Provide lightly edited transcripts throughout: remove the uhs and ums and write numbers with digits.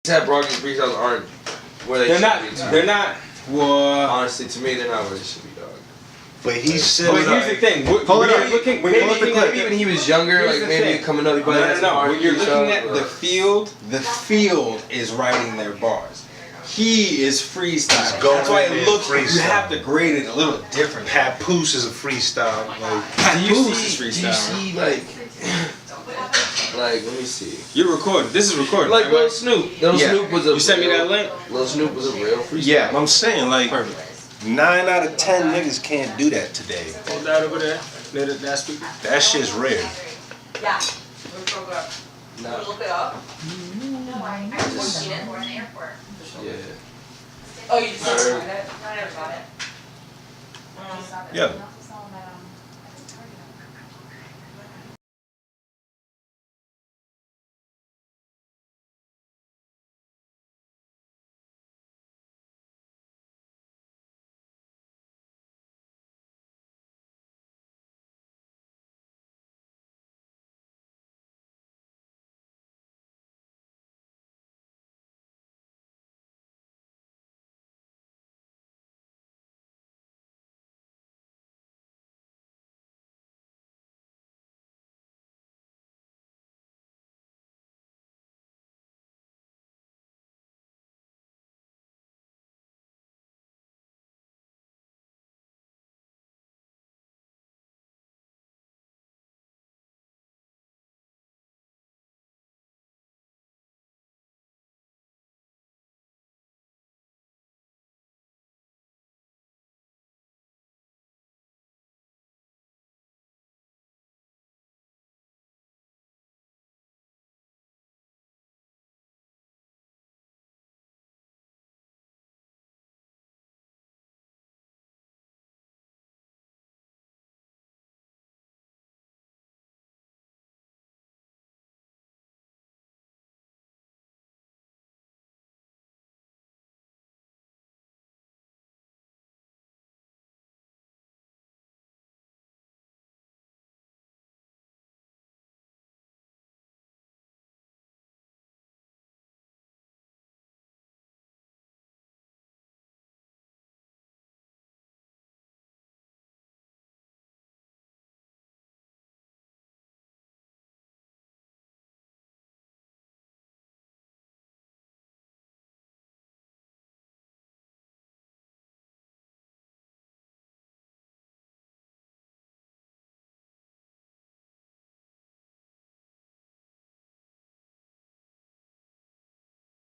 Tap Rockets freestyles aren't where they should be. They're not. Well, honestly, to me, they're not where they should be, dog. But he's still. But here's the thing. Maybe when he was younger, like maybe coming up, he probably had some when you're looking at the field is writing their bars. He is freestyle. Going That's why it looks. freestyle. You have to grade it a little different. Papoose is a freestyle. Like Papoose is freestyle. Do you see like let me see. You're recording. This is recording. Like Lil Snoop. Lil Snoop was a. You sent me that link. Lil Snoop was a real freestyle. yeah, I'm saying like Perfect. 9 out of 10 niggas can't do that today. Hold that over there. That speaker. That shit's rare. Yeah. Look it up. Yeah. Oh, you just got it? I never got it. Yeah.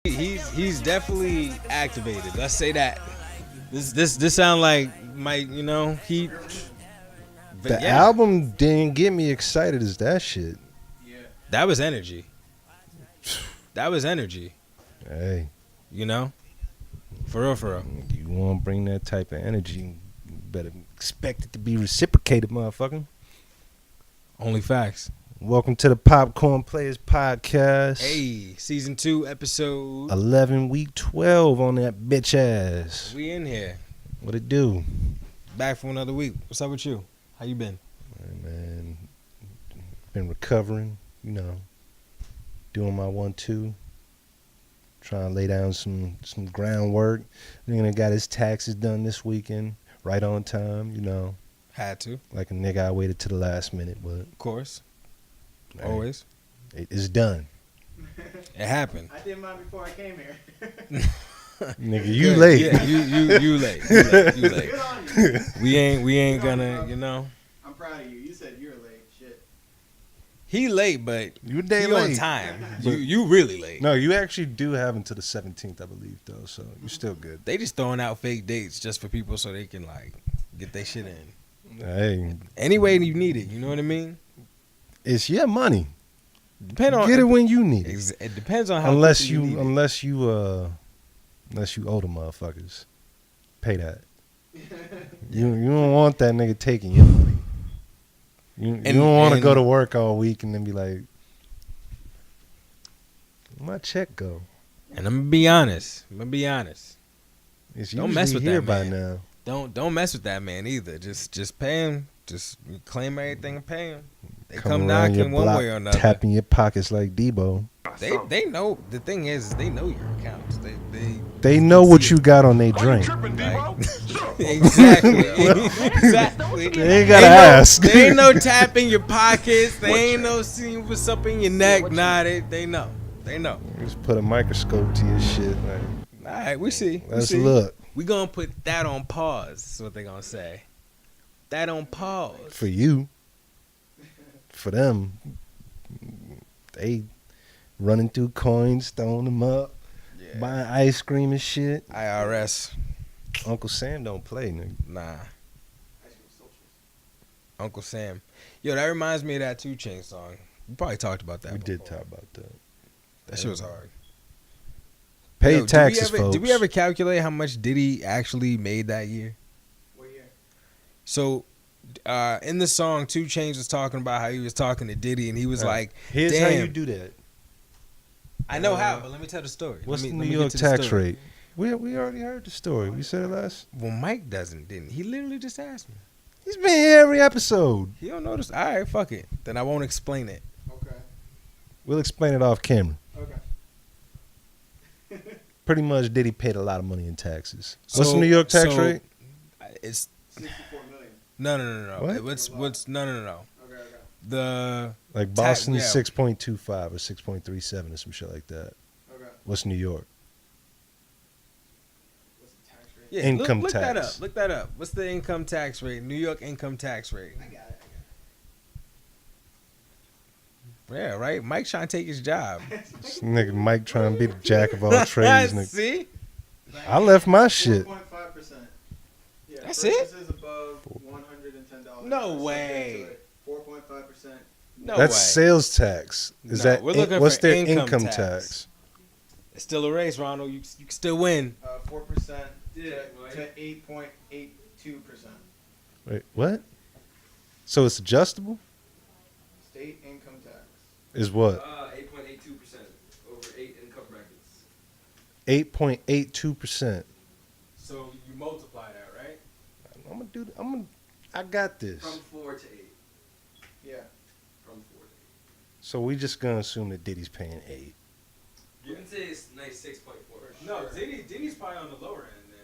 He's definitely activated. Let's say that. This sound like he. The album didn't get me excited as that shit. That was energy. That was energy. Hey, for real. You want to bring that type of energy, you better expect it to be reciprocated, motherfucker. Only facts. Welcome to the Popcorn Players Podcast. Hey, season 2, episode 11, week 12 on that bitch ass. We in here. What it do? Back for another week. What's up with you? How you been? Hey, man, been recovering, doing my 1-2. Trying to lay down some groundwork. Nigga got his taxes done this weekend, right on time, Had to. Like a nigga, I waited to the last minute, but Of course. hey, Always. it's done. It happened. I did mine before I came here. Nigga, you late. Yeah, you late. You late. Good on you. We ain't gonna, I'm proud of you. You said you're late. Shit. He late, but You a day he late. on time. But- You really late. No, you actually do have until the 17th, I believe, though. So you're still good. They just throwing out fake dates just for people so they can get their shit in. Hey, Any way you need it, you know what I mean? it's your money. Depend on Get it when you need it. It depends on how Unless quickly you need it. unless you older motherfuckers, pay that. You don't want that nigga taking your money. You don't want to go to work all week and then be like, where'd my check go? And I'm gonna be honest. It's Don't mess usually with here that, by man. now. Don't mess with that man either. Just pay him. Just claim everything and pay him. They Come come around your knocking one block, way or another. tapping your pockets like Debo. They know. The thing is, they know your accounts. They know what you got on their drink. Exactly. Exactly. They ain't gotta ask. They ain't no tapping your pockets. They ain't no seeing what's up in your neck. Nah, they know. They know. Just put a microscope to your shit. Like, All right, we see. let's look. We gonna put that on pause. Is what they gonna say. That on pause. For you. For them. They running through coins, throwing them up, buying ice cream and shit. IRS. Uncle Sam don't play, nigga. Nah. Uncle Sam. Yo, that reminds me of that 2 Chainz song. We probably talked about that. We before. did talk about that. That shit was hard. Pay Yo, taxes, did folks. we ever calculate how much Diddy actually made that year? What year? So, in the song, 2 Chainz was talking about how he was talking to Diddy, and he was like, Here's how damn. you do that. I know how, but let me tell the story. What's Let the me New get York to the tax story. rate? We already heard the story. We said it last. Well, Mike didn't he? Literally just asked me. He's been here every episode. He don't know this. All right, fuck it. Then I won't explain it. Okay. We'll explain it off camera. Okay. Pretty much, Diddy paid a lot of money in taxes. What's the So- New York tax so, rate? It's 64 million. no. What? What's no. Okay. The Like Boston is yeah. 6.25 or 6.37 or some shit like that. Okay. What's New York? What's the tax rate? yeah, Income look that tax. up. Look that up. What's the income tax rate? New York income tax rate. I got it. Yeah, right. Mike trying to take his job. This nigga Mike trying to be the jack of all trades. Nigga. See? I left my shit. 4.5%. Yeah, That's it? purchases above $110. No Subject way. to it, 4.5%. No That's way. sales tax. Is No, that we're looking what's for their income income tax. tax? It's still a race, Ronald. You can still win. 4% Yeah, to right. 8.82%. Wait, what? So it's adjustable? State income tax. Is what? 8.82% over 8 income brackets. 8.82%. So you multiply that, right? I got this. From 4 to 8. Yeah. From 4 to 8. So we just gonna assume that Diddy's paying 8. You can say it's nice 6.4. No, Diddy's probably on the lower end then.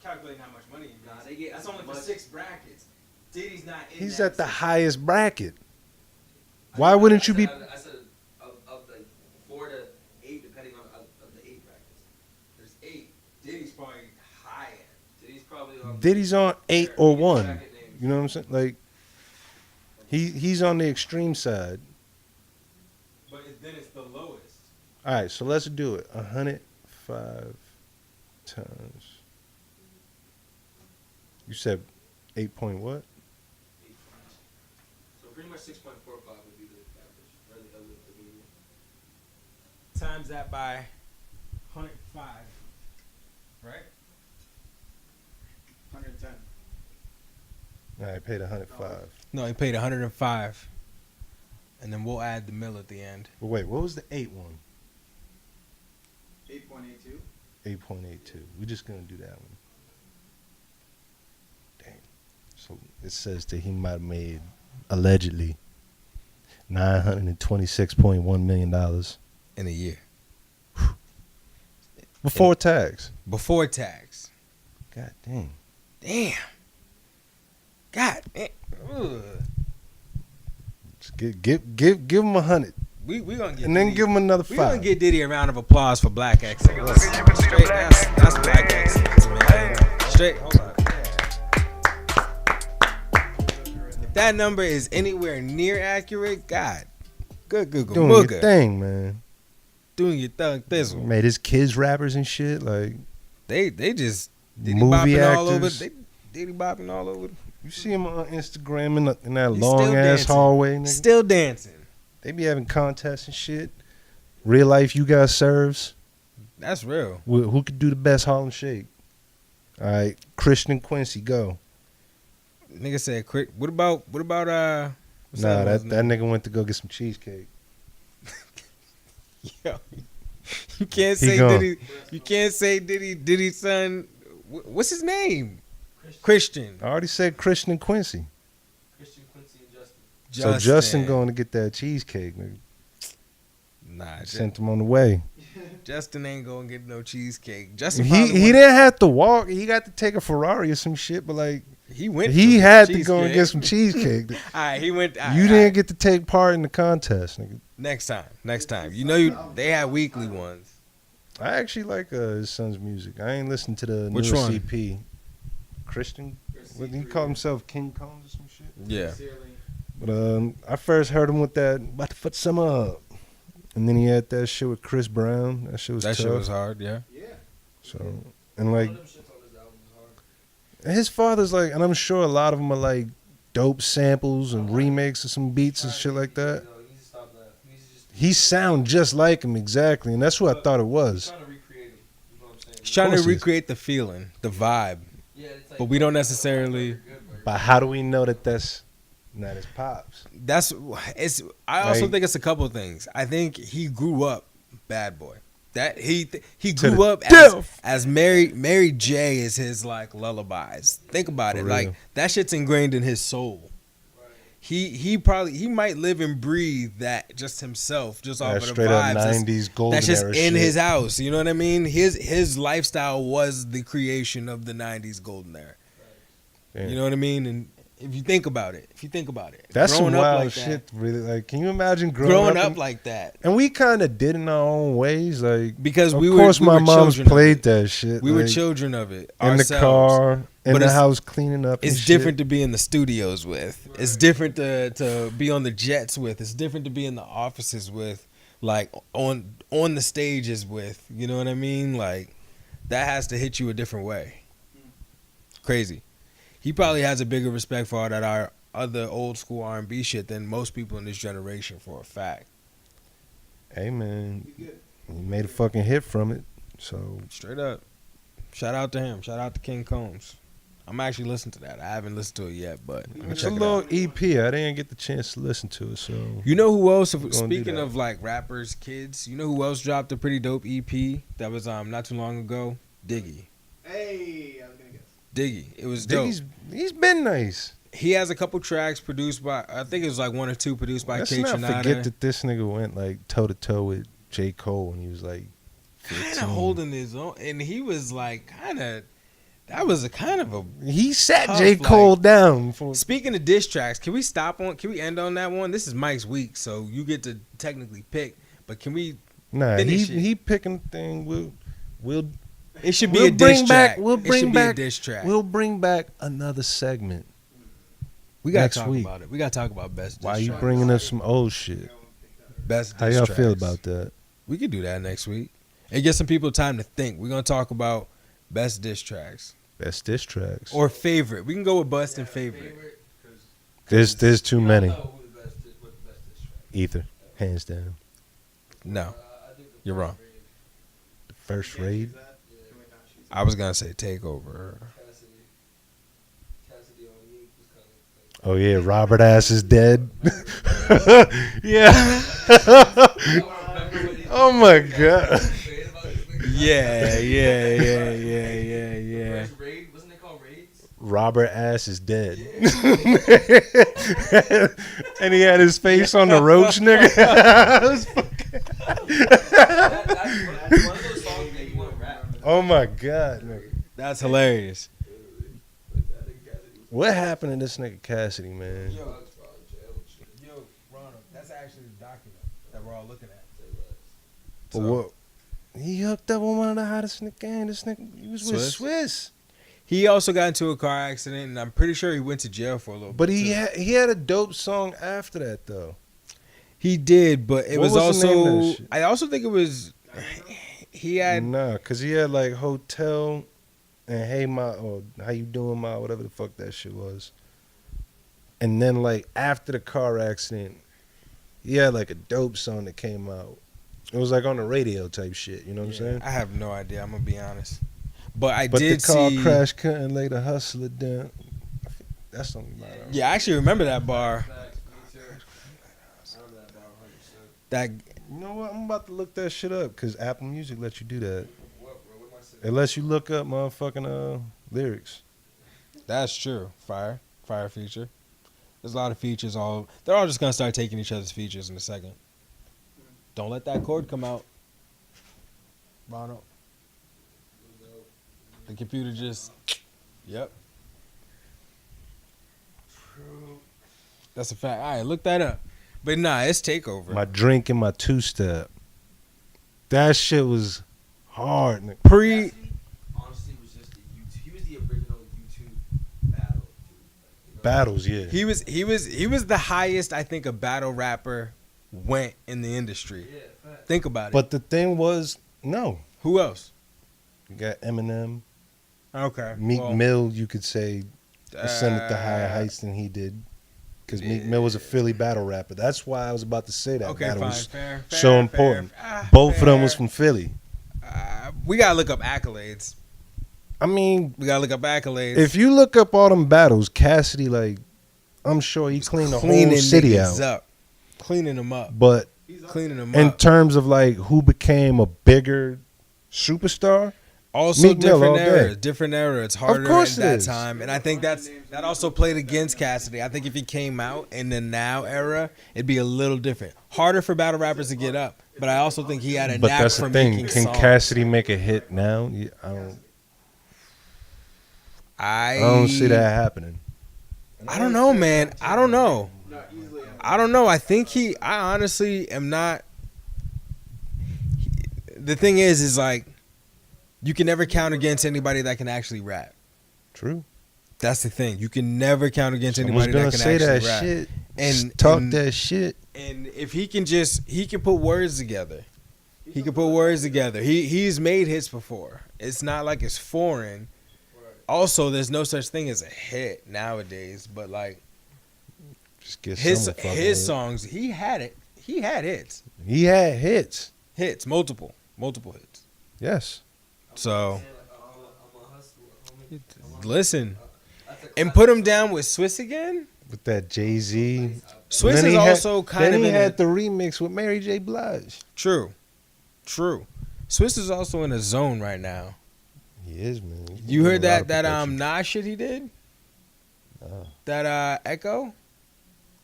Calculating how much money he Nah, makes. they get That's only for much- 6 brackets. Diddy's not in He's that at the six- highest bracket. Why wouldn't you be? I said of like 4 to 8, depending on of the 8 brackets. There's 8. Diddy's probably high end. Diddy's probably on. Diddy's on 8 or 1. bracket names. You know what I'm saying? Like he's on the extreme side. But then it's the lowest. All right, so let's do it. 105 times. You said 8 point what? 8. So pretty much 6.45 would be the average, or the median. Times that by 105. Right? 110. All right, paid 105. No, he paid 105. And then we'll add the mill at the end. But wait, what was the 8 one? 8.82. 8.82. We're just gonna do that one. Dang. So it says that he might have made allegedly $926.1 million In a year. before tax. Before tax. God dang. Damn. God. Ugh. Just give him 100, We gonna get and then Diddy- give him another We gonna 5. give Diddy a round of applause for black excellence. Straight, that's black excellence, man. Straight, hold on. If that number is anywhere near accurate, God, good Google, Doing your Mooga, thing, man. doing your thug thistle. Made his kids rappers and shit. Like They just Diddy movie bopping all over. actors. They Diddy bopping all over. You see him on Instagram in that He's long still ass dancing. hallway. Nigga. Still dancing. They be having contests and shit. Real life, you guys serves. That's real. Who could do the best Harlem Shake? All right, Christian Quincy, go. Nigga said, "Quick." What about what's Nah, that nigga went to go get some cheesecake. Yo, you can't He say gone. Diddy. You can't say Diddy's son. What's his name? Christian. I already said Christian and Quincy. Christian, Quincy, and Justin. So Justin going to get that cheesecake, nigga. Nah, Sent him on the way. Justin ain't gonna get no cheesecake. Justin He didn't have to walk. He got to take a Ferrari or some shit, but like he went. He had to go and get some cheesecake. All right, he went. You didn't get to take part in the contest, nigga. Next time. You know, they had weekly ones. I actually like his son's music. I ain't listened to the Which newest one? EP. Christian? What did he call himself? King Combs or some shit? Yeah. But I first heard him with that "About to Fuck Some Up," and then he had that shit with Chris Brown. That shit was tough. Shit was hard. Yeah. So and like his father's like, and I'm sure a lot of them are like dope samples and remakes of some beats and shit like that. He sound just like him exactly, and that's who I thought it was. He's trying to recreate the feeling, the vibe, but we don't necessarily. But how do we know that that's not his pops? I also think it's a couple of things. I think he grew up bad boy. That he grew up as Mary J is his like lullabies. Think about it, like that shit's ingrained in his soul. He might live and breathe that just himself, just off of the straight vibes. Up 90s golden that's just era in shit. his house. You know what I mean? His lifestyle was the creation of the 90s golden era. Damn. You know what I mean? And if you think about it, that's some wild like shit. Really, like, can you imagine growing up like that? And we kind of did in our own ways, like because of course my mom's played that shit. We were children of it in ourselves. the car, in the house, cleaning up. It's different to be in the studios with. It's different to be on the jets with. It's different to be in the offices with, like on the stages with. You know what I mean? Like that has to hit you a different way. Crazy. He probably has a bigger respect for all that our other old school R&B shit than most people in this generation, for a fact. Hey man, he made a fucking hit from it. So straight up, shout out to him. Shout out to King Combs. I'm actually listening to that. I haven't listened to it yet, but it's a little EP. I didn't get the chance to listen to it. So you know who else? Speaking of like rappers, kids, you know who else dropped a pretty dope EP that was not too long ago? Diggy. Hey, I was gonna guess. Diggy. It was dope. He's been nice. He has a couple tracks produced by, I think it was like one or two produced by Let's K. not Tronada. forget that this nigga went like toe to toe with J. Cole when he was like 15. Kind of holding his own, and he was like kind of. That was a kind of a. He sat J. Cole down. Speaking of diss tracks, can we end on that one? This is Mike's week, so you get to technically pick. But can we? Nah, he picking the thing. We'll. It should be a diss track. We'll bring back a diss track. We'll bring back another segment. We gotta talk about it. We gotta talk about best. Why you bringing up some old shit? Best. How y'all feel about that? We could do that next week and get some people time to think. We're gonna talk about best diss tracks. Best diss tracks or favorite. We can go with best and favorite. There's too many. Either, hands down. No, you're wrong. The first raid. I was gonna say Takeover. Oh yeah, Robert Ass is dead. Yeah. Oh my god. Yeah. Robert Ass is dead. And he had his face on the roach, nigga. Oh my god, nigga. That's hilarious. What happened to this nigga Cassidy, man? Yo, Ronald, that's actually the document that we're all looking at. But what? He hooked up with one of the hottest in the game. This nigga, he was with Swiss. He also got into a car accident, and I'm pretty sure he went to jail for a little bit. But he had a dope song after that, though. He did, but it was the name also. of that shit? I also think it was. He had because he had like Hotel and Hey Ma or How You Doing Ma, whatever the fuck that shit was. And then like after the car accident, he had like a dope song that came out. It was like on the radio type shit. You know what I'm saying? I have no idea. I'm gonna be honest, but the car see. crash couldn't lay the hustler down. That's something. Yeah, I actually remember that bar. That. You know what? I'm about to look that shit up because Apple Music lets you do that. It lets you look up motherfucking lyrics. That's true. Fire feature. There's a lot of features. They're all just gonna start taking each other's features in a second. Don't let that cord come out, Ronald. The computer just, yep. That's a fact. All right, look that up. But nah, it's Takeover. My drink and my two-step. That shit was hard. Nigga. Pre. Honestly, was just the YouTube. He was the original YouTube battle. Battles, yeah. He was the highest I think a battle rapper went in the industry. Yeah, fact. Think about it. But the thing was, no. Who else? You got Eminem. Okay. Meek Mill, you could say, ascended to higher heights than he did. Because Meek Mill was a Philly battle rapper. That's why I was about to say that. Okay, battle fine. was Fair, so important. fair. Both of them was from Philly. We gotta look up accolades. I mean, We gotta look up accolades. if you look up all them battles, Cassidy, like, I'm sure he cleaned the whole city niggas out. up. Cleaning them up. But Cleaning them in up. terms of, like, who became a bigger superstar, Also, Meek Mill all different day. era. It's harder course at it that is. time, and I think that also played against Cassidy. I think if he came out in the now era, it'd be a little different. Harder for battle rappers to get up, but I also think he had a but knack that's for the thing. making Can songs. Cassidy make a hit now? Yeah, I don't see that happening. I don't know, man. I don't know. Not easily. I don't know. I think I honestly am not. The thing is like, you can never count against anybody that can actually rap. True. That's the thing. You can never count against Someone's anybody gonna that can say actually that rap. shit. And Talk and, that shit. And if he can put words together. He can put words together. He's made hits before. It's not like it's foreign. Also, there's no such thing as a hit nowadays. But like Just get his someone fucking with it. songs, he had it. He had hits. He had hits. Hits, multiple hits. Yes. So listen, and put him down with Swiss again. With that Jay-Z. Swiss is also kind of Then he in had the remix with Mary J. Blige. True. Swiss is also in a zone right now. He is, man. You heard Doing a lot that of production. Nas shit he did? No. That Echo?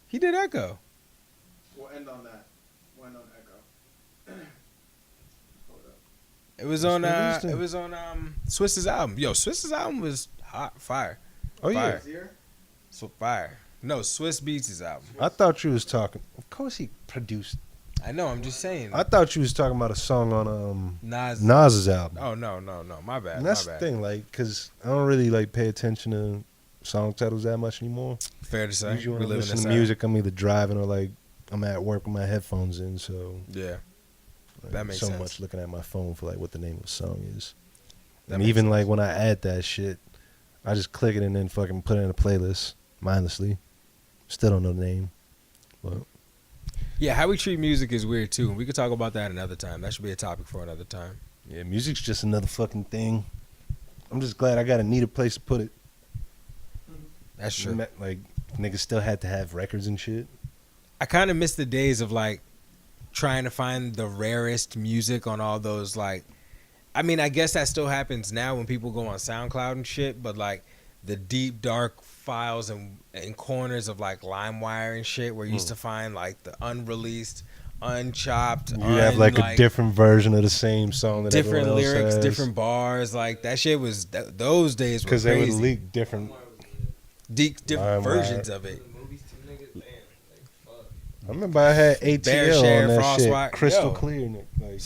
He did Echo. We'll end on that. We'll end on Echo. Hold up. It was on Swiss's album. Yo, Swiss's album was hot fire. Oh, yeah. Fire. Is here? So fire. No, Swiss Beats' album. I thought you was talking. Of course he produced. I know, I'm just saying. I thought you was talking about a song on Nas. Nas's album. Oh no, my bad. And that's my the bad. thing, like, because I don't really, like, pay attention to song titles that much anymore. Fair to say. Usually when We I live in listen this to era. music, I'm either driving or, like, I'm at work with my headphones in, so Yeah. like, That makes so sense. much looking at my phone for, like, what the name of the song is. That And makes even, sense. like, when I add that shit, I just click it and then fucking put it in a playlist, mindlessly. Still don't know the name. But Yeah, how we treat music is weird too. We could talk about that another time. That should be a topic for another time. yeah, music's just another fucking thing. I'm just glad I got a neater place to put it. That's true. Like, niggas still had to have records and shit. I kind of miss the days of like trying to find the rarest music on all those like. I mean, I guess that still happens now when people go on SoundCloud and shit, but like the deep dark files and corners of like LimeWire and shit, where you used to find like the unreleased, unchopped, You have like a different version of the same song that different everyone else lyrics, has. different bars. Like that shit was those days were Because they would crazy. leak different. Different LimeWire. versions of it. The movies too, nigga. Damn. Like, fuck. I remember I had Bear ATL Share, on that Frostwire. shit, crystal Yo. clear. Like,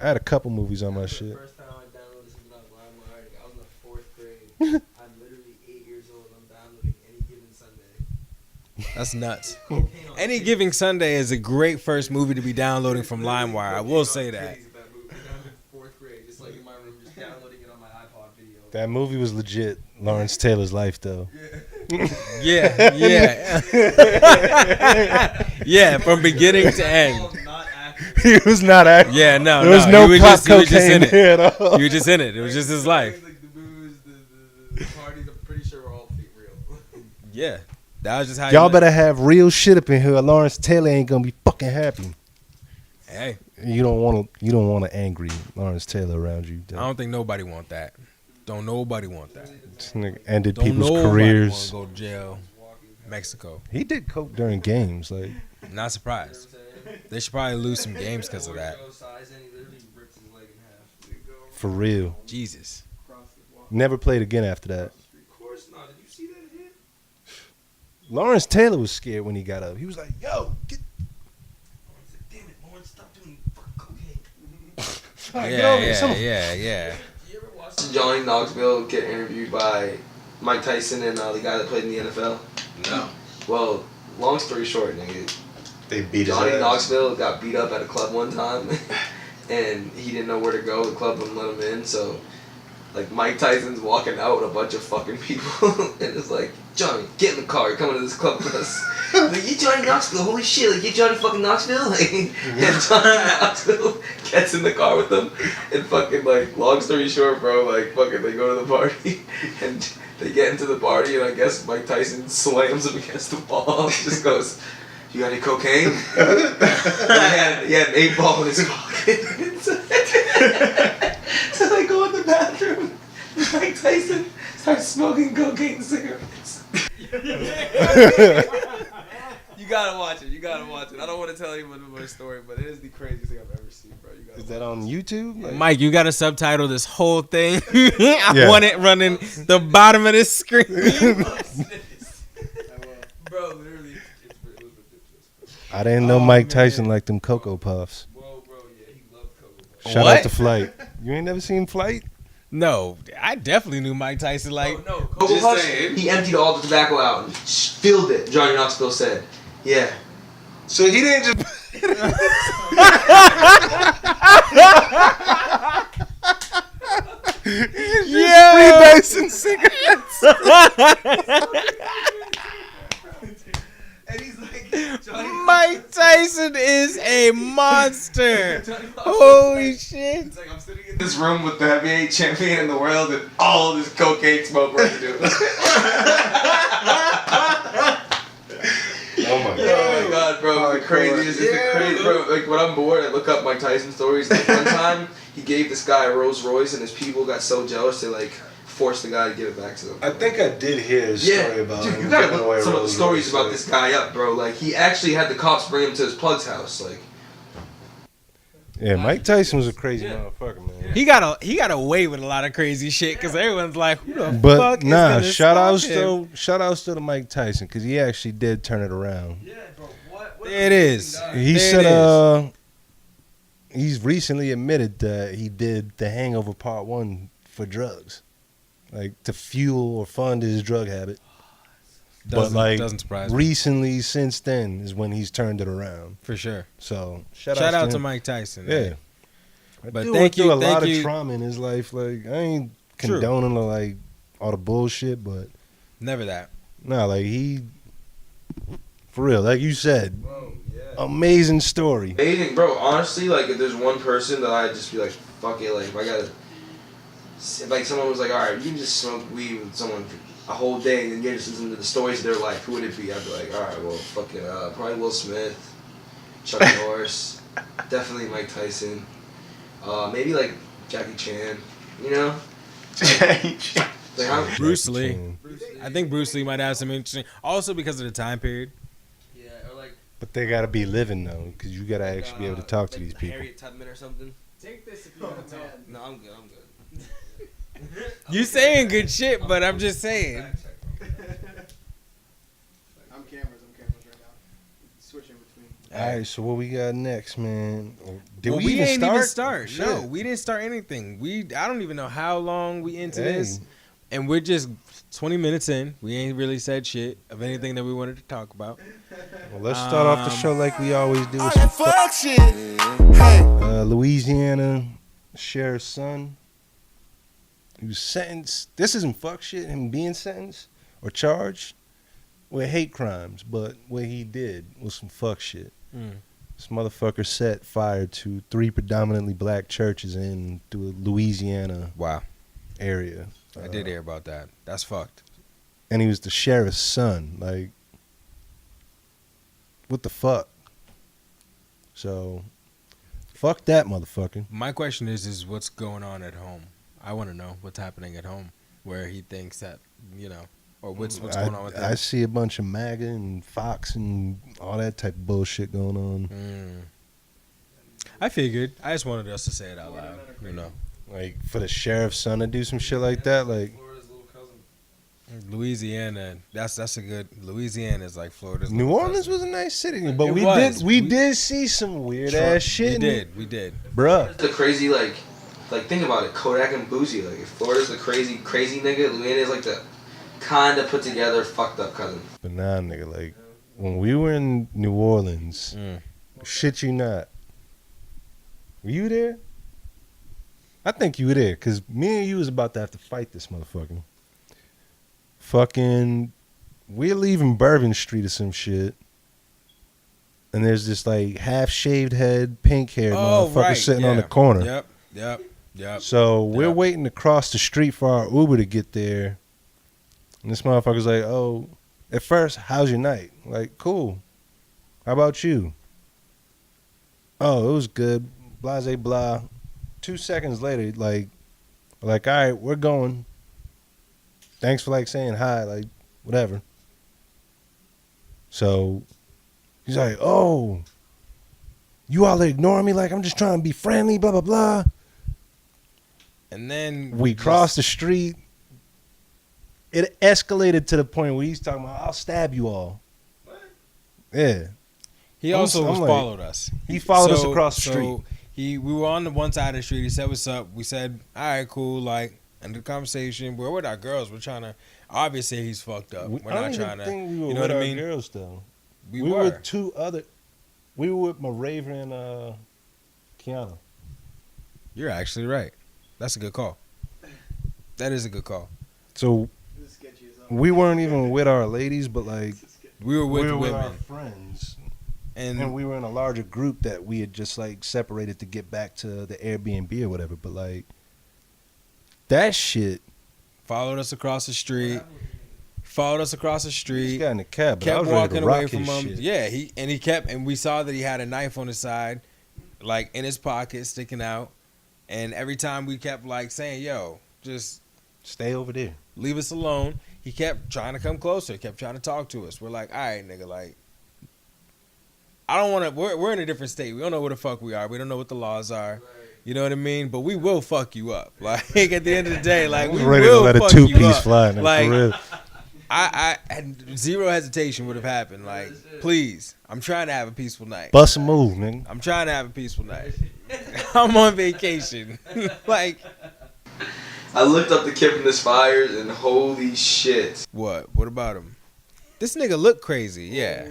I had a couple movies on my The shit. first time I downloaded something on LimeWire, I was in the 4th grade. I'm literally 8 years old. I'm downloading Any Given Sunday. That's nuts. Cocaine on Any titties. Giving Sunday is a great first movie to be downloading from LimeWire. I will say that. Titties, that movie. I'm in 4th grade, just like in my room, just downloading it on my iPod video. That movie was legit. Lawrence Taylor's life, though. Yeah, yeah, from beginning to end. Not accurate. He was not acting. Yeah, no, There was no. no he crack was just in cocaine it. there at all. He was just in it. It was just his life. Like the booze, the parties, I'm pretty sure were all real. Yeah, that was just how. Y'all you better have real shit up in here. Lawrence Taylor ain't gonna be fucking happy. Hey, You don't want an angry Lawrence Taylor around you. I don't think nobody want that. Don't nobody want that. This nigga ended Don't people's nobody careers. want to go to jail. Mexico. He did coke during games, like Not surprised. They should probably lose some games because of that. for real. Jesus. Never played again after that. Of course not. Did you see that hit? Lawrence Taylor was scared when he got up. He was like, "Yo, get." Damn it, Lawrence, stop doing fucking cocaine. Yeah. You ever watched Johnny Knoxville get interviewed by Mike Tyson and the guy that played in the NFL? No. Well, long story short, nigga, They beat his Johnny ass. Knoxville got beat up at a club one time, and he didn't know where to go. The club wouldn't let him in, so like Mike Tyson's walking out with a bunch of fucking people, and it's like, Johnny, get in the car. You're coming to this club with us. Like, you Johnny Knoxville, holy shit! Like, you Johnny fucking Knoxville. Like, and Johnny Knoxville gets in the car with them, and fucking like, long story short, bro, like fucking they go to the party, and they get into the party, and I guess Mike Tyson slams him against the wall. And just goes, "You got any cocaine?" he had an 8-ball in his pocket. So they go in the bathroom. Mike Tyson starts smoking cocaine cigarettes. You gotta watch it. You gotta watch it. I don't want to tell anyone my story, but it is the craziest thing I've ever seen, bro. You gotta Is that on YouTube? Like, Mike, you got to subtitle this whole thing. I want it running the bottom of this screen. Bro, literally, it was ridiculous. I didn't know Mike Tyson liked them Cocoa Puffs. Whoa, bro, yeah, he loved Cocoa Puffs. Shout What? out to Flight. You ain't never seen Flight? No, I definitely knew Mike Tyson. Like, No, Cocoa Puffs, he emptied all the tobacco out and spilled it, Johnny Knoxville said. Yeah. So he didn't just. Freebasing cigarettes. And he's like, Mike Tyson is a monster. Johnny Knoxville Holy shit. It's like I'm sitting in this room with the heavyweight champion in the world and all this cocaine smoke residue. Oh my Oh my god, bro, it's the craziest. It's the crazy, bro. Like when I'm bored, I look up Mike Tyson stories. Like one time, he gave this guy a Rolls Royce, and his people got so jealous they like forced the guy to give it back to them. I think I did hear a story about dude, him you gotta giving away look some of the Rolls stories Royce, about this guy up, bro. Like he actually had the cops bring him to his plug's house. Like Yeah, Mike Tyson was a crazy motherfucker, man. He got away with a lot of crazy shit because everyone's like, who the But fuck nah, is shout gonna outs stop him? shout outs to Mike Tyson because he actually did turn it around. yeah, bro. What? There it is. He There said it is. He's recently admitted that he did The Hangover Part 1 for drugs. Like to fuel or fund his drug habit. But like doesn't surprise me. recently since then is when he's turned it around. For sure. So Shout out to him. Mike Tyson. Yeah. man. But But dude thank went through you- a lot thank of you. trauma in his life. Like I ain't True. condoning like all the bullshit, but Never that. nah, like he for real, like you said, Bro, yeah. amazing story. Amazing, bro. Honestly, like if there's one person that I'd just be like, fuck it. Like if I gotta, if like someone was like, all right, you can just smoke weed with someone for a whole day and then you just listen to the stories of their life. Who would it be? I'd be like, all right, well, fucking probably Will Smith, Chuck Norris, definitely Mike Tyson, maybe like Jackie Chan. You know? Like, I'm, Bruce Lee. Chan. I think Bruce Lee might have some interesting. Also because of the time period. yeah, or like But they gotta be living though, because you gotta actually be able to talk to like these people. Harriet Tubman or something. Take this if you want to talk. No, I'm good. I'm good. You saying good shit, but I'm just saying. I'm cameras right now. Switching between. All right, so what we got next, man? Did Well, we even ain't start? even start. No, Shit. we didn't start anything. I don't even know how long we into Hey. this, and we're just 20 minutes in. We ain't really said shit of anything that we wanted to talk about. Well, let's start off the show like we always do. With All some that fuck shit. Hey. Louisiana sheriff's son. He was sentenced. This isn't fuck shit. Him being sentenced or charged with hate crimes, but what he did was some fuck shit. Mm. This motherfucker set fire to 3 predominantly black churches in the Louisiana Wow, area. I did hear about that. That's fucked. And he was the sheriff's son. Like, what the fuck? So, fuck that motherfucker. My question is what's going on at home? I want to know what's happening at home, where he thinks that Or what's going on with that? I see a bunch of MAGA and Fox and all that type of bullshit going on. I figured. I just wanted us to say it out loud. You know, Like for the sheriff's son to do some shit like that, like Florida's little cousin. Louisiana. That's a good. Louisiana is like Florida's. New little Orleans cousin. was a nice city, but It we was. we did see some weird ass shit. We did. Bruh. The crazy like think about it. Kodak and Boozy. Like if Florida's the crazy nigga, Louisiana's like the kind of put together fucked up cousin. But nah, nigga, like when we were in New Orleans, shit you not. Were you there? I think you were there, cause me and you was about to have to fight this motherfucker. Fucking, we're leaving Bourbon Street or some shit, and there's this like half shaved head, pink haired motherfucker sitting on the corner. Yep. So we're waiting to cross the street for our Uber to get there. And this motherfucker's like, oh, at first, how's your night? Like, cool. How about you? Oh, it was good. Blase blah. 2 seconds later, like, all right, we're going. Thanks for like saying hi, like, whatever. So he's like, oh, you all ignoring me like I'm just trying to be friendly, blah, blah, blah. And then we crossed the street. It escalated to the point where he's talking about, I'll stab you all. What? Yeah. He also followed us. He followed us across the street. We were on the one side of the street. He said, what's up? We said, all right, cool. Like, end the conversation. We're with our girls. We're trying to, obviously he's fucked up. We're not trying to, we were you know with what I our mean? Girls, though. We were with we were with Maraver and Kiana. You're actually right. That's a good call. That is a good call. So we weren't even with our ladies, but like we were with women, our friends, and we were in a larger group that we had just like separated to get back to the Airbnb or whatever. But like that shit followed us across the street. He got in the cab, but kept I was ready walking to rock away from his him. shit. Yeah, and we saw that he had a knife on his side, like in his pocket, sticking out. And every time we kept like saying, "Yo, just stay over there, leave us alone," he kept trying to come closer, kept trying to talk to us. We're like, "All right, nigga, like, I don't want to. We're in a different state. We don't know where the fuck we are. We don't know what the laws are. You know what I mean? But we will fuck you up. Like at the end of the day, like we ready will to let fuck a you two-piece up. fly. Like for real. I had zero hesitation would have happened. Like, please, I'm trying to have a peaceful night. Bust a move, nigga. I'm trying to have a peaceful night. I'm on vacation. Like, I looked up the kid from this fires and holy shit. what? What about him? This nigga look crazy. Yeah.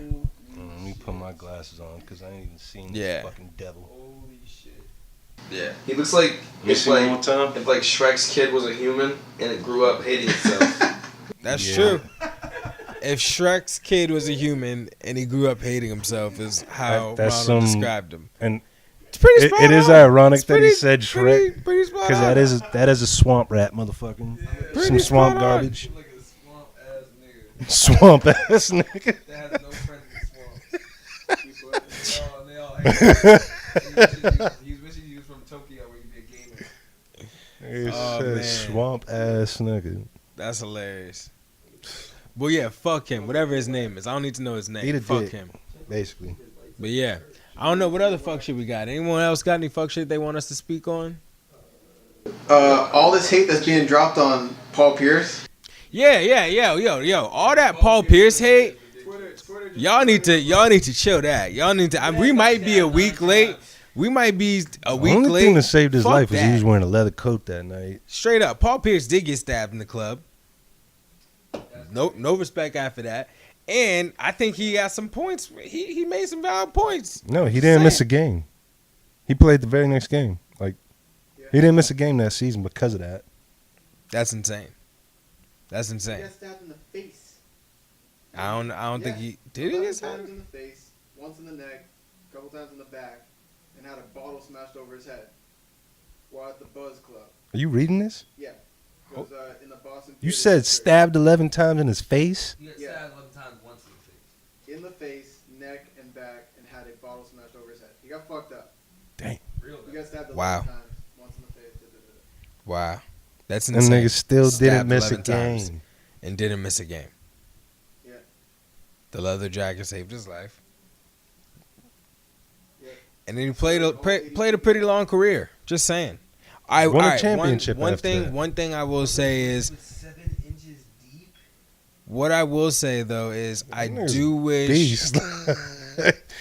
Let me put my glasses on because I ain't even seen this fucking devil. Holy shit. Yeah. He looks like if like Shrek's kid was a human and it grew up hating itself. That's true. If Shrek's kid was a human and he grew up hating himself, is how Ronald described him. And it's pretty spot it is on. ironic that he said Shrek Pretty spot because on. that is a swamp rat, motherfucking some swamp garbage. Like a swamp ass nigga. Swamp ass nigga. That has no friends in the swamp. They all hate. He was wishing he was from Tokyo where he'd be a gamer. He said swamp ass nigga. That's hilarious. Well, yeah, fuck him. Whatever his name is. I don't need to know his name. Eat a Fuck dick, him. basically. But yeah. I don't know what other fuck shit we got. Anyone else got any fuck shit they want us to speak on? All this hate that's being dropped on Paul Pierce. Yo. All that Paul Pierce hate. Y'all need to chill that. Y'all need to. We might be a week late. We might be a week late. The only thing that saved his Fuck life was he that. was wearing a leather coat that night. Straight up, Paul Pierce did get stabbed in the club. No respect after that. And I think he got some points. He made some valid points. No, he didn't miss a game. He played the very next game. Like he didn't miss a game that season because of that. That's insane. He got stabbed in the face. I don't think he did. He get stabbed times in the face, once in the neck, a couple times in the back, and had a bottle smashed over his head while at the Buzz Club. Are you reading this? Yeah. It was, in the Boston You Theater said District. stabbed 11 times in his face? He got stabbed 11 times once in the face. In the face, neck, and back, and had a bottle smashed over his head. He got fucked up. Dang. He got stabbed 11 Wow. times, once in the face. Wow. That's And insane. niggas still Stabbed didn't miss a 11 times. game. and didn't miss a game. Yeah. The leather jacket saved his life. Yeah. And then he played a pretty long career. Just saying. Won a championship One after thing. that. One thing I will say is, 7 inches deep. what I will say though is, I Nigga's do wish. Beast.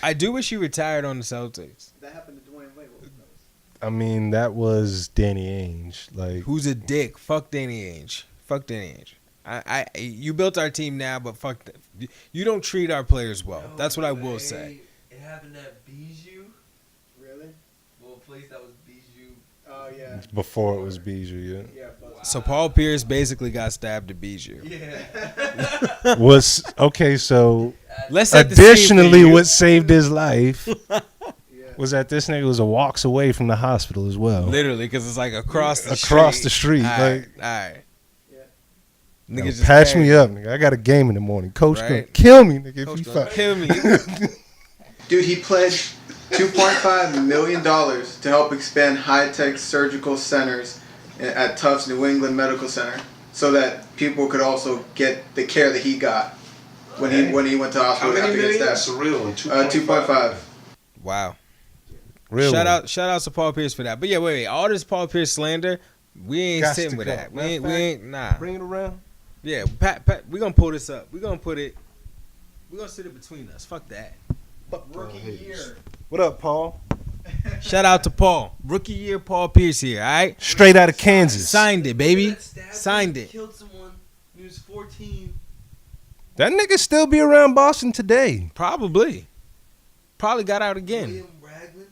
I do wish he retired on the Celtics. That happened to Dwayne Wade. What was that? I mean, that was Danny Ainge. Like, Who's a dick? Fuck Danny Ainge. Fuck Danny Ainge. You built our team now, but fuck. You don't treat our players well. No That's what I will way. say. It happened at Bijou. Really? Well, a place that was Bijou. Oh yeah. before it was Bijou, yeah. Yeah. But So Paul Pierce basically got stabbed at Bijou. Yeah. Was okay. So Let's set the scene for additionally, you. what saved his life yeah. was that this nigga was a walks away from the hospital as well. Literally, because it's like across the street. All right, all right. Yeah. Yo, Nigga just patch me carried up, nigga. I got a game in the morning. Coach gonna Right. kill me, nigga. Coach if you gonna fight. kill me. Dude, he pledged $2.5 million to help expand high-tech surgical centers at Tufts New England Medical Center, so that people could also get the care that he got when he went to the hospital after he got stabbed. Surreal. 2.5. Wow. Real Shout one. out to Paul Pierce for that. But yeah, wait. All this Paul Pierce slander, we ain't Gots sitting to with go. that. Matter of We ain't nah. Bring it around. Yeah, Pat, we gonna pull this up. We gonna sit it between us. Fuck that. Rookie year. What up, Paul? Shout out to Paul. Rookie year Paul Pierce here, all right? Straight out of Kansas. Signed it, baby. That stabbed Signed him, it. Killed someone. He was 14. That nigga still be around Boston today. Probably got out again. William Ragland.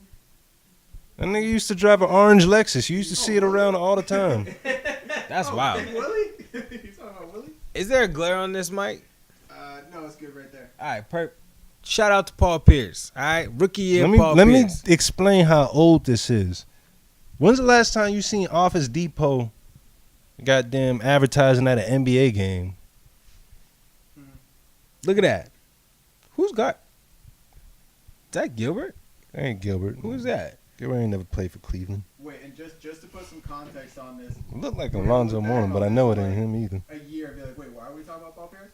That nigga used to drive an orange Lexus. You used to see it around all the time. That's wild. Willie? You talking about Willie? Is there a glare on this mic? No, it's good right there. All right, shout out to Paul Pierce. All right, rookie year Paul Let me Pierce. explain how old this is. When's the last time you seen Office Depot goddamn advertising at an NBA game? Look at that. Who's got? Is that Gilbert? That ain't Gilbert. Who's that? Gilbert ain't never played for Cleveland. Wait, and just to put some context on this, It looked like Alonzo Mourning, but I know it ain't him either. a year, be like, wait, why are we talking about Paul Pierce?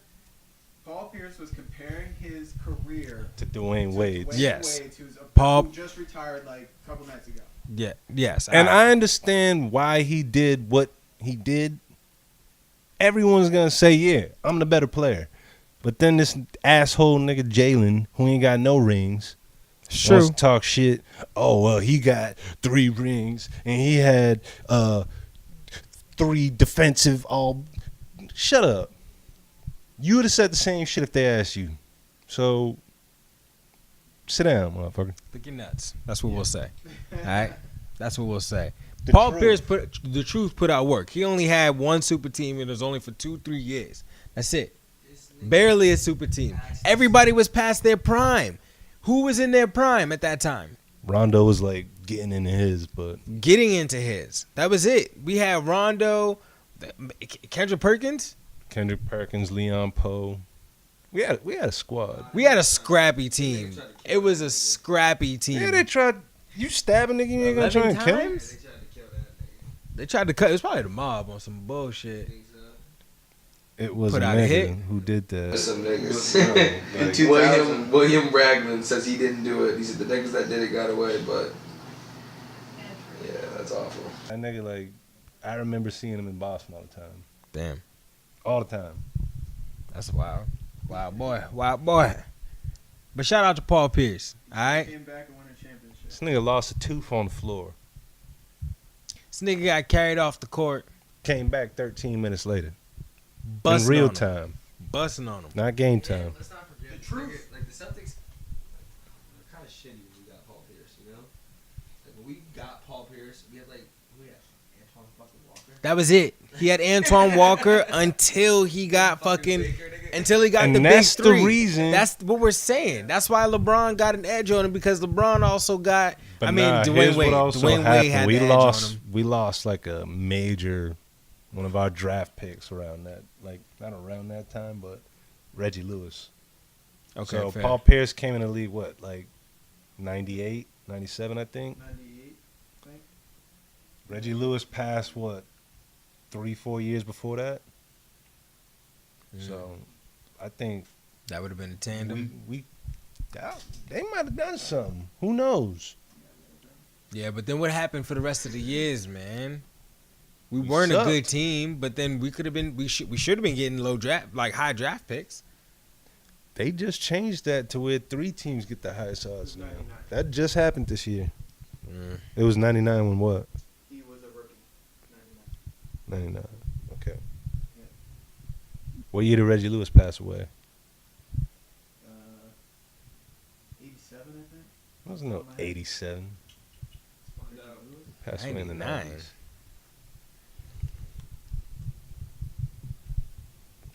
Paul Pierce was comparing his career To Dwayne to Wade. Dwayne Yes. Wade, who Paul- just retired like a couple nights ago. Yeah. Yes. And all right. I understand why he did what he did. Everyone's gonna say, yeah, I'm the better player. But then this asshole nigga Jalen, who ain't got no rings, wants to talk shit. Oh, well, he got 3 rings and he had 3 defensive all. Shut up. You would have said the same shit if they asked you. So sit down, motherfucker. Think you're nuts. That's what we'll say. All right. That's what we'll say. The Paul truth. Pierce put out work. He only had one super team, and it was only for 2-3 years. That's it. Barely a super team. Everybody was past their prime. Who was in their prime at that time? Rondo was like getting into his, but Getting into his. That was it. We had Rondo, Kendrick Perkins. Kendrick Perkins, Leon Poe. We had a squad. We had a scrappy team. It was a scrappy team. Yeah, they tried. You stabbing nigga, you ain't gonna try 11 and kill him. times? They tried to kill that nigga. They tried to cut. It was probably the mob on some bullshit. Think so? It was Put a out a nigga hit. who did There's that. some niggas. In Like, 2000. William Ragland says he didn't do it. He said the niggas that did it got away, but yeah, that's awful. that nigga, like, I remember seeing him in Boston all the time. Damn. All the time. That's wild. Wild boy. Wild boy. But shout out to Paul Pierce. All right. Came back and won a championship. This nigga lost a tooth on the floor. This nigga got carried off the court. Came back 13 minutes later. Busting in real on him. time. Busting on him. Not game Yeah, time. let's not forget The truth. Like the Celtics, they're kind of shitty when we got Paul Pierce. You know, like when we got Paul Pierce, we had Antoine fucking Walker. That was it. He had Antoine Walker until he got fucking until he got And the big that's the three. reason- That's what we're saying. That's why LeBron got an edge on him because LeBron also got. But I mean, nah, Dwayne here's Wade. what also Dwayne Wade happened. had we the lost. edge on him. We lost like a major, one of our draft picks around that, like not around that time, but Reggie Lewis. Okay, So fair. Paul Pierce came in the league, what, like 98, 97, I think. 98, I think. Reggie Lewis passed, what, 3-4 years before that? So I think That would have been a tandem. they might have done something. Who knows? Yeah, but then what happened for the rest of the years, man? We We weren't sucked. a good team, but then we could have been. We should have been getting high draft picks. They just changed that to where 3 teams get the highest odds now. That just happened this year. It was 99 when what? He was a rookie. 99. 99. Okay. What year did Reggie Lewis pass away? 87, I think. It wasn't no 87. Passed away in the 99. 90s.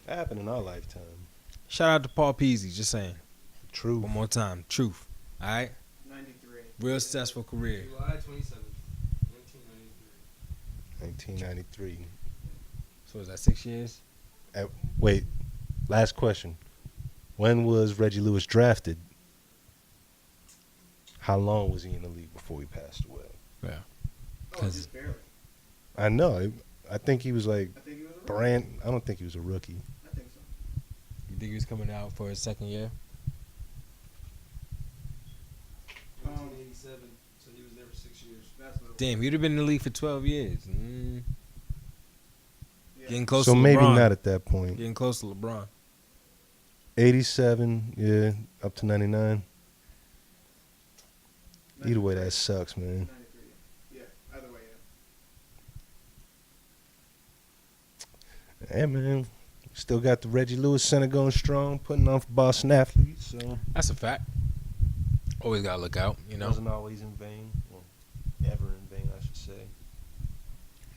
That happened in our lifetime. Shout out to Paul Peasy. Just saying. True. One more time. Truth. All right. 93. Real successful career. July 27th, 1993. 1993. So was that 6 years? Wait, last question. When was Reggie Lewis drafted? How long was he in the league before he passed away? Oh, just barely. I know. I think he was like I think he was a rookie. I don't think he was a rookie. I think so. You think he was coming out for his second year? 1987, so he was there for 6 years. That's what it was. Damn, he'd have been in the league for 12 years. Yeah. Getting close So to maybe LeBron. not at that point. Getting close to LeBron. 87, yeah, up to 99. Either way, that sucks, man. 93. Yeah, either way, yeah. Hey, man. Still got the Reggie Lewis Center going strong, putting on for Boston athletes. So That's a fact. Always gotta look out, you know. wasn't always in vain. Well, ever in vain, I should say.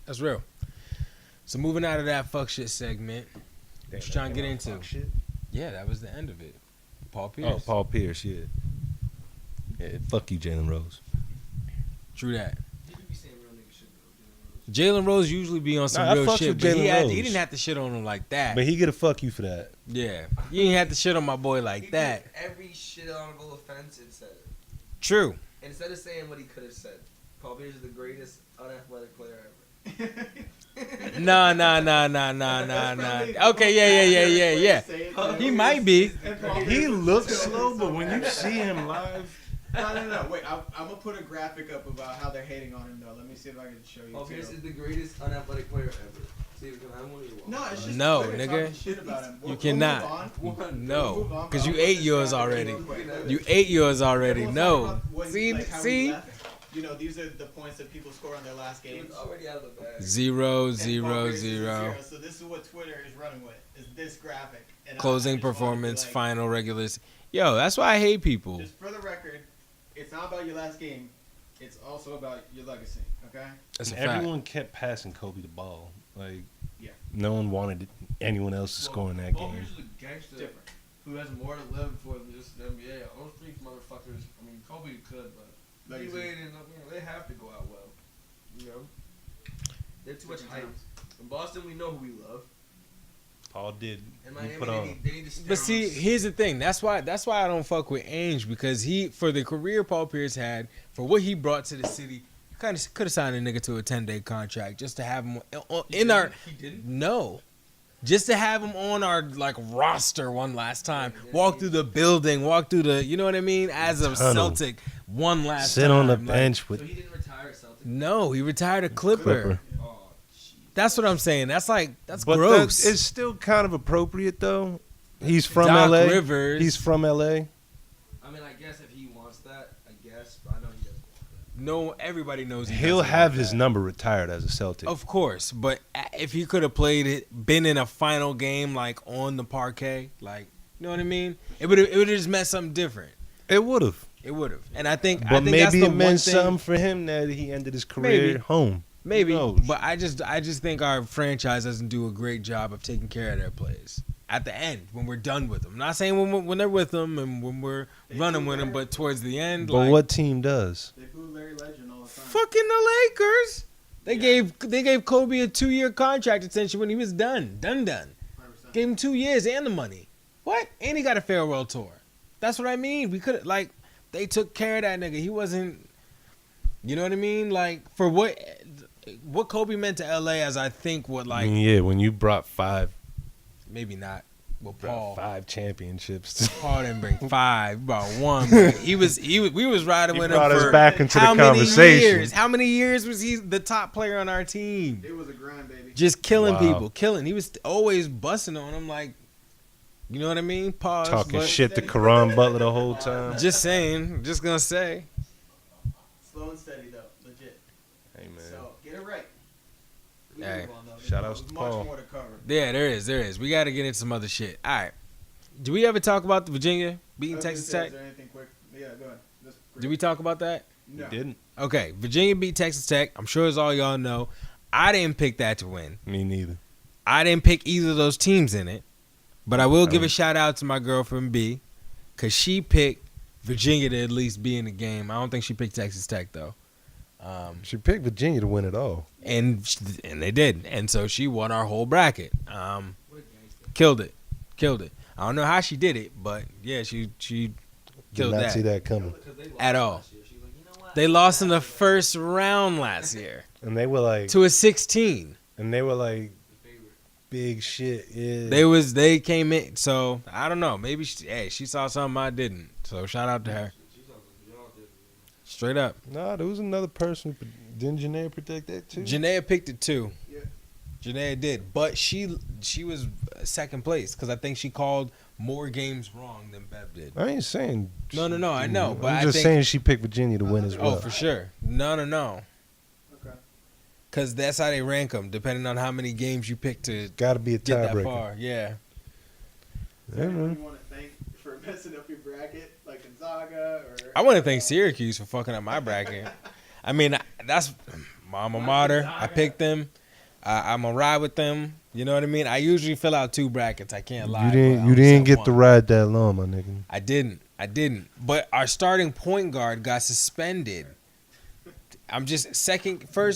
That's real. So moving out of that fuck shit segment, what you trying to get into? Shit. Yeah, that was the end of it. Paul Oh, Pierce. Paul Pierce, yeah. Yeah, fuck you, Jalen Rose. True that. He could be saying real nigga shit though. Jalen Rose usually be on some Nah, I real fucks shit, with but he Jalen Rose. didn't have to shit on him like that. But he get a fuck you for that. Yeah, you ain't have to shit on my boy like that. Every shit honorable offense and said it. True. And instead of saying what he could have said, Paul Pierce is the greatest unathletic player ever. Nah. Okay, yeah. He might be. He looks slow, but when you see him live, No. Wait, I'm gonna put a graphic up about how they're hating on him though. Let me see if I can show you. Paul too. Pierce is the greatest unathletic player ever. Steven, can I have one of your walls? No, it's just No, Twitter nigga. talking shit about him. You We'll cannot. move on. No, We'll move on, because but you I'll ate put yours this graphic already. real quick. You ate yours already. Everyone's No. talking about what- See, like how we see. left. You know, these are the points that people score on their last He games. was already out of the bag. 0, And Paul 0, Pierce is 0. So this is what Twitter is running with. Is this graphic? And I Closing just wanted to be performance, like, final regular. Yo, that's why I hate people. Just for the record, it's not about your last game. It's also about your legacy. Okay. That's a fact. everyone kept passing Kobe the ball. Like, Yeah. no one wanted anyone else to score in that Paul game. Pierce is a gangster Different. who has more to live for than just the NBA. Those three motherfuckers. I mean, Kobe could, but Legacy. D Wade and they have to go out well. You know, They have too much Different hype. times. In Boston, we know who we love. Paul did. In He Miami, put they on. need to But see, here's the thing. That's why I don't fuck with Ainge, because he, for the career Paul Pierce had, for what he brought to the city, kind of could have signed a nigga to a 10-day contract just to have him in our. He didn't. No. Just to have him on our like roster one last time, walk through the building, walk through the, you know what I mean, as a Tunnel. Celtic one last Sit time. on the Like, bench So with he didn't retire at Celtics. no, he retired a Clipper. Clipper. Oh, jeez. That's what I'm saying. That's But gross. it's still kind of appropriate though. He's from Doc LA. Rivers. He's from LA. I mean, I guess if he wants that, I guess, but I know he doesn't want that. No, everybody knows He'll doesn't have want his that. number retired as a Celtic. Of course, but if he could have played it, been in a final game like on the parquet, like, you know what I mean, it would have just meant something different. It would have. It would have, and I think But that's maybe the it one meant thing, something for him that he ended his career Maybe. at home. maybe. Who knows? But I just think our franchise doesn't do a great job of taking care of their players at the end when we're done with them. Not saying when they're with them and when we're running with them, but towards the end, But like, what team does? They boo Larry Legend all the time. fucking the Lakers. They gave Kobe a 2-year contract extension when he was done. 100%. Gave him 2 years and the money. What? And he got a farewell tour. That's what I mean. We could like they took care of that nigga. He wasn't. You know what I mean? Like for what Kobe meant to LA, as I think what like I mean, yeah, when you brought 5, maybe not. Well, Bro, Paul. 5 championships. Paul didn't bring 5, about 1. But we was riding He with brought him us for back into how the many conversation. years? How many years was he the top player on our team? It was a grind, baby. Just killing Wow. people, killing. He was always busting on him, like, you know what I mean? Pause. Talking but shit to Karan Butler the whole time. Just saying. Just gonna say. Slow and steady, though. Legit. Hey, man. So, get it right. We Hey, move on, though. shout outs There's to much Paul. more to cover. Yeah, there is. We got to get into some other shit. All right. Do we ever talk about the Virginia beating Texas Tech? Is there anything quick? Yeah, go ahead. That's Did we talk about that? No. Didn't. Okay, Virginia beat Texas Tech. I'm sure as all y'all know, I didn't pick that to win. Me neither. I didn't pick either of those teams in it. But I will give a shout out to my girlfriend B, because she picked Virginia to at least be in the game. I don't think she picked Texas Tech, though. She picked Virginia to win it all. And they did. And so she won our whole bracket. Killed it. I don't know how she did it, but yeah, she Did killed not that. see that coming. At all. They lost in the first round last year And they were like, to a 16. big shit. Yeah. They came in. So I don't know. Maybe she saw something I didn't. So shout out to her. Straight up. Nah, there was another person. Didn't Janae predict that too? Janaea picked it too. Yeah. Janaea did, but she was second place because I think she called more games wrong than Bev did. I ain't saying. No, I know, but I'm I just think, saying she picked Virginia to win as well. Oh, for sure. No. Okay. Because that's how they rank them, depending on how many games you pick to Got to be a get that tiebreaker. far. Yeah. Is Yeah, there anyone man. you want to thank for messing up your bracket, like Gonzaga or? I want to thank Syracuse for fucking up my bracket. I mean, that's my alma mater. I picked them. I'm going to ride with them. You know what I mean? I usually fill out 2 brackets. I can't lie. You but I didn't only said get one. to ride that long, my nigga. I didn't. But our starting point guard got suspended. I'm just first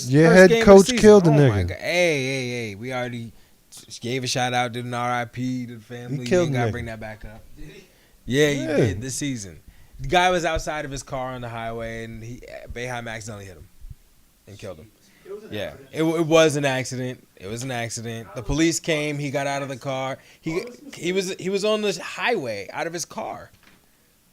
Your first head game of coach the season. killed the My nigga. God. Hey. We already gave a shout out to an RIP to the family. He killed You the gotta nigga. bring that back up. Yeah, he did this season. The guy was outside of his car on the highway, and Boeheim accidentally hit him and killed him. It was an Yeah, accident. it was an accident. It was an accident. The police came. He got out of the car. He was on the highway out of his car,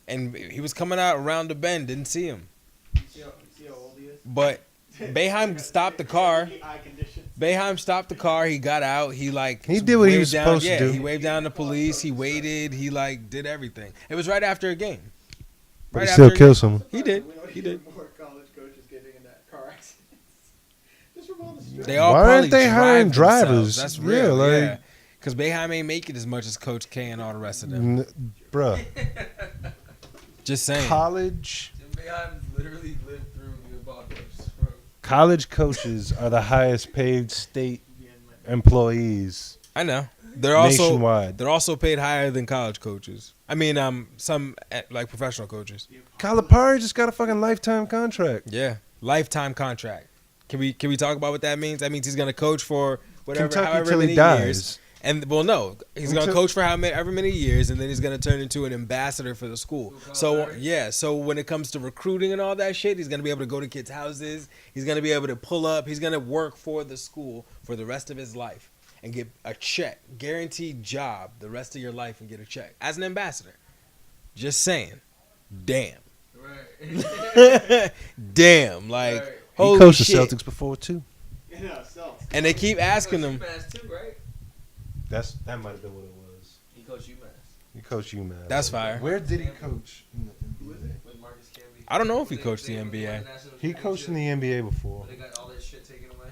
and he was coming out around the bend. Didn't see him, You see how old he is? but Boeheim stopped the car. Eye condition. Boeheim stopped the car. He got out. He did what he waved was down- supposed to yeah, do. he waved down the police. He waited. He did everything. It was right after a game. But Right he still after a killed game. someone. He did. We don't He need did. more college coaches getting in that car accidents. Just from all the stress. They all Why probably aren't they hiring drive drivers? themselves. That's Yeah, real. like- Yeah, because Boeheim ain't make it as much as Coach K and all the rest of them. Bruh. Just saying. College Jim Boeheim literally lived through the apocalypse, bro. college coaches are the highest paid state employees I know. They're also nationwide. they're also paid higher than college coaches. I mean, some like professional coaches. Calipari just got a fucking lifetime contract. Yeah, lifetime contract. Can we talk about what that means? That means he's gonna coach for whatever, Kentucky however till many he dies. years. And well, no, he's gonna Until- coach for however many years, and then he's gonna turn into an ambassador for the school. So yeah, so when it comes to recruiting and all that shit, he's gonna be able to go to kids' houses. He's gonna be able to pull up. He's gonna work for the school for the rest of his life and get a check, guaranteed job the rest of your life, and get a check as an ambassador. Just saying, damn, Right. damn, like Right. He holy coached the shit. Celtics before too. Yeah, so. And they keep asking him. UMass too, right? That might have been what it was. He coached UMass He coached UMass. That's fire. Where did he coach? with Marcus Camby. I don't know if he coached the They won NBA. national He coached in championship, the NBA before. but They got all that shit taken away.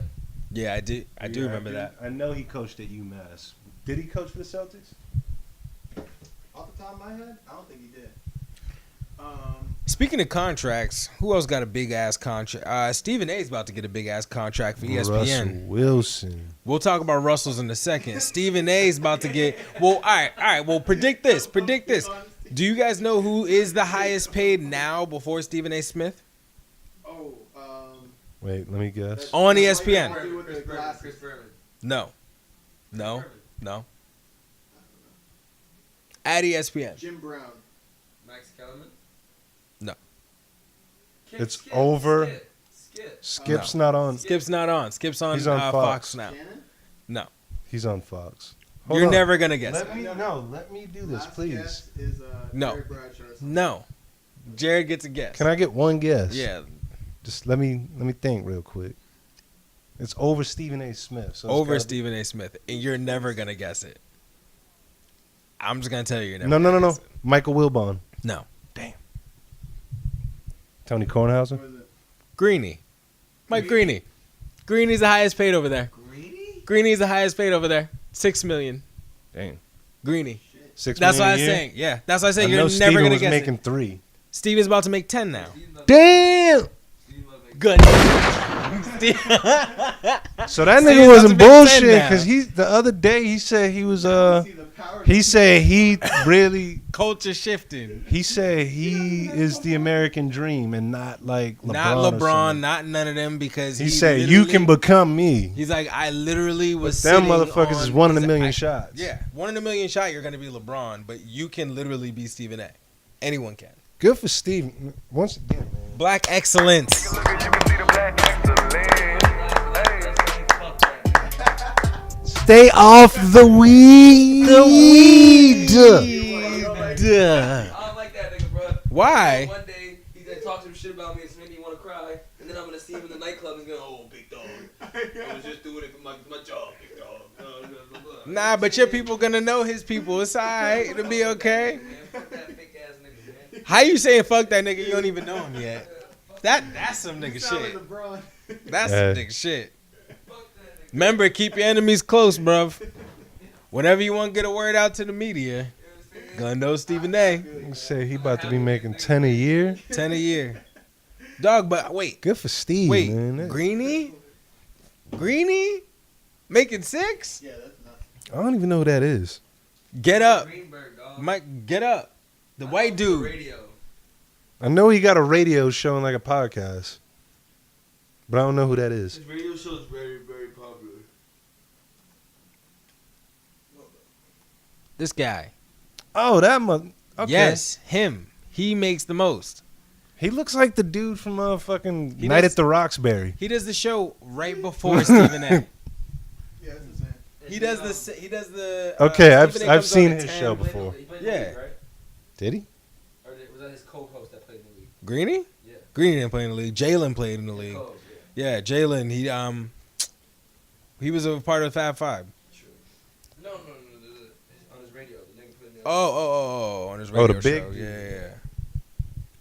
Yeah, I do Yeah, remember that. I know he coached at UMass. Did he coach for the Celtics? Off the top of my head, I don't think he did. Speaking of contracts, who else got a big ass contract? Stephen A's about to get a big ass contract for ESPN. Russell Wilson. We'll talk about Russell's in a second. Stephen A's about to get. Well, all right. Well, predict this. Do you guys know who is the highest paid now before Stephen A. Smith Oh, Wait, let me guess. on ESPN? With the glasses. Chris Berman. No. At ESPN. Jim Brown. Max Kellerman. No. It's over. Skip. Skip's not on. Skip's not on. Skip's on, He's on Fox Fox. now. Shannon? No. He's on Fox. Hold You're on. never gonna guess Let it. me do this, Last please. guess is No. Terry Bradshaw or something. No. Jared gets a guess. Can I get one guess? Yeah. Just let me think real quick. It's over Stephen A. Smith. So it's Over gotta Stephen A. Smith, and you're never gonna guess it. I'm just gonna tell you, you're Be, never. no. gonna guess it. Michael Wilbon. No. Tony Kornhauser. What is it? Greeny. Mike Greeny. Greeny's the highest paid over there. Greedy? Greeny's the highest paid over there. $6 million. Damn. Greeny. $6 That's million what I a was year? saying. Yeah, that's what I said. I You're know never Steven gonna was guess making it. 3. Steven's about to make 10 now. Damn. Good. So that Steven's nigga about wasn't to make 10 bullshit now. because the other day he said he was See the power he said he really Culture shifting. he said he is the American dream and not like LeBron. Not or LeBron, something. not none of them, because He said you literally- can become me. He's like, I literally was. Them sitting motherfuckers on, is 1 in a he's million like, shots. Yeah, 1 in a million shot. You're gonna be LeBron, but you can literally be Stephen A. Anyone can. Good for Steve. Once again, man. Black excellence. Stay off the weed. The weed. I don't like that nigga, bro. Why? One day he's gonna talk some shit about me and make me want to cry, and then I'm gonna see him in the nightclub and he's gonna, oh, big dog. I was just doing it for my job, big dog. Blah, blah, blah. Nah, but your people gonna know his people. It's alright. It'll be okay. Man, fuck that fake ass nigga, man. How you saying fuck that nigga? You don't even know him yet. That's some nigga Sound shit. like LeBron. That's Yeah. some nigga shit. Fuck that nigga. Remember, keep your enemies close, bruv. Whenever you want to get a word out to the media, gonna know Stephen A. He said he about to be making 10 a year. 10 a year. Dog, but wait. Good for Steve, Wait, man. That- Greeny? Greeny? Making 6? Yeah, that's nuts. I don't even know who that is. Get up. Greenberg, dog. Mike, get up. The white dude. Radio. I know he got a radio show and like a podcast, but I don't know who that is. His radio show is very, very popular. This guy. Oh, that mother. Okay. Yes, him. He makes the most. He looks like the dude from fucking He Night does- at the Roxbury. He does the show right before Stephen A. Yeah, that's insane. He does the. He does the. Okay, Stephen A I've comes seen on at his 10. show before. He played Yeah. in the league, right? Did he? Or was that his co-host that played in the league? Greeny? Yeah. Greeny didn't play in the league. Jalen played in the league. Co-host, Yeah, yeah. Jalen. He was a part of the Fab Five. True. No. On his radio, the nigga put in the Oh, on his Oh, the radio big show. dude. Yeah.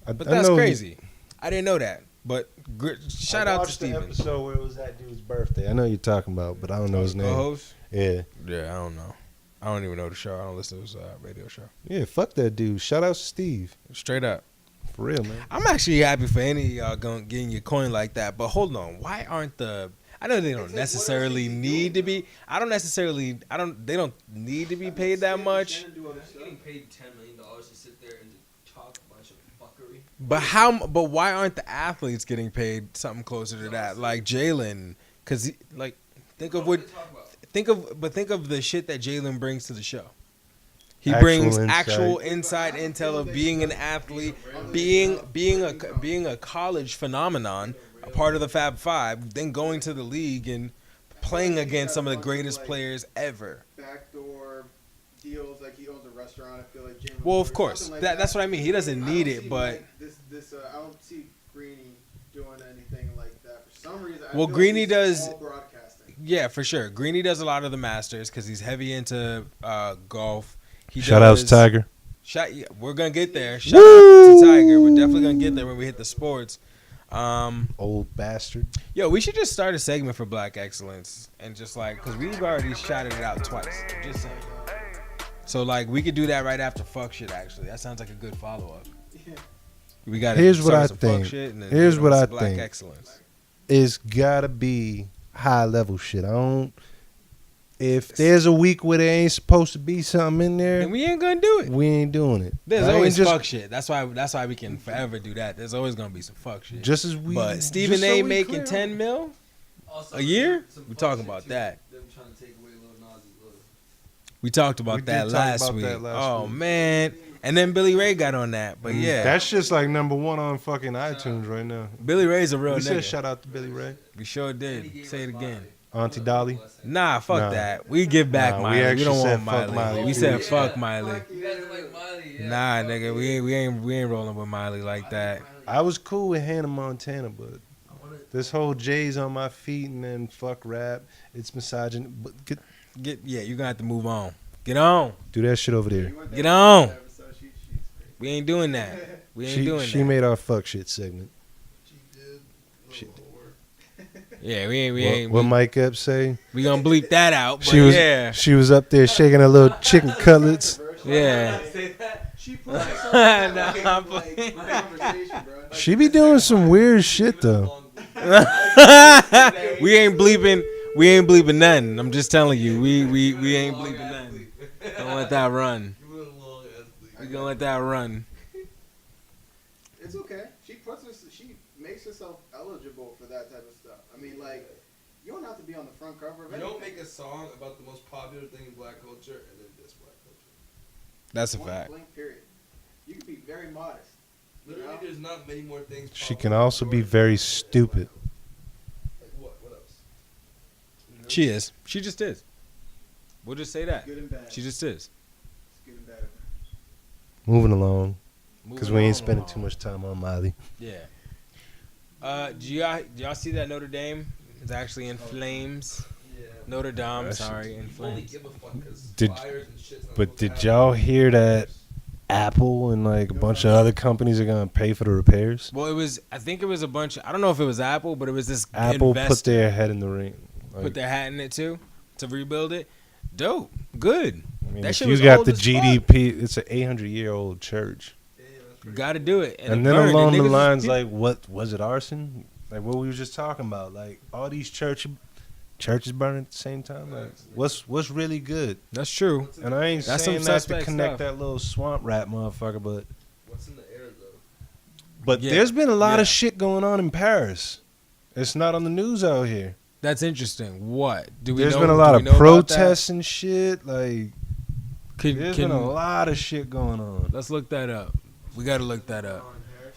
I, But I that's know he- crazy. I didn't know that. But shout I out to watched the Steven. episode where it was that dude's birthday. I know you're talking about, but I don't know his name. Co-host? Yeah, Yeah, I don't know. I don't even know the show. I don't listen to his radio show. yeah. Fuck that dude. Shout out to Steve. Straight up. For real, man. I'm actually happy for any of y'all getting your coin like that. But hold on. Why aren't I know they don't necessarily need to be. They don't need to be paid that much. He's getting paid $10 million to sit there and talk a bunch of fuckery. But why aren't the athletes getting paid something closer to that? Like Jalen, because think of what. Think of the shit that Jalen brings to the show. He Actual brings insight. actual inside intel of being an athlete, being a college phenomenon, a part of the Fab Five, then going to the league and playing against some of the greatest players ever. Backdoor deals, like he owns a restaurant. I feel like James. Well, of course, that's what I mean. He doesn't need it, but I don't see Greeny doing anything like that for some reason. I Well, feel Greeny like does- he's all broadcasting. yeah, for sure. Greeny does a lot of the Masters because he's heavy into golf. Shout out to Tiger. We're gonna get there. Shout out to Tiger. We're definitely gonna get there when we hit the sports. Old bastard. Yo, we should just start a segment for Black Excellence and just because we've already shouted it out twice. Just saying. So we could do that right after fuck shit. Actually, that sounds like a good follow up. We got. Here's what I some think. Fuck shit and then, Here's what I some Black think. Excellence. It's gotta be high level shit. I don't. If there's a week where there ain't supposed to be something in there, And we ain't gonna do it. we ain't doing it. There's I ain't always just, fuck shit. That's why we can forever do that. There's always gonna be some fuck shit. Just as we. But Stephen just so A. we making clear. 10 mil Also, a year? some We fuck talking shit, about too. that. Them trying to take away Lil Nas' little. We talked We about did that talk last about week. that last Oh week. man. And then Billy Ray got on that. But yeah. That's just like number one on fucking iTunes right now. Billy Ray's a real We said nigga. shout out to Billy Ray. We sure did. Say it again. Auntie Dolly. Nah, fuck Nah. that. We give back Nah, we Miley. We actually don't said want fuck Miley. Miley. We said Yeah. fuck Miley. You guys like Miley, yeah. Nah, nigga, we ain't rolling with Miley like that. I was cool with Hannah Montana, but this whole J's on my feet and then fuck rap, it's misogyn. But You gonna have to move on. Get on. do that shit over there. Get on. We ain't doing that. We ain't doing She that. made our fuck shit segment. She did. Yeah, we ain't. What Mike Epps say? We gonna bleep that out. But She she was up there shaking her little chicken cutlets. Yeah. She put herself Nah, in I'm like conversation, bro. She be doing some weird shit though. we ain't bleeping. We ain't bleeping nothing. I'm just telling you. We ain't bleeping nothing. Don't let that run. We gonna let that run. It's okay. She makes herself eligible for that type of stuff. I mean, like, you don't have to be on the front cover of You anything. don't make a song about the most popular thing in black culture and then diss black culture. That's a Point fact. blank, period. You can be very modest. Literally, there's not many more things. She can also be very stupid. Like what? What else? She is. She just is. We'll just say that. Good and bad. She just is. It's good and bad. Moving along, because we Moving ain't spending on. too much time on Miley. Yeah. Do y'all see that Notre Dame is actually in flames? Yeah. Notre Dame, That's- sorry, in Only flames. give a fuck because Did- fires and shit's not But supposed to did happen. y'all hear that Apple and like a bunch of other companies are gonna pay for the repairs? Well, I think it was a bunch. I don't know if it was Apple, but it was this Apple investor put their head in the ring. Like, put their hat in it too to rebuild it. Dope, good. I mean, that if shit you was got old the as fuck. GDP, it's an 800-year-old church. You got to do it. And it then burned, along the niggas was lines, people- like, what was it, arson? Like what we were just talking about, like all these churches burning at the same time. Like, what's really good? that's true. And I ain't That's saying some that to suspect connect stuff. that little swamp rat motherfucker, but What's in the air though? But there's been a lot Yeah. of shit going on in Paris. It's not on the news out here. That's interesting. What do we? There's know, been a do lot we of know about protests and shit. Like, that? there's been a lot of shit going on. Let's look that up. We got to look that up.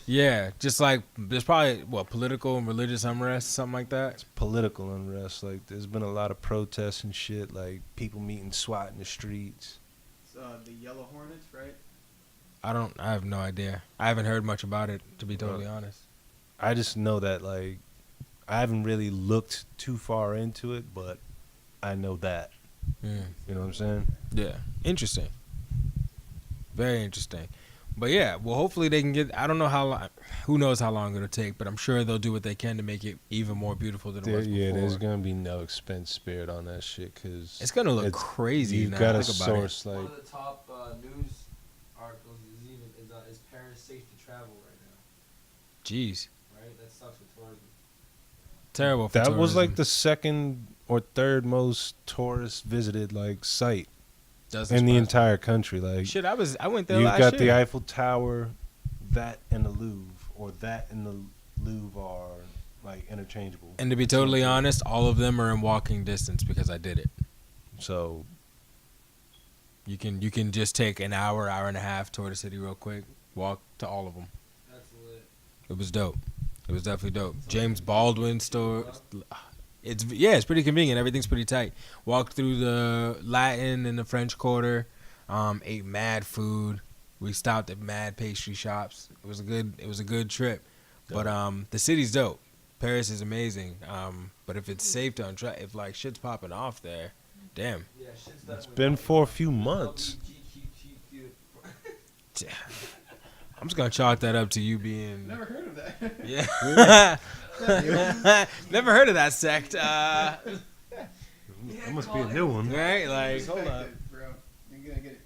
Yeah, just like there's probably political and religious unrest, something like that. Political unrest. Like, there's been a lot of protests and shit. Like, people meeting SWAT in the streets. It's, the Yellow Hornets, right? I have no idea. I haven't heard much about it, to be totally honest. I just know that, like, I haven't really looked too far into it, but I know that. Mm. You know what I'm saying? Yeah, interesting. Very interesting. But yeah, well, hopefully they can get. I don't know how long. Who knows how long it'll take? But I'm sure they'll do what they can to make it even more beautiful than it was before. Yeah, there's gonna be no expense spared on that shit because It's gonna look crazy. You've now. got to Think about it. source like One of the top news articles is Paris safe to travel right now? Jeez, Right, that sucks for tourism. terrible. For that was tourism. like the second or third most tourist visited like site Doesn't in the surprise me. entire country. Like, Shit, I went there you've last got year. the Eiffel Tower, that and the Louvre, or that and the Louvre are like interchangeable. And to be totally honest, all of them are in walking distance because I did it. So You can just take an hour and a half tour the city real quick, walk to all of them. That's lit. It was dope. It was definitely dope. James Baldwin store. It's pretty convenient. Everything's pretty tight. Walked through the Latin and the French Quarter. Ate mad food. We stopped at mad pastry shops. It was a good trip. But the city's dope. Paris is amazing. But if it's safe to if like shit's popping off there, damn. Yeah, shit's it's been for a few months. I'm just gonna chalk that up to you being. Never heard of that. Yeah. Never heard of that sect. That must be a new one. Right? Like, hold Respect up. it, bro. You're gonna get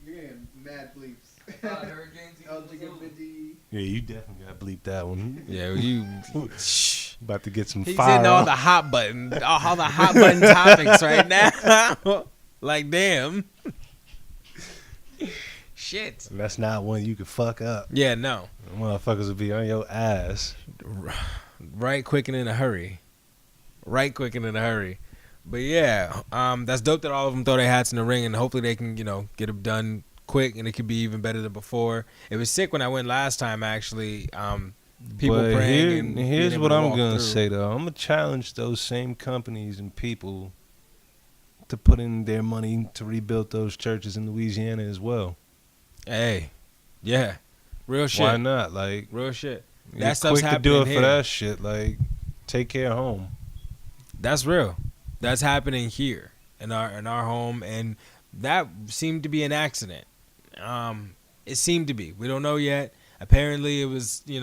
mad bleeps. Hurricanes. LGBT. Yeah, you definitely got to bleep that one. Yeah, you. About to get some He's fire. hitting all the hot button topics right now. Like, damn. Shit. And that's not one you could fuck up. Yeah, no. Motherfuckers will be on your ass. Right quick and in a hurry. But yeah, that's dope that all of them throw their hats in the ring, and hopefully they can, get it done quick, and it could be even better than before. It was sick when I went last time, actually. People But praying. And here's being what able to I'm walk gonna through. say though. I'm gonna challenge those same companies and people to put in their money to rebuild those churches in Louisiana as well. Hey, yeah, real shit. Why not? Like, Real shit. you're That stuff's quick to do it happening for here. that shit. Like, take care of home. That's real. That's happening here in our home, and that seemed to be an accident. It seemed to be. We don't know yet. Apparently, it was it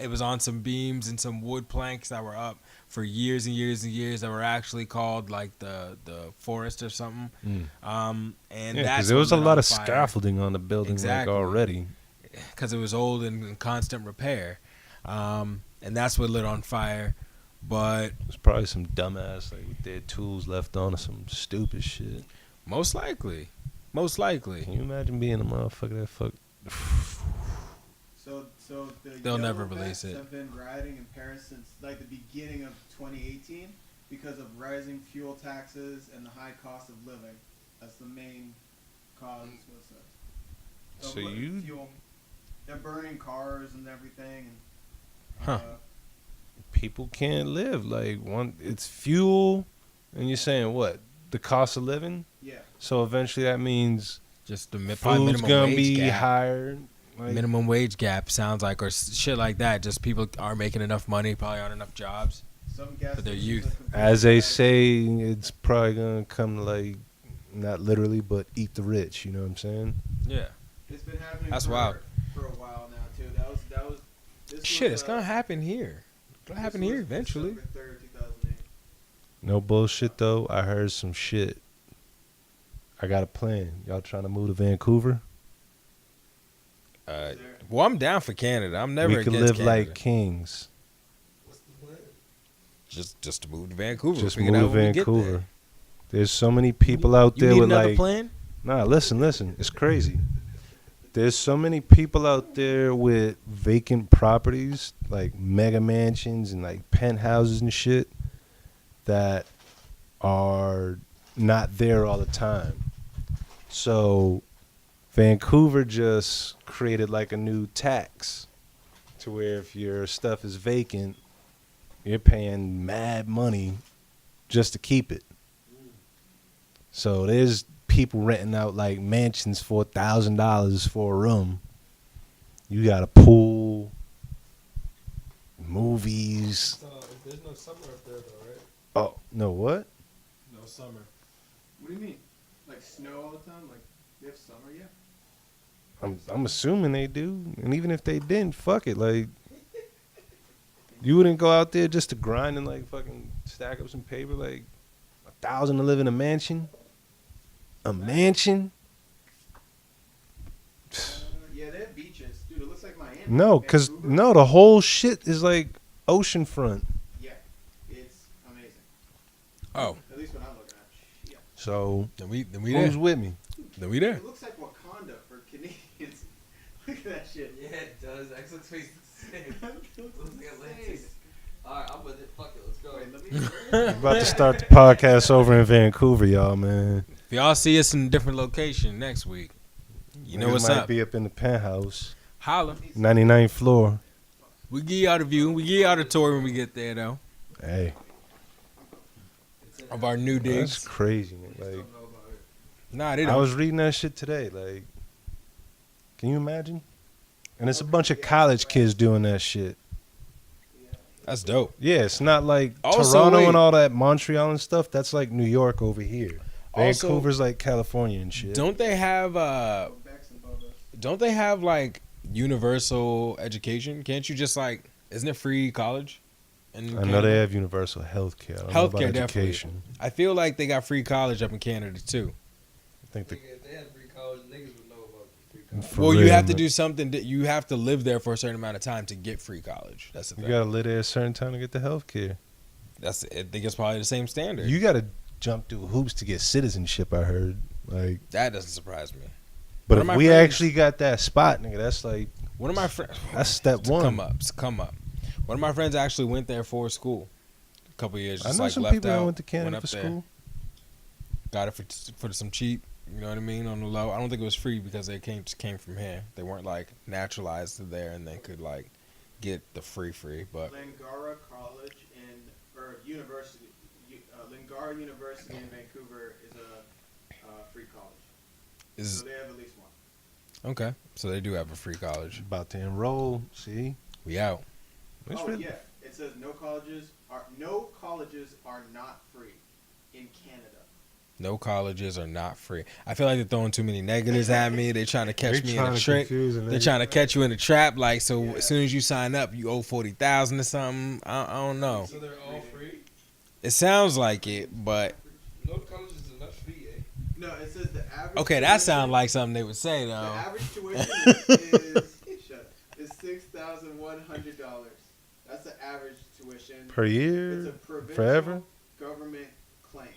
was on some beams and some wood planks that were up for years and years and years that were actually called like the forest or something. And Yeah, that's because there was a what lit lot on of fire. scaffolding on the building Exactly. like already. Because it was old and in constant repair, and that's what lit on fire. But There's probably some dumbass like with their tools left on or some stupid shit. most likely. Can you imagine being a motherfucker that fuck? So the They'll never yellow release vests it. have been rioting in Paris since like the beginning of 2018 because of rising fuel taxes and the high cost of living. That's the main cause. What's that? So you- fuel. They're burning cars and everything. And, Huh. People can't live like it's fuel, and you're saying what? The cost of living. yeah. So eventually that means Just the probably food's minimum gonna wage be gap. higher. Like, Minimum wage gap sounds like, or shit like that. Just people aren't making enough money, probably aren't enough jobs. Some gas For their stations youth. are completely as they rioting. say, it's probably gonna come to like, not literally, but eat the rich. You know what I'm saying? Yeah. It's been happening. That's for, wild. For a while now too. That was. This Shit, was, it's gonna happen here. It's gonna happen here eventually. December 3rd, 2008. No bullshit though. I heard some shit. I got a plan. Y'all trying to move to Vancouver? Well, I'm down for Canada. I'm never We could against live Canada. like kings. What's the plan? Just to move to Vancouver. Just Figure it move out to when we get there. Vancouver. There's so many people out You there need with another like. plan? Nah, listen. It's crazy. There's so many people out there with vacant properties, like mega mansions and like penthouses and shit, that are not there all the time. So Vancouver just created like a new tax to where if your stuff is vacant, you're paying mad money just to keep it. So there's people renting out like mansions for $1,000 for a room. You got a pool, movies. There's no summer up there though, right? Oh, no, what? No summer. What do you mean? Like snow all the time? Like you have summer? Yeah. I'm assuming they do. And even if they didn't, fuck it. Like, you wouldn't go out there just to grind and like fucking stack up some paper, like $1,000 to live in a mansion? A mansion? Yeah, they have beaches, dude. It looks like Miami. No, cause Vancouver. no, the whole shit is like oceanfront. Yeah, it's amazing. Oh, At least when I'm looking at it. Yeah. So then we who's there. with me? Then we there. It looks like Wakanda for Canadians. Look at that shit. Yeah, it does. X looks face the same. It looks Looks like insane. Atlantis. Alright, I'm with it. Fuck it, let's go. Wait, let me. I'm about to start the podcast over in Vancouver, y'all, man. If y'all see us in a different location next week, you know Niggas what's might up. be up in the penthouse, Holla. 99th floor. We give y'all the view. We give y'all the tour when we get there, though, Hey, of our new that's digs. crazy. Like, Nah, they I don't. was reading that shit today. Like, can you imagine? And it's a bunch of college kids doing that shit. That's dope. Yeah, it's not like Also, Toronto wait. and all that Montreal and stuff. That's like New York over here. Also, Vancouver's like California and shit. Don't they have like universal education? Can't you just like? Isn't it free college? In I know Canada? they have universal health care. I don't know about Healthcare, definitely. education. I feel like they got free college up in Canada too. I think Nigga, if they had free college, niggas would know about free college. for Well, you real, have to man. do something. That you have to live there for a certain amount of time to get free college. That's the You thing. gotta live there a certain time to get the health care. That's. I think it's probably the same standard. You gotta jump through hoops to get citizenship. I heard. Like, That doesn't surprise me. but One if of my we friends- actually got that spot, nigga, that's like One of my friends. that's step one. Come up. One of my friends actually went there for school. A couple years. I Just know like some left people out, that went to Canada up for there, school. Got it for some cheap. You know what I mean? On the low. I don't think it was free because they came from here. They weren't like naturalized there, and they could like get the free. But Langara College or University. Langara our university in Vancouver is a free college. Is So they have at least one. okay. So they do have a free college. About to enroll. See? We out. It's Oh really- yeah, it says no colleges are not free in Canada. No colleges are not free. I feel like they're throwing too many negatives at me. They're trying to catch me in a trick. They're trying to catch you in a trap. Like, so as soon as you sign up, you owe 40,000 or something. I don't know. So they're all free? It sounds like it, but No colleges are not free, eh? No, it says the average. okay, that sounds like something they would say The though. average tuition is $6,100. That's the average tuition Per It's year? a provincial Forever? government claim.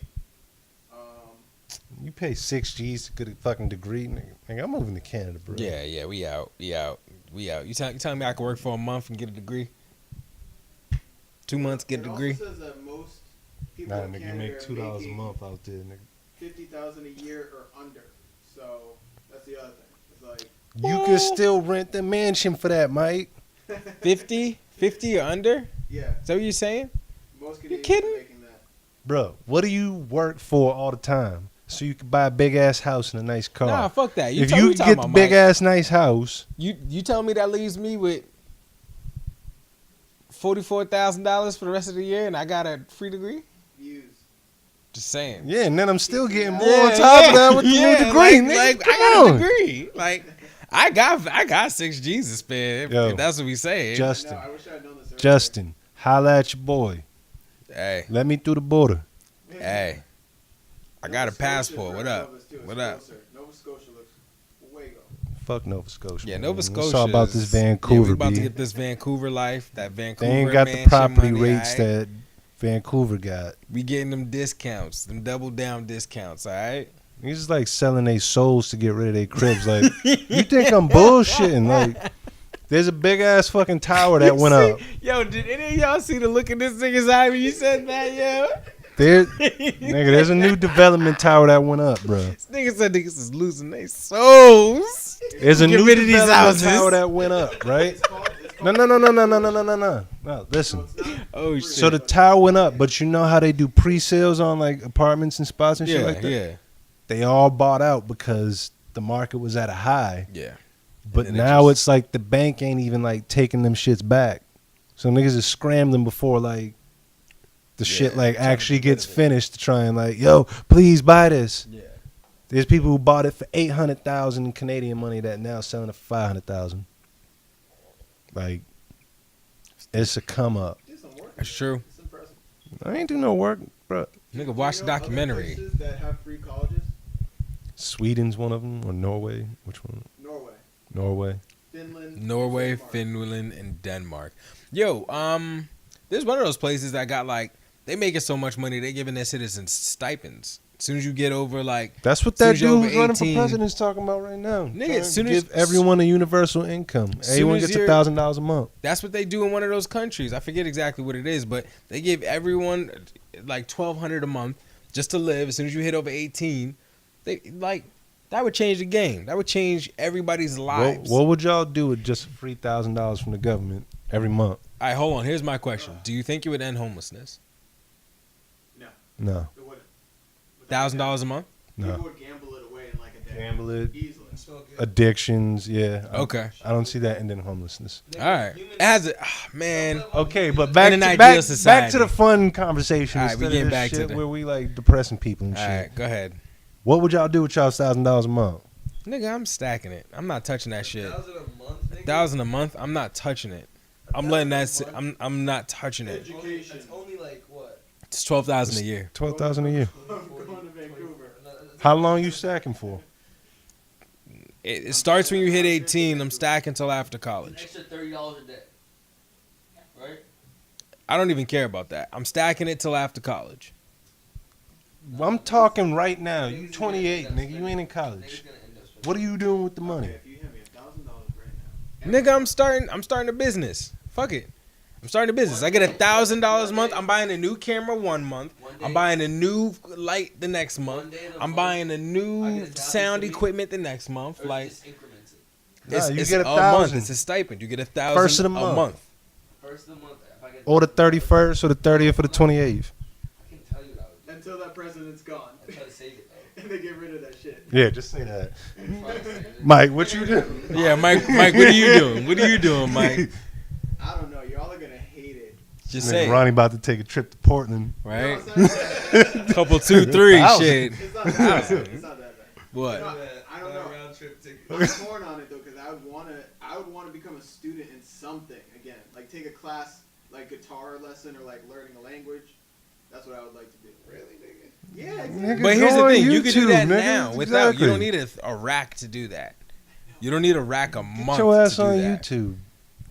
You pay 6 G's to get a fucking degree, nigga. I'm moving to Canada, bro. Yeah, we out. You telling me I can work for a month and get a degree? 2 months, get a degree? It also says that most people Nah, in nigga, you Canada make are $2 a making month out there, nigga. $50,000 a year or under. So that's the other thing. It's like You can still rent the mansion for that, Mike. 50 or under? yeah, Is that what you're saying? most Canadians kidding? are making that. Bro, what do you work for all the time? So you can buy a big ass house and a nice car. Nah, fuck that. if tell you me talking get the about big Mike. ass nice house, You tell me that leaves me with $44,000 for the rest of the year and I got a free degree? Views. Just saying. yeah, and then I'm still getting more Yeah, on top of that with the yeah, new degree, nigga. like, Come I got on. a degree. Like I got 6 G's to spend. Yo, If that's what we say. Justin, No, I wish I had known this earlier. Justin, holla at your boy. Hey, Let me through the border. hey. I got a Nova Scotia's passport. right What up? above us, too. It's What up? closer. Nova Scotia looks way go. Fuck Nova Scotia. Yeah, man. Nova Scotia. It's all about this is- Vancouver, Yeah, we about B. to get this Vancouver life. That Vancouver. They ain't got the mansion property money, rates aight? that Vancouver got. We getting them discounts, them double down discounts. All right. Niggas is like selling their souls to get rid of their cribs. Like, you think I'm bullshitting? Like, there's a big ass fucking tower that went up. Yo, did any of y'all see the look in this nigga's eye when you said that, yo? Nigga, there's a new development tower that went up, bro. This nigga said niggas is losing their souls. There's a Get new rid of these development houses. tower that went up, right? It's called No, listen. Oh shit. So the tower went up, but you know how they do pre-sales on like apartments and spots and shit yeah, like that? yeah, They all bought out because the market was at a high. yeah. But then it now just- it's like the bank ain't even like taking them shits back. So niggas is scrambling before like the shit like trying to actually get rid gets of it. finished to try and like, yo, please buy this. Yeah. There's people who bought it for 800,000 Canadian money that now selling it for 500,000. Like, it's a come up. Did some work. That's true. It's impressive. I ain't do no work, bro. Nigga, watch the You know other documentary. places that have free colleges? Sweden's one of them, or Norway. Which one? Norway, Norway. Finland, Norway, Denmark. Finland, and Denmark. Yo, there's one of those places that got like they making so much money they giving their citizens stipends. As soon as you get over like That's what Soon that as you're dude over who's running for 18 president's talking about right now. Nigga, Trying as to soon as- give everyone a universal income. soon Everyone as gets you're- $1,000 a month. that's what they do in one of those countries. I forget exactly what it is, but they give everyone like $1,200 a month just to live. As soon as you hit over 18, they like that would change the game. That would change everybody's lives. What would y'all do with just $3,000 from the government every month? All right, hold on. Here's my question: do you think it would end homelessness? No, It wouldn't. $1,000 a month? People no. would gamble it away in like a day. Gamble it, Easily. addictions, yeah. Okay. I don't see that ending homelessness. All right. It has a man. Okay, but back In to, an back, ideal society. back to the fun conversation All right, we instead getting of this back to shit the- where we like depressing people and All shit. right, go ahead, What would y'all do with y'all's $1,000 a month? nigga. I'm stacking it. I'm not touching that shit. 1,000 a month, nigga? 1,000 a month. I'm not touching it. I'm letting that. Sit. I'm not touching it. Education. It's only like what? It's 12,000 a year. 12,000 a year. I'm going to Vancouver. How long you stacking for? It starts when you hit 18. I'm stacking till after An college. extra $30 a day. Right? I don't even care about that. I'm stacking it till after college. I'm talking right now. You 28, nigga. You ain't in Niggas college. gonna end up spending. What are you doing with the money? Okay, if you hand me $1,000 right now. Nigga, I'm starting a business. Fuck it. I'm starting a business. I get $1,000 a month. I'm buying a new camera one month. I'm buying a new light the next month. I'm buying a new sound equipment the next month. Or Like just increments it. Nah, you it's get a month. 1,000. It's a stipend. You get 1,000 First of the a month. month. First of the month, if I get Or the 31st or the 30th or the 28th. I can tell you that. Until it's gone. I try to save it though. And they get rid of that shit. Yeah, just say that. Mike, what you do? Yeah, Mike, what are you doing? What are you doing, Mike? I don't know. Y'all are gonna hate it. Just Nigga, say it, Ronnie about to take a trip to Portland. right? No, it's not that Couple 2, 3 Thousand. shit. bad. It's not that bad. It's not that bad. What? No, I don't know. Round trip ticket. I'm torn on it though, because I would want to become a student in something again, like take a class, like guitar lesson or like learning a language. That's what I would like to do. Really, nigga? Yeah. Exactly. Nigga, But here's go the on thing: you can do YouTube, that nigga. now without. Exactly. You don't need a rack to do that. You don't need a rack a month Get your ass to do on that. YouTube.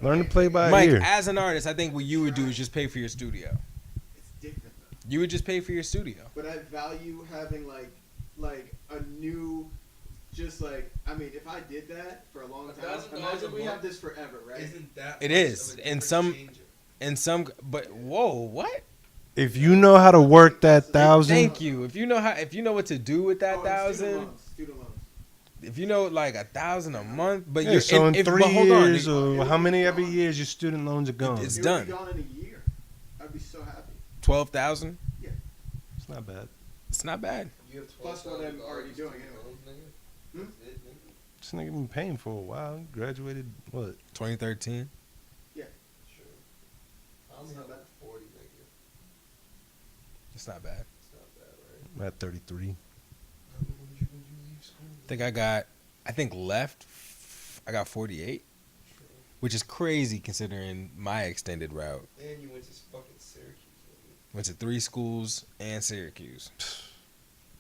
Learn to play by Mike, ear. as an artist, I think what you would do is just pay for your studio. It's different though. You would just pay for your studio. But I value having like a new, just like I mean, if I did that for a long time, $1,000 imagine a we month have this forever, right? Isn't that It much is. of a And difference some- changer? And some, but whoa, what? If you know how to work that 1,000, Thank you. If you know what to do with that Oh, and student 1,000, loans, student loans. if you know like 1,000 a month, but yeah, you're so in if, 3 but hold on, years or how many every years your student loans are gone. It's It done. would be gone in a year. I'd be so happy. 12,000. It's not bad. It's not bad. You have Plus what I'm already doing student anyway. loans, nigga? Hmm? That's it, nigga. This nigga been paying for a while. He graduated what? 2013. True. I only It's not have bad. like 40, nigga. It's not bad. It's not bad, right? I'm at 33. When did you leave school? I think left. I got 48, which is crazy considering my extended route. And you went to fucking Syracuse, nigga. Went to 3 schools and Syracuse.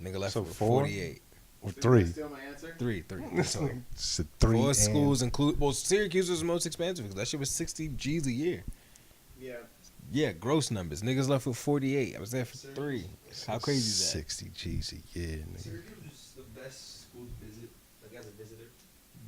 Nigga left So with 4? 48. Or So 3. that's still my answer? 3. It's So a 3. 4 and- schools include. Well, Syracuse was the most expensive because that shit was 60 G's a year. Yeah. Yeah, gross numbers. Niggas left with 48. I was there for 3. How crazy is that? 60 G's a year, nigga. Syracuse is the best school to visit, like as a visitor.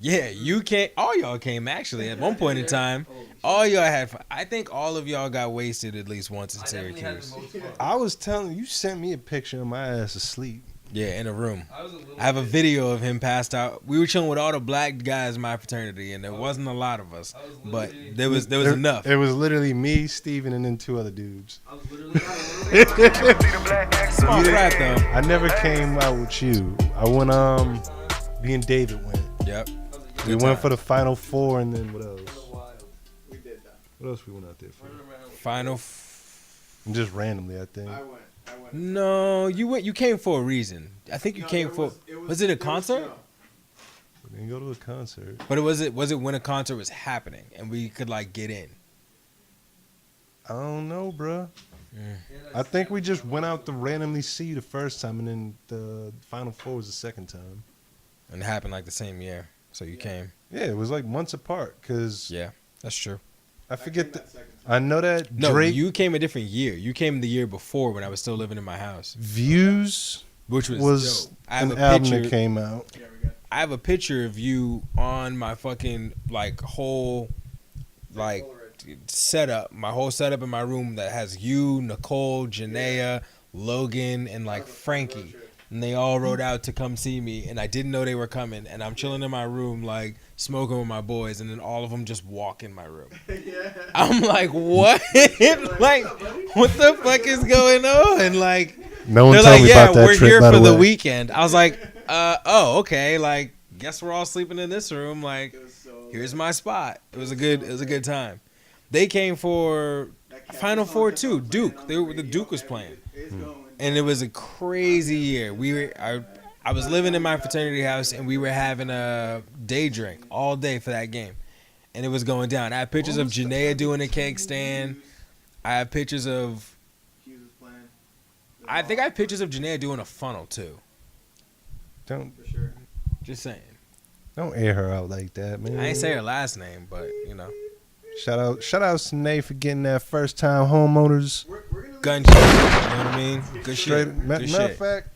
Yeah, you can't. All y'all came actually at one point in time. Holy shit. All y'all had fun. I think all of y'all got wasted at least once in I definitely had the Syracuse. most fun. I was telling you, sent me a picture of my ass asleep. Yeah, in a room. I was a little I have a bit- video of him passed out. We were chilling with all the black guys in my fraternity, and there wasn't a lot of us, I was but literally- there was enough. It was literally me, Steven, and then 2 other dudes. I was literally Small frat though. I never came out with you. I went, me and David went. Yep. We went for the Final Four, and then what else? wild. We did that. What else we went out there for? Running around. Final. Just randomly, I think. I went. No, you went. You came for a reason. I think you No, came there for. Was it a there concert? snow. We didn't go to a concert. But was it when a concert was happening and we could like get in? I don't know, bruh. Yeah, I think we just went out to randomly see the first time, and then the Final Four was the second time. And it happened like the same year, so you came. Yeah, it was like months apart, because Yeah, that's true. I forget came that. that second time. I know that No, Drake you came a different year. You came the year before when I was still living in my house, Views which was, was dope. I have an a album picture. that came out. Yeah, we got I have a picture of you on my fucking like whole like setup, my whole setup in my room that has you, Nicole, Janaea, Logan, and like Frankie. And they all rode out to come see me, and I didn't know they were coming. And I'm chilling in my room, like smoking with my boys, and then all of them just walk in my room. yeah. I'm like, what? like, what the fuck is going on? Like, No one they're told like, me yeah, about that we're trip, here by for the way. weekend. I was like, oh, okay. Like, guess we're all sleeping in this room. Like, It was so here's my spot. It was a good time. They came for that Captain Final song Four kept too. on playing Duke. on They were the radio Duke was every playing, day. It's going. and it was a crazy year. I was living in my fraternity house, and we were having a day drink all day for that game, and it was going down. I have pictures of Janaea doing a cake stand. I have pictures of. Hughes was playing. I think I have pictures of Janaea doing a funnel too. Don't For sure. Just saying. air her out like that, man. I ain't say her last name, but you know, Shout out to Nate for getting that first time homeowners. We're gonna gun shit. You know what I mean? Good Straight. shit. Matter Good of shit. fact,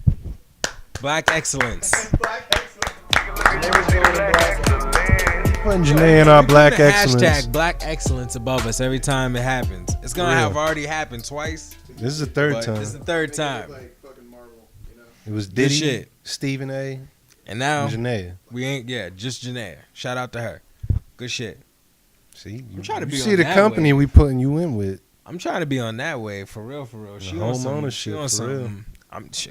Black excellence. Black excellence. putting Janae in our black Put the excellence. Hashtag Black excellence above us every time it happens. It's gonna For real. have already happened twice. This is the third but time. This is the third They look time. like fucking Marvel, you know. It was Good Diddy, shit. Stephen A, And now and Janae. we ain't just Janaea. Shout out to her. Good shit. See, you, trying to you be see on the that company way. we putting you in with. I'm trying to be on that way for real. She The on home some. ownership, She on for some. real.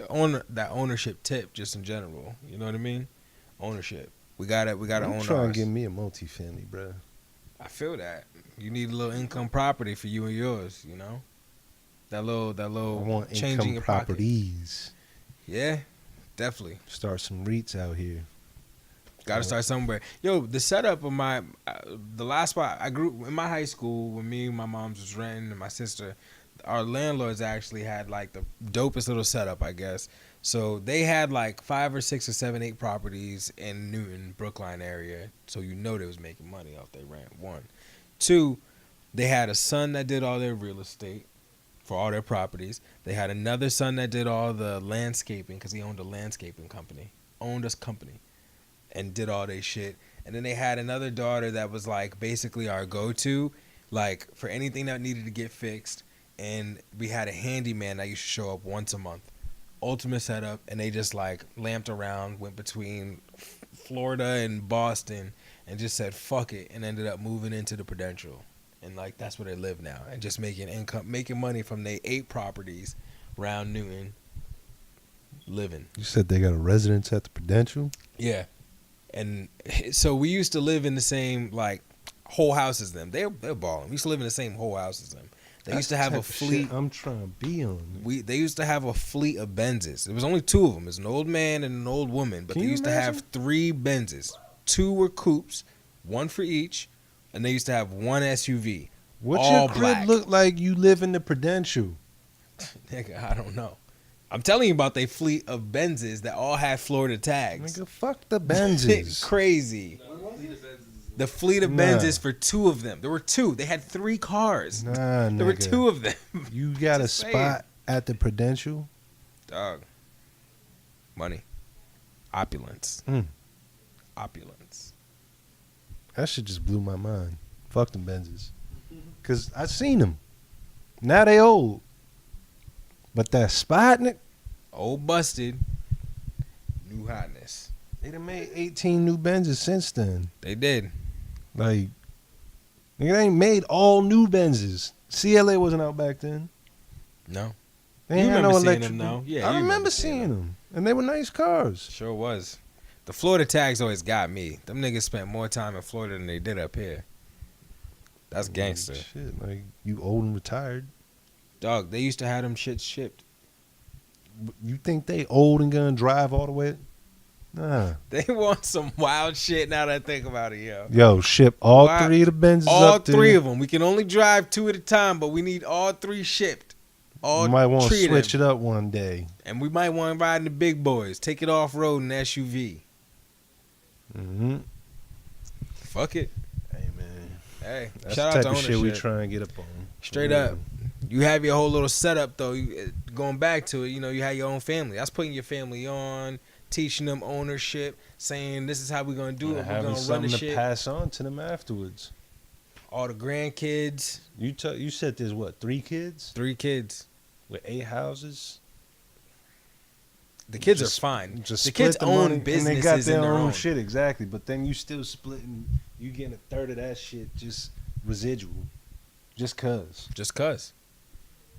on that ownership tip, just in general. You know what I mean? Ownership. We gotta I'm own trying ours. to get me a multifamily, bro. I feel that. You need a little income property for you and yours. You know, that I little want change in income your pocket. properties. Yeah, definitely. Start some REITs out here. Got to start somewhere. Yo, the setup of the last spot I grew in my high school when me and my mom's was renting and my sister, our landlords actually had like the dopest little setup, I guess. So they had like 5 or 6 or 7, 8 properties in Newton, Brookline area. So you know they was making money off their rent. 1, 2, they had a son that did all their real estate for all their properties. They had another son that did all the landscaping because he owned a landscaping company, and did all they shit. And then they had another daughter that was like basically our go-to, like for anything that needed to get fixed. And we had a handyman that used to show up once a month. Ultimate setup, and they just like lamped around, went between Florida and Boston, and just said fuck it, and ended up moving into the Prudential. And like that's where they live now, and just making money from their 8 properties around Newton. Living. You said they got a residence at the Prudential? Yeah. And so we used to live in the same like whole house as them. They're balling. We used to live in the same whole house as them. They used to have a fleet. I'm trying to be on. They used to have a fleet of Benzes. There was only 2 of them. There's an old man and an old woman, but they used to have 3 Benzes. 2 were coupes, 1 for each, and they used to have 1 SUV. What's all your crib black. look like? You live in the Prudential. Nigga, I don't know. I'm telling you about their fleet of Benzes that all had Florida tags. Nigga, fuck the Benzes. Crazy. The fleet of Benzes for 2 of them. There were 2. They had 3 cars. Nah, nigga. There were 2 of them. You got a Just saying. spot at the Prudential? Dog. Money. Opulence. Mm. Opulence. That shit just blew my mind. Fuck them Benzes. Because I seen them. Now they old. But that spot, nigga, Old busted. New hotness. they done made 18 new Benzes since then. They did. Like, nigga, they ain't made all new Benzes. CLA wasn't out back then. No. They You ain't had remember no seeing electric. them, though. Yeah, I you remember seeing them. And they were nice cars. Sure was. The Florida tags always got me. Them niggas spent more time in Florida than they did up here. That's gangster. Shit, like, you old and retired. Dog, they used to have them shit shipped. You think they old and gonna drive all the way? Nah. They want some wild shit now that I think about it, yo. Yo, ship all Why- 3 of the Benzes All up there. 3 of them. We can only drive 2 at a time, but we need all 3 shipped. All You might want to 3 of switch them. it up one day. And we might want to ride in the big boys. Take it off-road in SUV. Mm-hmm. Fuck it. Hey, man. Hey, That's shout the out type to of shit we ownership. try and get up on. Straight up. You have your whole little setup, though. Going back to it, you know, you have your own family. That's putting your family on, teaching them ownership, saying this is how we're going to do it. We're Having going to run something the to shit. pass on to them afterwards. All the grandkids. You said there's what, 3 kids 3 kids. with 8 houses? The kids Just- are fine. Just The split kids the own money, businesses and they got their in their own own. shit, exactly. But then you still splitting. You getting a third of that shit, just residual, just cause. Just cuz.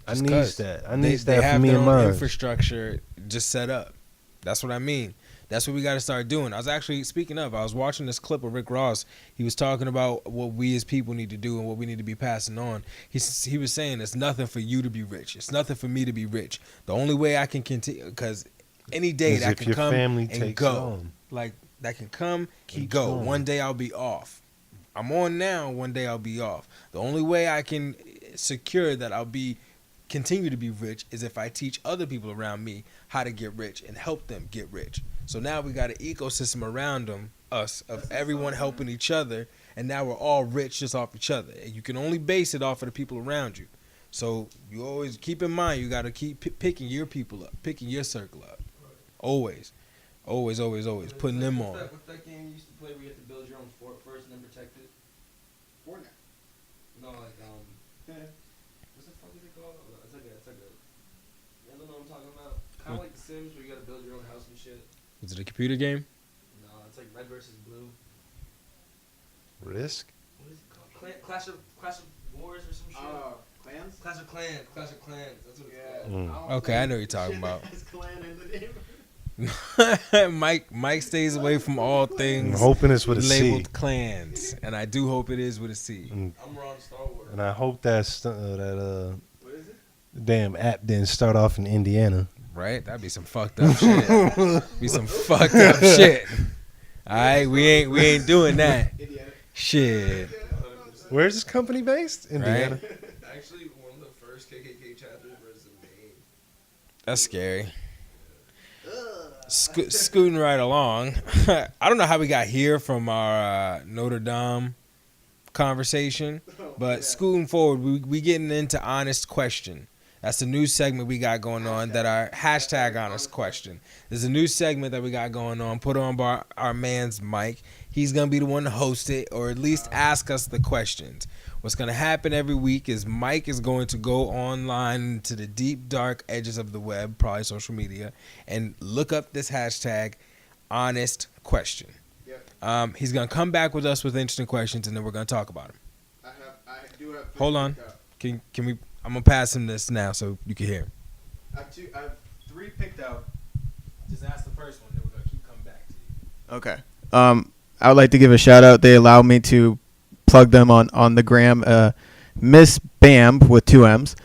I Just need 'cause. that. I They need that for have me their and own mine. infrastructure just set up. That's what I mean. That's what we got to start doing. I was actually, speaking of, I was watching this clip of Rick Ross. He was talking about what we as people need to do and what we need to be passing on. He was saying it's nothing for you to be rich. It's nothing for me to be rich. The only way I can continue, because any day Is that if can your come family and takes go. on. Like, that can come and Keeps go. going. One day I'll be off. I'm on now. One day I'll be off. The only way I can secure that I'll continue to be rich is if I teach other people around me how to get rich and help them get rich. So now we got an ecosystem around us of everyone helping each other, and now we're all rich just off each other. And you can only base it off of the people around you. So you always keep in mind, you got to keep picking your people up, picking your circle up. Always. Always, always, always. Putting them on. What's that game you used to play where you have to build your own fort first and then protect it? Fortnite. No, like, what's the fuck is it called? It's like a, you don't know what I'm talking about? Kind of like The Sims where you gotta build your own house and shit. Is it a computer game? No, it's like Red versus Blue. Risk? What is it called? Clash of Wars or some shit? Clash of Clans. Clash of Clans. That's what it's called. Okay, I know what you're talking about. Has clan in the name. Mike stays away from all I'm things hoping it's with a C. labeled clans, and I do hope it is with a C. And, I'm Ron Star Wars. and I hope that What is it? damn app didn't start off in Indiana. Right? That'd be some fucked up shit. Be some fucked up shit. All right, we ain't doing that. Indiana. Shit. Where's this company based? Indiana. Actually, one of the first KKK chapters was in Maine. That's scary. Scooting right along. I don't know how we got here from our Notre Dame conversation, but scooting forward, we getting into honest question. That's the new segment we got going on. That our hashtag honest question. There's a new segment that we got going on. Put on by our man's Mike. He's gonna be the one to host it, or at least ask us the questions. What's gonna happen every week is Mike is going to go online to the deep dark edges of the web, probably social media, and look up this hashtag honest question. Yep. He's gonna come back with us with interesting questions, and then we're gonna talk about them. I do have. Hold on. Can we? I'm gonna pass him this now so you can hear him. I have 3 picked out. Just ask the first one, then we're gonna keep coming back to you. Okay. I would like to give a shout out. They allow me to plug them on the gram. Miss Bam with 2 M's.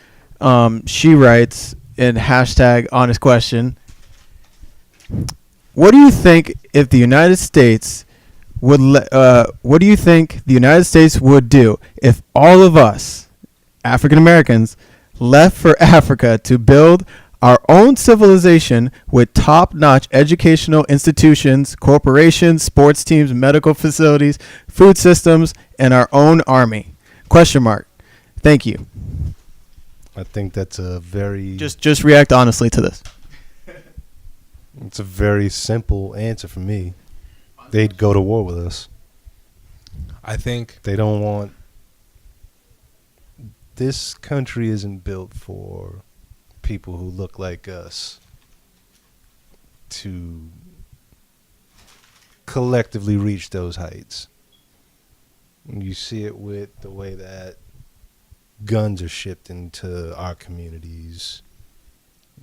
She writes in hashtag honest question. What do you think if the United States would? What do you think the United States would do if all of us, African Americans, left for Africa to build our own civilization with top-notch educational institutions, corporations, sports teams, medical facilities, food systems, and our own army? Question mark. Thank you. I think that's a very Just react honestly to this. it's a very simple answer for me. They'd go to war with us. I think They don't want. This country isn't built for people who look like us to collectively reach those heights. You see it with the way that guns are shipped into our communities.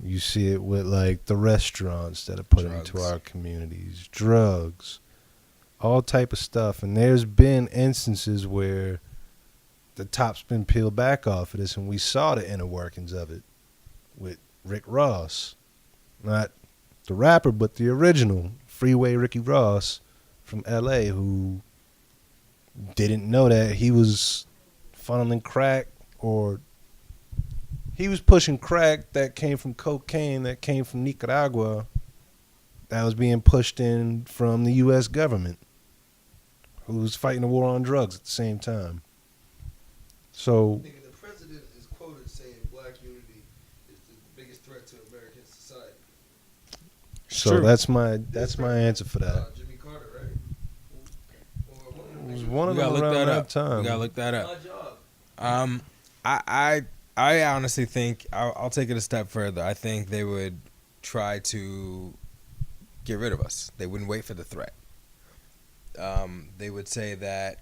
You see it with like the restaurants that are put into Drugs. our communities, drugs, all type of stuff. And there's been instances where the top's been peeled back off of this, and we saw the inner workings of it with Rick Ross. Not the rapper, but the original Freeway Ricky Ross from LA, who didn't know that he was funneling crack, or he was pushing crack that came from cocaine that came from Nicaragua that was being pushed in from the U.S. government, who was fighting the war on drugs at the same time. So Nigga, the president is quoted saying black unity is the biggest threat to American society. True. that's my answer for that. Jimmy Carter, right? Or It was one we of gotta them look around that that up. time. We gotta look that my up. job. I honestly think I'll take it a step further. I think they would try to get rid of us. They wouldn't wait for the threat. They would say that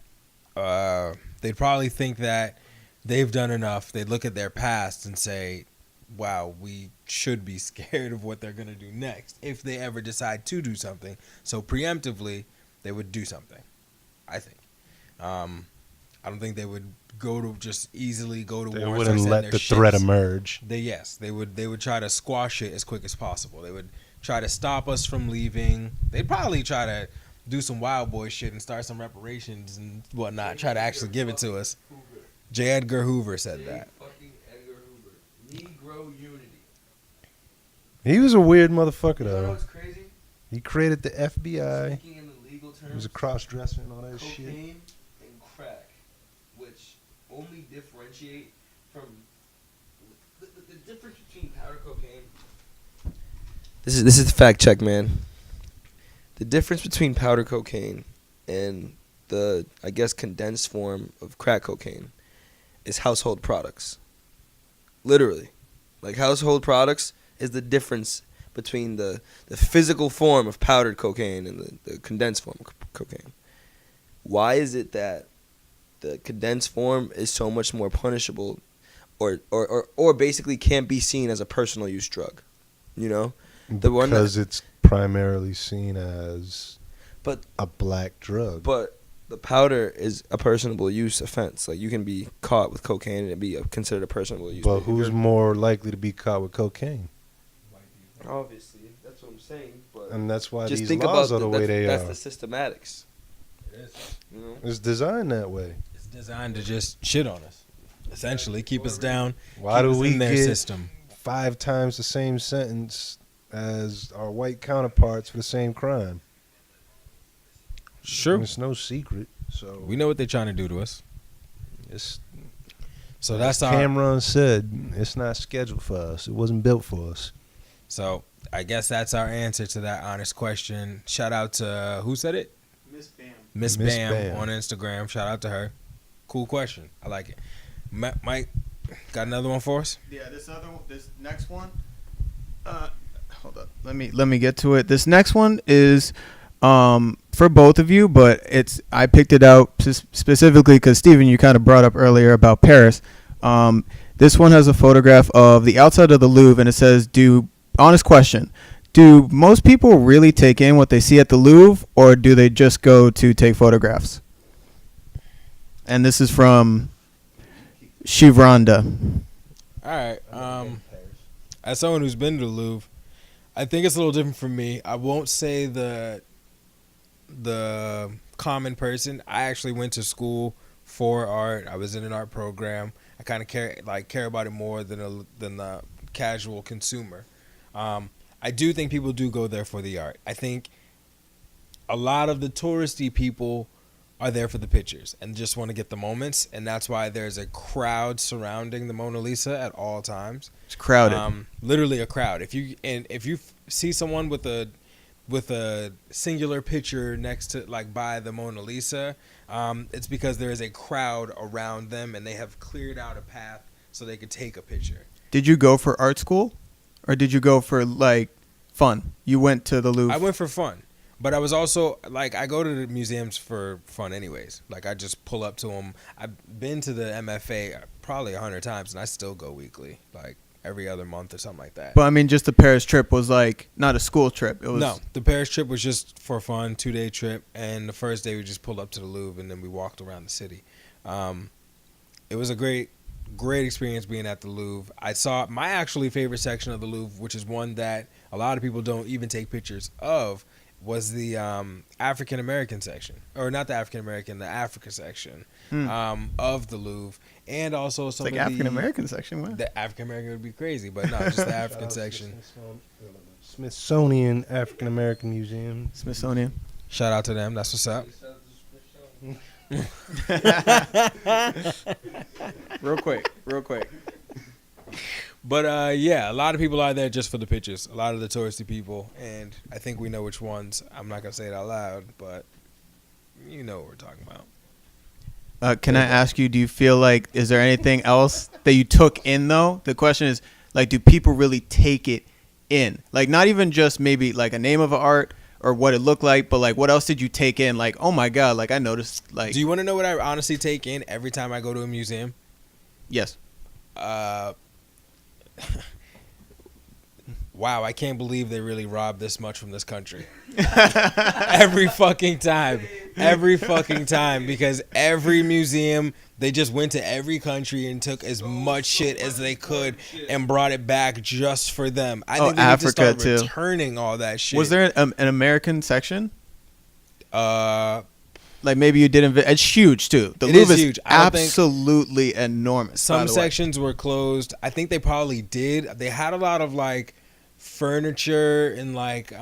they'd probably think that they've done enough. They'd look at their past and say, wow, we should be scared of what they're going to do next if they ever decide to do something. So preemptively, they would do something, I think. I don't think they would easily go to They war. and wouldn't start let sending the their threat ships. emerge. They would try to squash it as quick as possible. They would try to stop us from leaving. They'd probably try to do some wild boy shit and start some reparations and whatnot. Try to actually give it to us. J. Edgar Hoover said that. Fucking Edgar Hoover. Negro unity. He was a weird motherfucker You know though. what's crazy? He created the FBI. Speaking in the legal terms, He was a cross dresser and all that cocaine shit. and crack, which only differentiate from the difference between powder cocaine. This is fact check, man. The difference between powder cocaine and the, I guess, condensed form of crack cocaine is household products. Literally. Like, household products is the difference between the physical form of powdered cocaine and the condensed form of cocaine. Why is it that the condensed form is so much more punishable or basically can't be seen as a personal use drug. You know, the one Because it's primarily seen as But- a black drug. but the powder is a personable use offense. Like you can be caught with cocaine and it be considered a personable use. But if who's you're- more likely to be caught with cocaine? obviously that's what I'm saying. But And that's why just these think laws about are the way they that's are. the systematics. It is. You know, It's designed that way. It's designed to just shit on us, essentially keep us down. Why keep do us we in their get system? 5 times the same sentence as our white counterparts for the same crime? Sure, It's no secret. So we know what they're trying to do to us. it's, So as that's our. Cameron said, it's not scheduled for us. It wasn't built for us. So I guess that's our answer to that honest question. Shout out to who said it? Miss Bam. Miss Miss Bam, Bam. on Instagram. Shout out to her. Cool question. I like it. Mike, got another one for us? Yeah, this next one. Hold up. Let me get to it. This next one is for both of you, but I picked it out specifically because Steven, you kind of brought up earlier about Paris. This one has a photograph of the outside of the Louvre, and it says, honest question, do most people really take in what they see at the Louvre, or do they just go to take photographs? And this is from Shivranda. All right. As someone who's been to the Louvre, I think it's a little different for me. I won't say the common person. I actually went to school for art. I was in an art program. I kind of care about it more than the casual consumer. I do think people do go there for the art. I think a lot of the touristy people are there for the pictures and just want to get the moments, and that's why there's a crowd surrounding the Mona Lisa at all times. It's crowded. Literally a crowd. If you see someone with a singular picture next to, like, by the Mona Lisa, it's because there is a crowd around them and they have cleared out a path so they could take a picture. Did you go for art school, or did you go for like fun? You went to the Louvre. I went for fun. But I was also, like, I go to the museums for fun anyways. Like, I just pull up to them. I've been to the MFA probably 100 times, and I still go weekly, like, every other month or something like that. But, I mean, just the Paris trip was, like, not a school trip. It was No, the Paris trip was just for fun, 2-day trip. And the first day we just pulled up to the Louvre, and then we walked around the city. It was a great experience being at the Louvre. I saw my actually favorite section of the Louvre, which is one that a lot of people don't even take pictures of, was the African American section, or not the African American, the Africa section of the Louvre, and also some like of African American section. What? The African American would be crazy, but no, just the African section. Smithsonian African American Museum. Smithsonian. Shout out to them. That's what's up. Real quick. But yeah, a lot of people are there just for the pictures. A lot of the touristy people, and I think we know which ones. I'm not gonna say it out loud, but you know what we're talking about. Can I ask you, do you feel like, is there anything else that you took in, though? The question is, like, do people really take it in? Like, not even just maybe, like, a name of an art or what it looked like, but, like, what else did you take in? Like, oh, my God, like, I noticed, like... Do you want to know what I honestly take in every time I go to a museum? Yes. Wow, I can't believe they really robbed this much from this country. Every fucking time. Because every museum, they just went to every country and took as much shit as they could and brought it back just for them. I think they Africa, need to start too. returning all that shit. Was there an American section? Like, maybe you didn't... It's huge, too. The It Louvre is is huge. I don't think- absolutely enormous. by some the way. sections were closed. I think they probably did. They had a lot of, like, furniture and, like,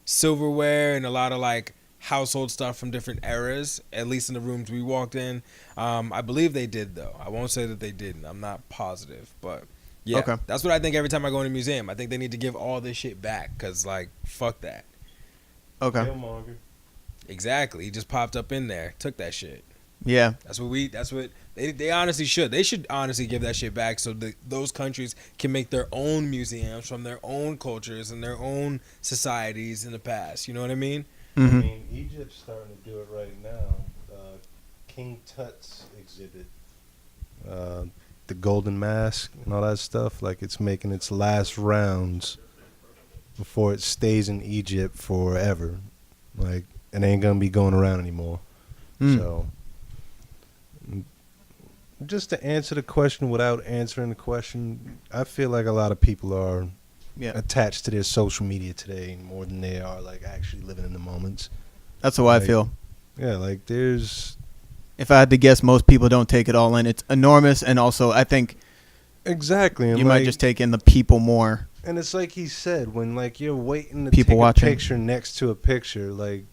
silverware and a lot of, like, household stuff from different eras, at least in the rooms we walked in. I believe they did, though. I won't say that they didn't. I'm not positive, but yeah, Okay. That's what I think every time I go in a museum. I think they need to give all this shit back because, like, fuck that. Okay. Exactly. He just popped up in there, took that shit. Yeah. That's what they honestly should. They should honestly give that shit back so that those countries can make their own museums from their own cultures and their own societies in the past. You know what I mean? Mm-hmm. I mean, Egypt's starting to do it right now. King Tut's exhibit. the golden mask and all that stuff, like it's making its last rounds before it stays in Egypt forever. Like it ain't gonna be going around anymore. So just to answer the question without answering the question, I feel like a lot of people are attached to their social media today more than they are like actually living in the moments. That's how I feel. Yeah, like there's. If I had to guess, most people don't take it all in. It's enormous, and also I think exactly and you might just take in the people more. And it's like he said, when like you're waiting to people take watching. a picture next to a picture, like,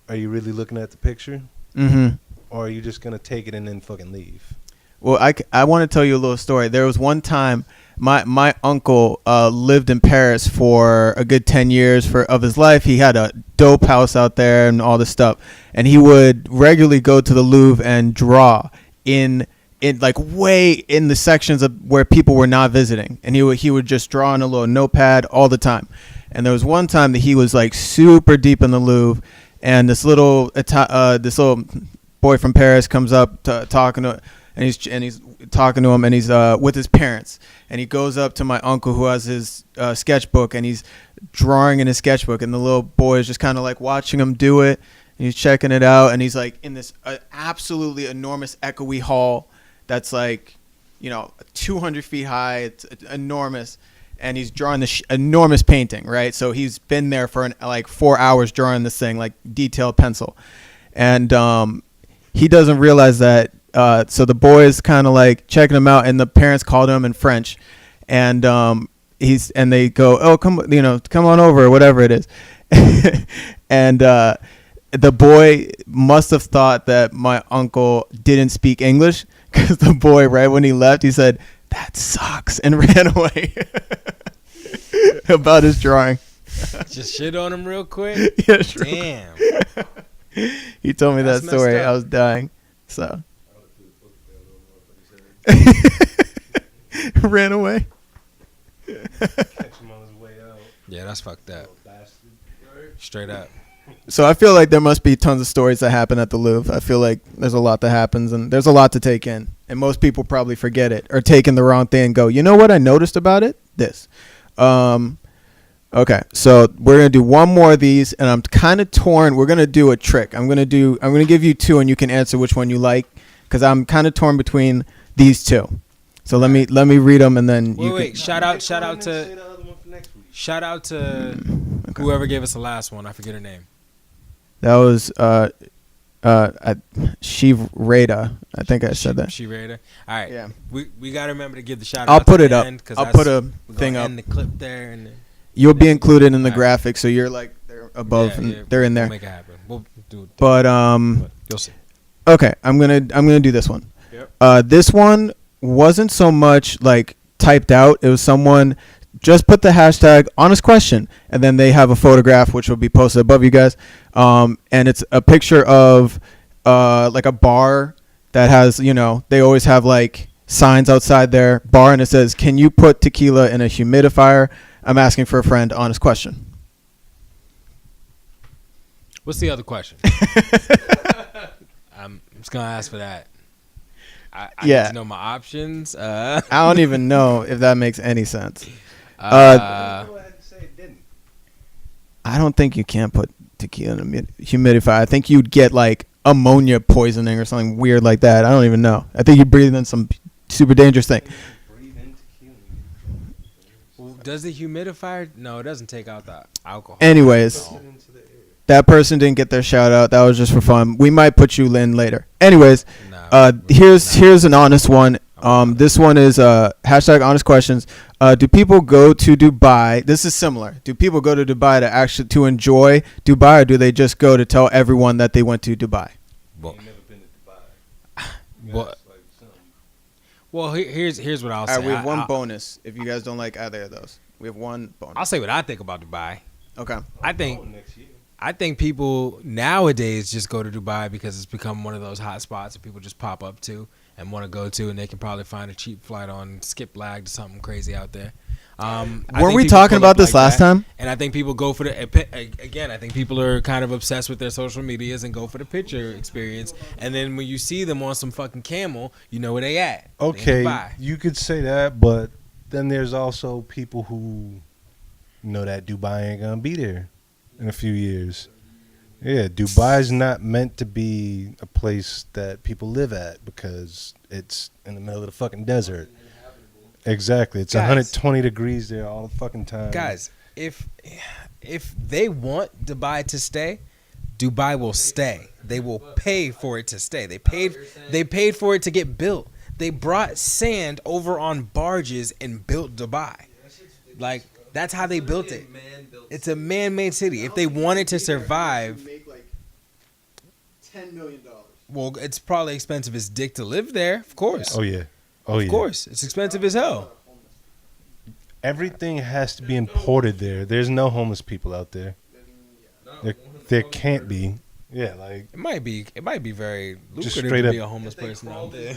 are you really looking at the picture? Mm-hmm. Or are you just gonna take it and then fucking leave? Well, I want to tell you a little story. There was one time my uncle lived in Paris for a good 10 years of his life. He had a dope house out there and all this stuff. And he would regularly go to the Louvre and draw in like way in the sections of where people were not visiting. And he would just draw on a little notepad all the time. And there was one time that he was like super deep in the Louvre, and this little boy from Paris comes up talking to, and he's talking to him, and he's with his parents, and he goes up to my uncle who has his sketchbook, and he's drawing in his sketchbook, and the little boy is just kind of like watching him do it, and he's checking it out, and he's like in this absolutely enormous echoey hall that's like 200 feet high. It's enormous. And he's drawing this enormous painting, right? So he's been there for like 4 hours drawing this thing, like detailed pencil. And he doesn't realize that. So the boy is kind of like checking him out, and the parents called him in French. And they go, oh, come on over, or whatever it is. And the boy must have thought that my uncle didn't speak English, because the boy, right when he left, he said, "That sucks," and ran away about his drawing. Just shit on him real quick. Yeah, sure. Damn. He told me That's that story. messed up. I was dying. So ran away. Catch him on his way out. Yeah, that's fucked up. Straight up. So I feel like there must be tons of stories that happen at the Louvre. I feel like there's a lot that happens, and there's a lot to take in. And most people probably forget it or take in the wrong thing and go, you know what I noticed about it? This. Okay, so we're going to do one more of these, and I'm kind of torn. We're going to do a trick. I'm going to give you two, and you can answer which one you like, because I'm kind of torn between these two. So let me read them, and then Wait. Shout out to whoever gave us the last one. I forget her name. That was Shiv Rada. I think I said that. Shiv Rada. All right. Yeah. We gotta remember to give the shout out. I'll put to it the up. end, I'll put a thing up. End the clip there, and You'll be included in the graphic, so you're like they're above and they're in there. We'll make it happen. We'll do it. But You'll see. Okay, I'm gonna do this one. Yep. This one wasn't so much like typed out. It was someone just put the hashtag honest question, and then they have a photograph which will be posted above you guys. And it's a picture of like a bar that has, they always have like signs outside their bar, and it says, "Can you put tequila in a humidifier? I'm asking for a friend. Honest question." What's the other question? I'm just gonna ask for that. I need to know my options. I don't even know if that makes any sense. Uh, I don't think you can put tequila in a humidifier. I think you'd get like ammonia poisoning or something weird like that. I don't even know. I think you breathe in some super dangerous thing. Does the humidifier? No, it doesn't take out the alcohol. Anyways, that person didn't get their shout out. That was just for fun. We might put you in later. Anyways, here's an honest one. This one is hashtag honest questions. Do people go to Dubai? This is similar. Do people go to Dubai to enjoy Dubai, or do they just go to tell everyone that they went to Dubai? Well, here's what I'll say. All right, we have one bonus if you guys don't like either of those. We have one bonus. I'll say what I think about Dubai. Okay. I think people nowadays just go to Dubai because it's become one of those hot spots that people just pop up to and want to go to, and they can probably find a cheap flight on Skip Lag to something crazy out there. Weren't we talking about this last time? And I think people go for the again. I think people are kind of obsessed with their social medias and go for the picture experience. And then when you see them on some fucking camel, you know where they at. They in Okay, Dubai. you could say that, but then there's also people who know that Dubai ain't gonna be there in a few years. Yeah, Dubai's not meant to be a place that people live at because it's in the middle of the fucking desert. Exactly. It's Guys. 120 degrees there all the fucking time. Guys, if they want Dubai to stay, Dubai will stay. They will pay for it to stay. They paid for it to get built. They brought sand over on barges and built Dubai. Like, that's how they built it. It's a man-made city. If they wanted to survive, Make like $10 million. well, it's probably expensive as dick to live there. Of course. Oh yeah. Oh yeah. Of course. It's expensive as hell. Everything has to be imported there. There's no homeless people out there. There can't be. Yeah, like It might be very Just lucrative straight to be up- a homeless person out there.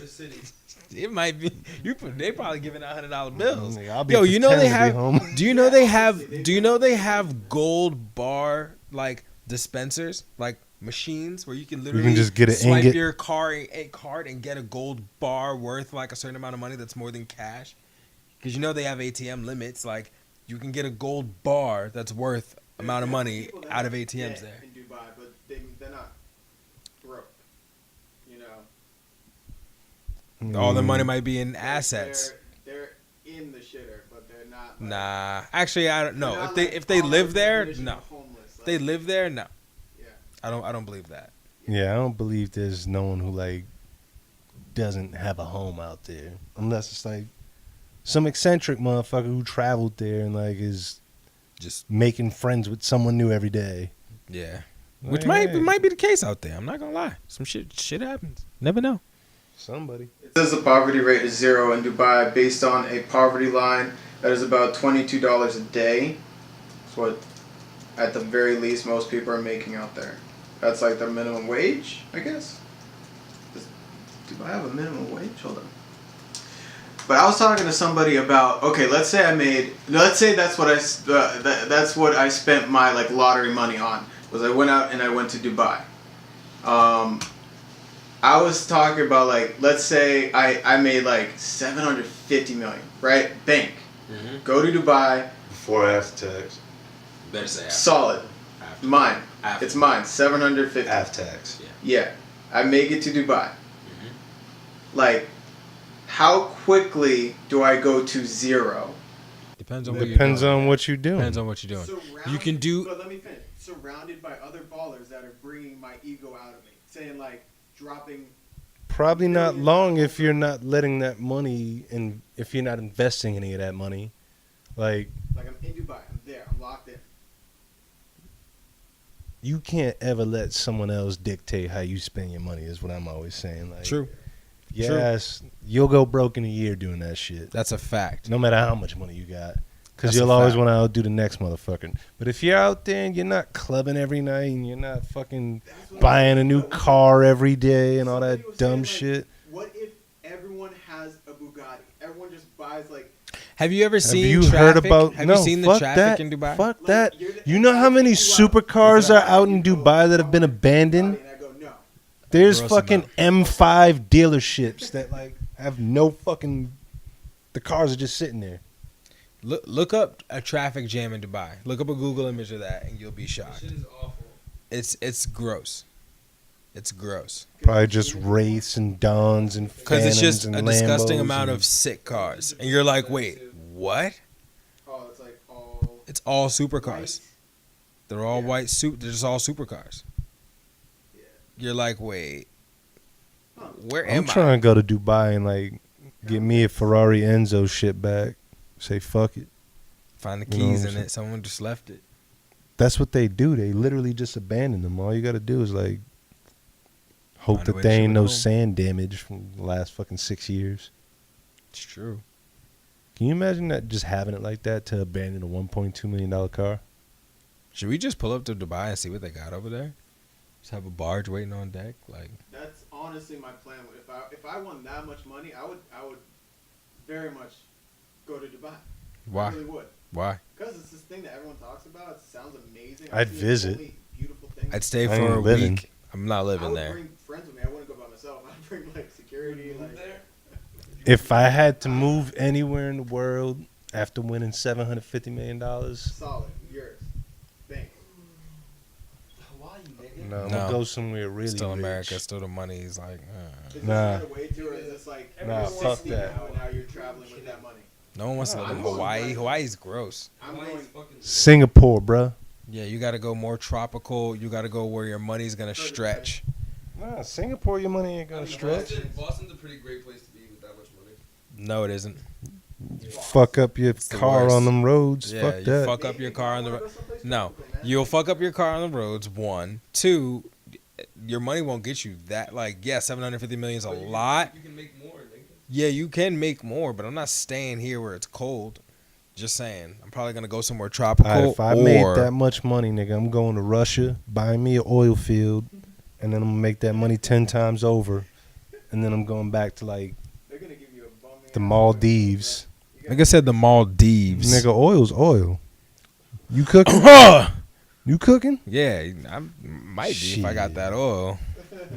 It might be. They probably giving out $100 bills. I'll be Yo, you know they pretending to be have. homeless. Do you know they have gold bar like dispensers, like machines where you can literally just get an swipe ingot. your card and get a gold bar worth like a certain amount of money that's more than cash. Because you know they have ATM limits. Like you can get a gold bar that's worth amount of money out of ATMs there. In Dubai, but they're not broke. You know. All the money might be in assets. They're in the shitter, but they're not. Like, Nah, actually, I don't know. they're not, If they like, live there, definition no. of homeless. If they live there, no. Yeah. I don't believe that. Yeah, I don't believe there's no one who like doesn't have a home out there, unless it's like some eccentric motherfucker who traveled there and like is Just making friends with someone new every day. yeah, which Like, might be the case out there. I'm not gonna lie. Some shit happens. Never know. Somebody. It says the poverty rate is 0 in Dubai based on a poverty line that is about $22 a day. That's what, at the very least, most people are making out there. That's like their minimum wage, I guess. Does Dubai have a minimum wage? Hold on. But I was talking to somebody about, okay, let's say that's what I spent my like lottery money on. Was I went out and I went to Dubai. I was talking about like, let's say I made like 750 million, right? Bank. Go to Dubai. Before after tax. Better say Solid. Mine. After. It's mine. 750. After tax. Yeah. I make it to Dubai. Like, how quickly do I go to 0? Depends on what Depends you're doing. on what you're doing. Depends on what you're doing. You can do- But let me finish. Surrounded by other ballers that are bringing my ego out of me, saying like, dropping. Probably not long if you're not letting that money and if you're not investing any of that money. Like Like I'm in Dubai. I'm there. I'm locked in. you can't ever let someone else dictate how you spend your money is what I'm always saying. Like True. Yes, you'll go broke in a year doing that shit. That's a fact. No matter how much money you got. Because That's you'll a always fact. want to outdo the next motherfucker. But if you're out there and you're not clubbing every night and you're not fucking buying a new car every day and all Somebody that was dumb saying, like, shit. What if everyone has a Bugatti? Everyone just buys like. Have you ever Have seen you traffic? heard about? Have no, you seen the fuck traffic that. in Dubai? Fuck Like, that. you're the- You know how many supercars are out in Dubai that have been abandoned? And I go, no. There's Gross fucking M5 dealerships that like have no fucking. The cars are just sitting there. Look up a traffic jam in Dubai. Look up a Google image of that, and you'll be shocked. Shit is awful. It's gross. It's gross Probably just Wraiths and Dons and because it's Phantoms just and a disgusting Lambos amount and- of sick cars, and you're like, wait, what? Oh, it's like all. It's all supercars. white. They're all Yeah. white suit. They're just all supercars. Yeah. You're like, wait, where I'm am trying to go to Dubai and like get me a Ferrari Enzo shit back. Say fuck it. I? Find the You know keys what in I'm it. Someone just left it. That's what they do. They literally just abandon them. All you got to do is like hope Find a that way to there ship ain't it no home. sand damage from the last fucking 6 years. It's true. Can you imagine that just having it like that to abandon a $1.2 million car? Should we just pull up to Dubai and see what they got over there? Just have a barge waiting on deck, like. That's honestly my plan. If I won that much money, I would very much go to Dubai. Why? I really would. Why? Because it's this thing that everyone talks about. It sounds amazing. I'd It's the visit. only beautiful thing. I'd stay I for ain't a living. week. I'm not I living would there. bring friends with me. I wouldn't go by myself. I'd bring like security. Like, If I had to move anywhere in the world after winning $750 million, solid. Yours. Bank. Hawaii, nigga. no, I'm No. gonna go somewhere really Still rich. America. Still the money's like. Is Nah. this a way to, or is this like Nah, you're fuck 60 that. now and now you're traveling with that money? No one wants to live in Hawaii. Hawaii's gross. I'm Hawaii's going fucking. Singapore, bruh. Yeah, you got to go more tropical. You got to go where your money's gonna stretch. Nah, Singapore, your money ain't gonna stretch. Boston's a pretty great place to be with that much money. No, it isn't. Fuck up your the car worst. on them roads. Yeah, Fuck you that. fuck up your car on the road. No, you'll fuck up your car on the roads. One, two, your money won't get you that. Like, yeah, 750 million is a lot. You can make more, nigga. Yeah, you can make more, but I'm not staying here where it's cold. Just saying, I'm probably gonna go somewhere tropical. Alright, if I or made that much money, nigga, I'm going to Russia, buying me an oil field, and then I'm gonna make that money 10 times over, and then I'm going back to like They're gonna give you a bumming the ass Maldives. like I said, the Maldives. Nigga, oil's oil. You cooking? You cooking? Yeah, I might be if I got that oil.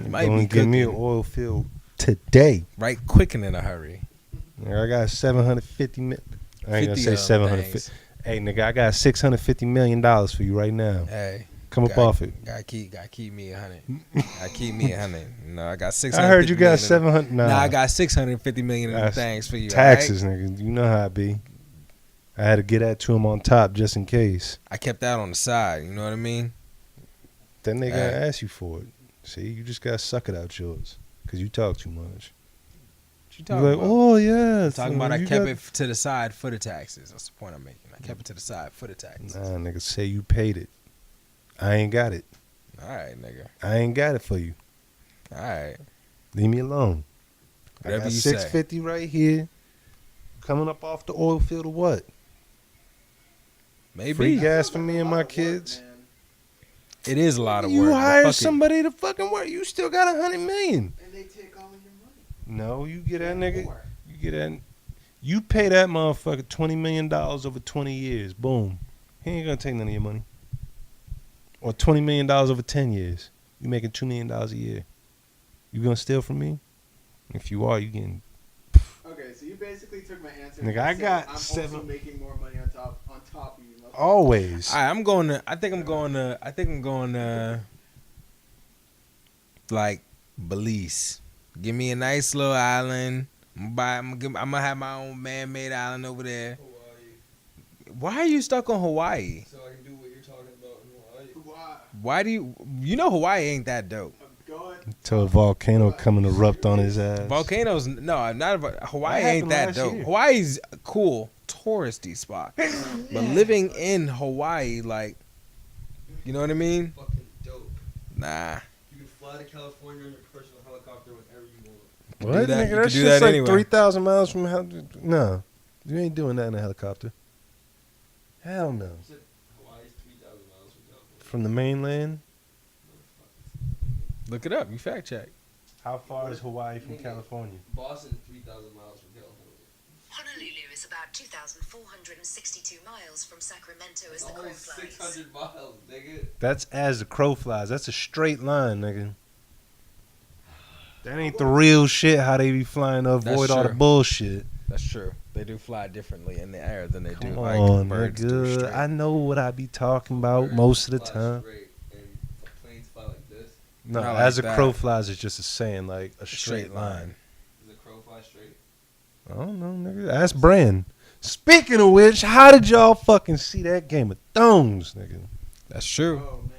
You might Gonna be give me an cooking. oil field today. Right quick and in a hurry. Nigga, I got 750 million. I ain't gonna 50 say of 750. things. Hey, nigga, I got $650 million for you right now. Hey, Come up off it. Gotta keep me 100. I keep me 100. No, I got 600. I heard you got 700. Nah, Nah, I got 650 million in That's things for you. taxes, nigga. You know how I be. I had to get that to him on top just in case. I kept that on the side. You know what I mean? Then they gonna Hey. ask you for it. See, you just gotta suck it out yours because you talk too much. What you You talking like, about? oh yeah. Talking about I you kept got- it to the side for the taxes. That's the point I'm making. I kept it to the side for the taxes. Nah, nigga, say you paid it. I ain't got it. All right, nigga. I ain't got it for you. All right. Leave me alone. I Whatever got you say. 650 right here. Coming up off the oil field or what? Maybe. Free gas for me and my kids. It is a lot of work. You but hire fuck it. somebody to fucking work. You still got $100 million. And they take all of your money. No, you get that nigga. You get that. You pay that motherfucker $20 million over 20 years. Boom. He ain't gonna take none of your money. Or $20 million over 10 years. You making $2 million a year. You gonna steal from me? If you are, you getting. Okay, so you basically took my answer. Nigga, and I said, got I'm seven- also making more money on top of you. motherfucker. Always. All right, I think I'm going to like Belize. Give me a nice little island. I'm gonna have my own man-made island over there. Hawaii. Why are you stuck on Hawaii? So I can do what you're talking about in Hawaii. Wow. Why do you know Hawaii ain't that dope? I'm going. Till a volcano come and erupt on his ass. Volcanoes, no, not Hawaii That ain't happened that last dope. year. Hawaii's a cool touristy spot, but living in Hawaii, like, you know what I mean? Fucking dope. Nah. You can fly to California in your personal helicopter whenever you want. What? do that. Nigga, You that can do shit's that like anywhere. 3,000 miles from hell. No. You ain't doing that in a helicopter. Hell no. You said Hawaii's 3,000 miles from California. From the mainland? Look it up. You fact check. How far is Hawaii from California? Boston's 3,000 miles from California. Honolulu is about 2,462 miles from Sacramento as the It's crow only flies. 600 miles, nigga. That's as the crow flies. That's a straight line, nigga. That ain't the real shit how they be flying to avoid all the true. bullshit. That's true. They do fly differently in the air than they do Come like on, birds do nigga. straight. I know what I be talking about most of the Fly time. straight, and planes fly like this. No, Not as like a that. crow flies is just a saying, like a straight line. Does a crow fly straight? I don't know, nigga. Ask Brand. Speaking of which, how did y'all fucking see that Game of Thrones, nigga? That's true. Oh man.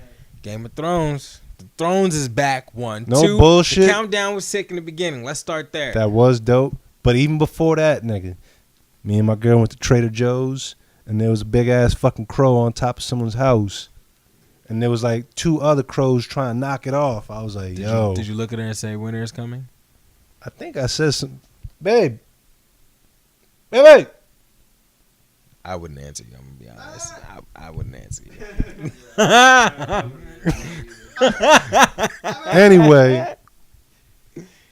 Game of Thrones. The Thrones is back. One. No Two, bullshit. The countdown was sick in the beginning. Let's start there. That was dope. But even before that, nigga, me and my girl went to Trader Joe's, and there was a big ass fucking crow on top of someone's house, and there was like 2 other crows trying to knock it off. I was like, yo. Did you look at her and say winter is coming? I think I said some, babe. Baby. I wouldn't answer you. I'm gonna be honest. I wouldn't answer you. Anyway,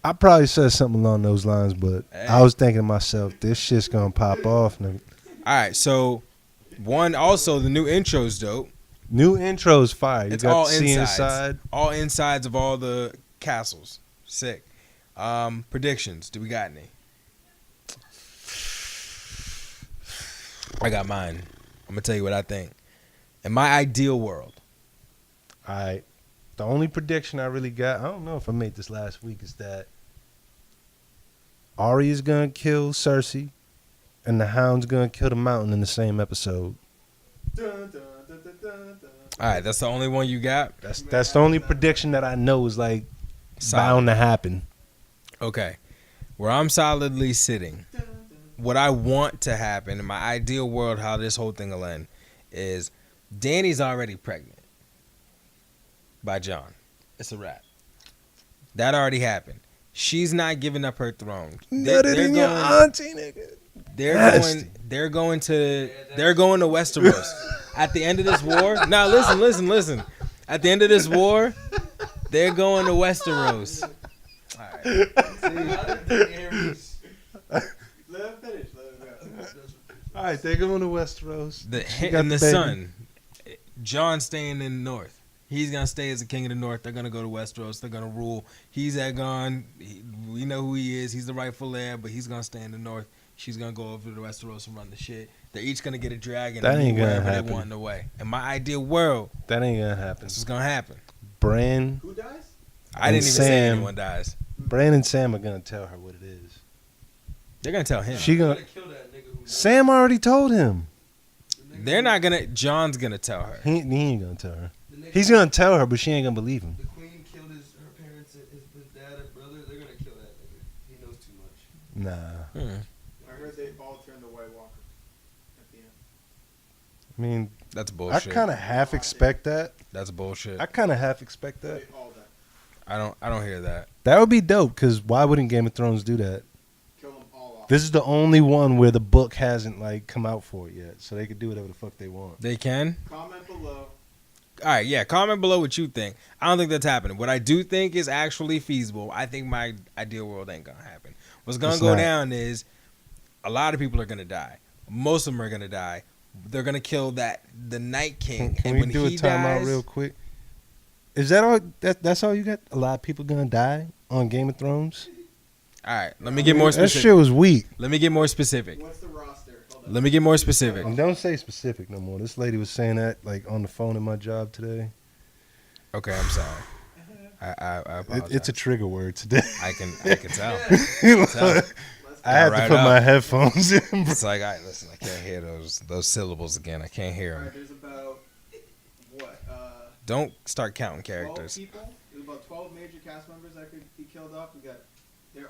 I probably said something along those lines, but I was thinking to myself, this shit's gonna pop off, nigga. All right, so one also the new intro's dope. New intro's fire. You It's got all to see insides. inside. All insides of all the castles. Sick. Predictions. Do we got any? I got mine. I'm gonna tell you what I think. In my ideal world, The only prediction I really got, I don't know if I made this last week, is that Arya's gonna kill Cersei, and the Hound's gonna kill the Mountain in the same episode. Dun, dun, dun, dun, dun, dun. all right, that's the only one you got. That's the only prediction that I know is like bound to happen. Okay, where I'm solidly sitting, what I want to happen in my ideal world, how this whole thing will end, is Dany's already pregnant by Jon. It's a wrap. That already happened. She's not giving up her throne. Nutted in your auntie, nigga. They're going to Westeros. At the end of this war, now listen. At the end of this war, they're going to Westeros. All right. Let him finish. Let him go. All right, they're going to Westeros. And the son, Jon staying in the north. He's gonna stay as the king of the north. They're gonna go to Westeros. They're gonna rule. He's Aegon. We know who he is. He's the rightful heir, but he's gonna stay in the north. She's gonna go over to Westeros and run the shit. They're each gonna get a dragon. That and ain't move gonna wherever happen. They want in the way. In my ideal world, That ain't gonna happen. this is gonna happen. Bran, Who dies? I And didn't even say Sam. anyone dies. Bran and Sam are gonna tell her what it is. They're gonna tell him. She gonna. Sam already told him. They're not gonna. John's gonna tell her. He ain't gonna tell her. He's gonna tell her, but she ain't gonna believe him. The queen killed her parents, his dad and brother. They're gonna kill that nigga. He knows too much. Nah. I heard they all turned to White Walker at the end. I mean, That's I bullshit. kind of half expect that. That's bullshit. I kind of half expect that. They all died. I don't hear that. That would be dope, because why wouldn't Game of Thrones do that? Kill them all off. This is the only one where the book hasn't like come out for it yet, so they could do whatever the fuck they want. They can. Comment below. All right, yeah. Comment below what you think. I don't think that's happening. What I do think is actually feasible. I think my ideal world ain't gonna happen. What's gonna It's go not. down is a lot of people are gonna die. Most of them are gonna die. They're gonna kill the Night King. Can and we when do a he timeout dies, real quick? Is that all? That's all you got? A lot of people gonna die on Game of Thrones? All right, let me get more That specific. shit was weak. Let me get more specific. What's the roster? Hold on. Let me get more specific. And don't say specific no more. This lady was saying that like on the phone at my job today. Okay, I'm sorry. I apologize. It's a trigger word today. I can tell. I had to Right put up. my headphones in. Bro. It's like, I listen. I can't hear those syllables again. I can't hear All them. right, there's about what? Don't start counting 12 characters. people. There's about 12 major cast members that could be killed off. We got.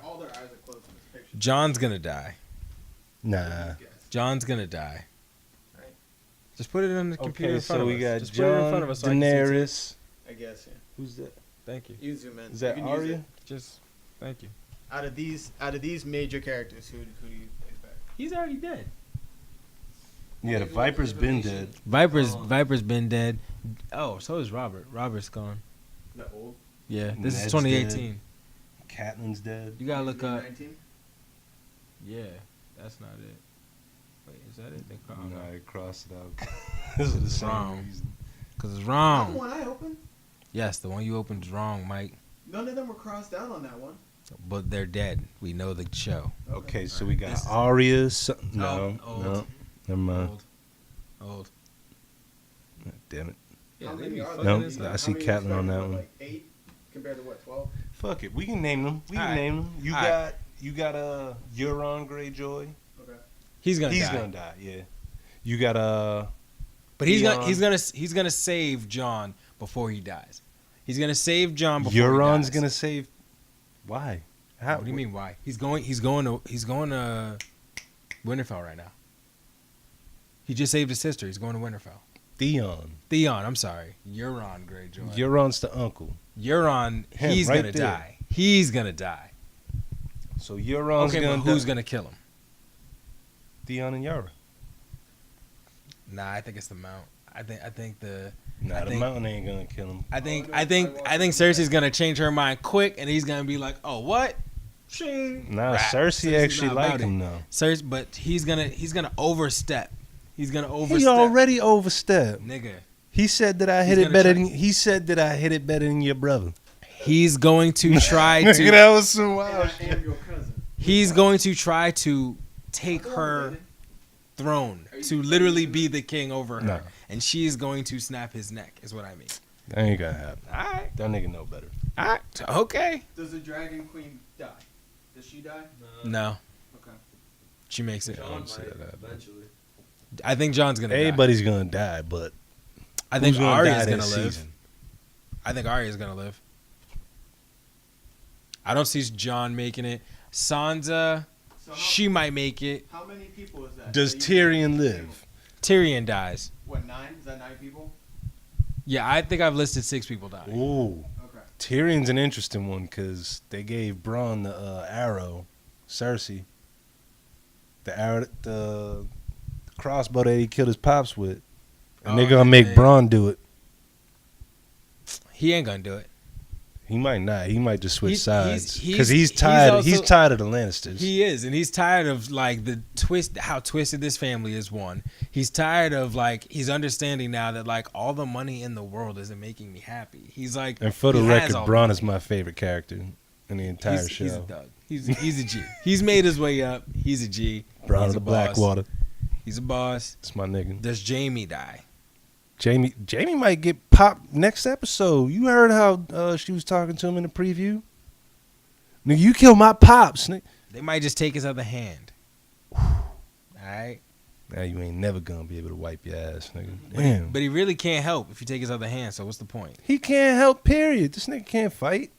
All their eyes are closed in this picture. John's gonna die. Nah. John's gonna die. Just put it on the computer Okay, in front so of we us. got Just put it in front Jon, of us so I can see it. Daenerys. I guess, yeah. Who's that? Thank you. You zoom in. Is that You can use Arya? it. Just thank you. Out of these major characters, who do you expect? He's already dead. Yeah, the Viper's been dead. Viper's been dead. Oh, so is Robert. Robert's gone. The old. Yeah, this Ned's is 2018. Catelyn's dead. You gotta look up. 19? Yeah, that's not it. Wait, is that it? They call No, it I crossed it out. This is the same wrong. reason. because it's Not the wrong. one I opened. Yes, the one you opened is wrong, Mike. None of them were crossed out on that one. But they're dead. We know the show. Okay, so we got This is- Arya. No, Old. no, never mind. Old. Damn it. Yeah, How they many be are fucking there? No, this I up. see How many Catelyn on expect? that one. Like 8 compared to what? 12. Fuck it, we can name them. We can Alright. name them. You got Euron Greyjoy. Okay. He's gonna He's die. gonna die. Yeah. You got But he's Theon. gonna save John before he dies. He's gonna save John before Euron's he dies. gonna save. Why? How? What do you mean why? He's going to Winterfell right now. He just saved his sister. He's going to Winterfell. Theon. I'm sorry. Euron Greyjoy. Euron's the uncle. Euron, Him, he's right gonna there. die. He's gonna die. So Euron's Okay, gonna but who's die. gonna kill him? Theon and Yara. Nah, I think it's the Mount. I think the Nah, I the think- mountain ain't gonna kill him. I think Cersei's gonna change her mind quick, and he's gonna be like, "Oh, what? Nah, Rap. Cersei Cersei's actually not like about him it. though. Cersei, but he's gonna overstep. He's gonna overstep. He already overstepped. Nigga. He said that I hit He's it better gonna than. He said that I hit it better than your brother. He's going to try to. That was some wild I am your cousin. He's going to try to take her throne to literally be the king over her, No. and she's going to snap his neck. Is what I mean. That ain't gonna happen. All right. That nigga know better. All right. Okay. Does the Dragon Queen die? Does she die? No. Okay. She makes it. John say might that. eventually. I think John's gonna. Die. Everybody's gonna die, but I think who's gonna Arya's die gonna this live. season? I think Arya's gonna live. I don't see John making it. Sansa, So how, she might make it. how many people is that? Does that you- Tyrion live? Tyrion dies. What, 9? Is that 9 people? Yeah, I think I've listed 6 people die. Ooh, Okay. Tyrion's an interesting one because they gave Bronn the arrow, Cersei, the arrow, the crossbow that he killed his pops with, and they're Oh, gonna make yeah. Bronn do it. He ain't gonna do it. He might not. He might just switch He's- sides he's- because he's he's tired. He's also- tired of the Lannisters. He is, and he's tired of like the twist, how twisted this family is. One, he's tired of like he's understanding now that like all the money in the world isn't making me happy. He's like, and for the he has record, all the Bronn money. is my favorite character in the entire he's, show. He's a thug. He's a G. He's made his way up. He's a G. Bronn He's of the a boss. Blackwater. He's a boss. It's my nigga. Does Jamie die? Jamie might get popped next episode. You heard how she was talking to him in the preview? Nigga, you killed my pops. Nigga. They might just take his other hand. All right. Now you ain't never gonna be able to wipe your ass, nigga. Damn. But he really can't help if you take his other hand. So what's the point? He can't help, period. This nigga can't fight.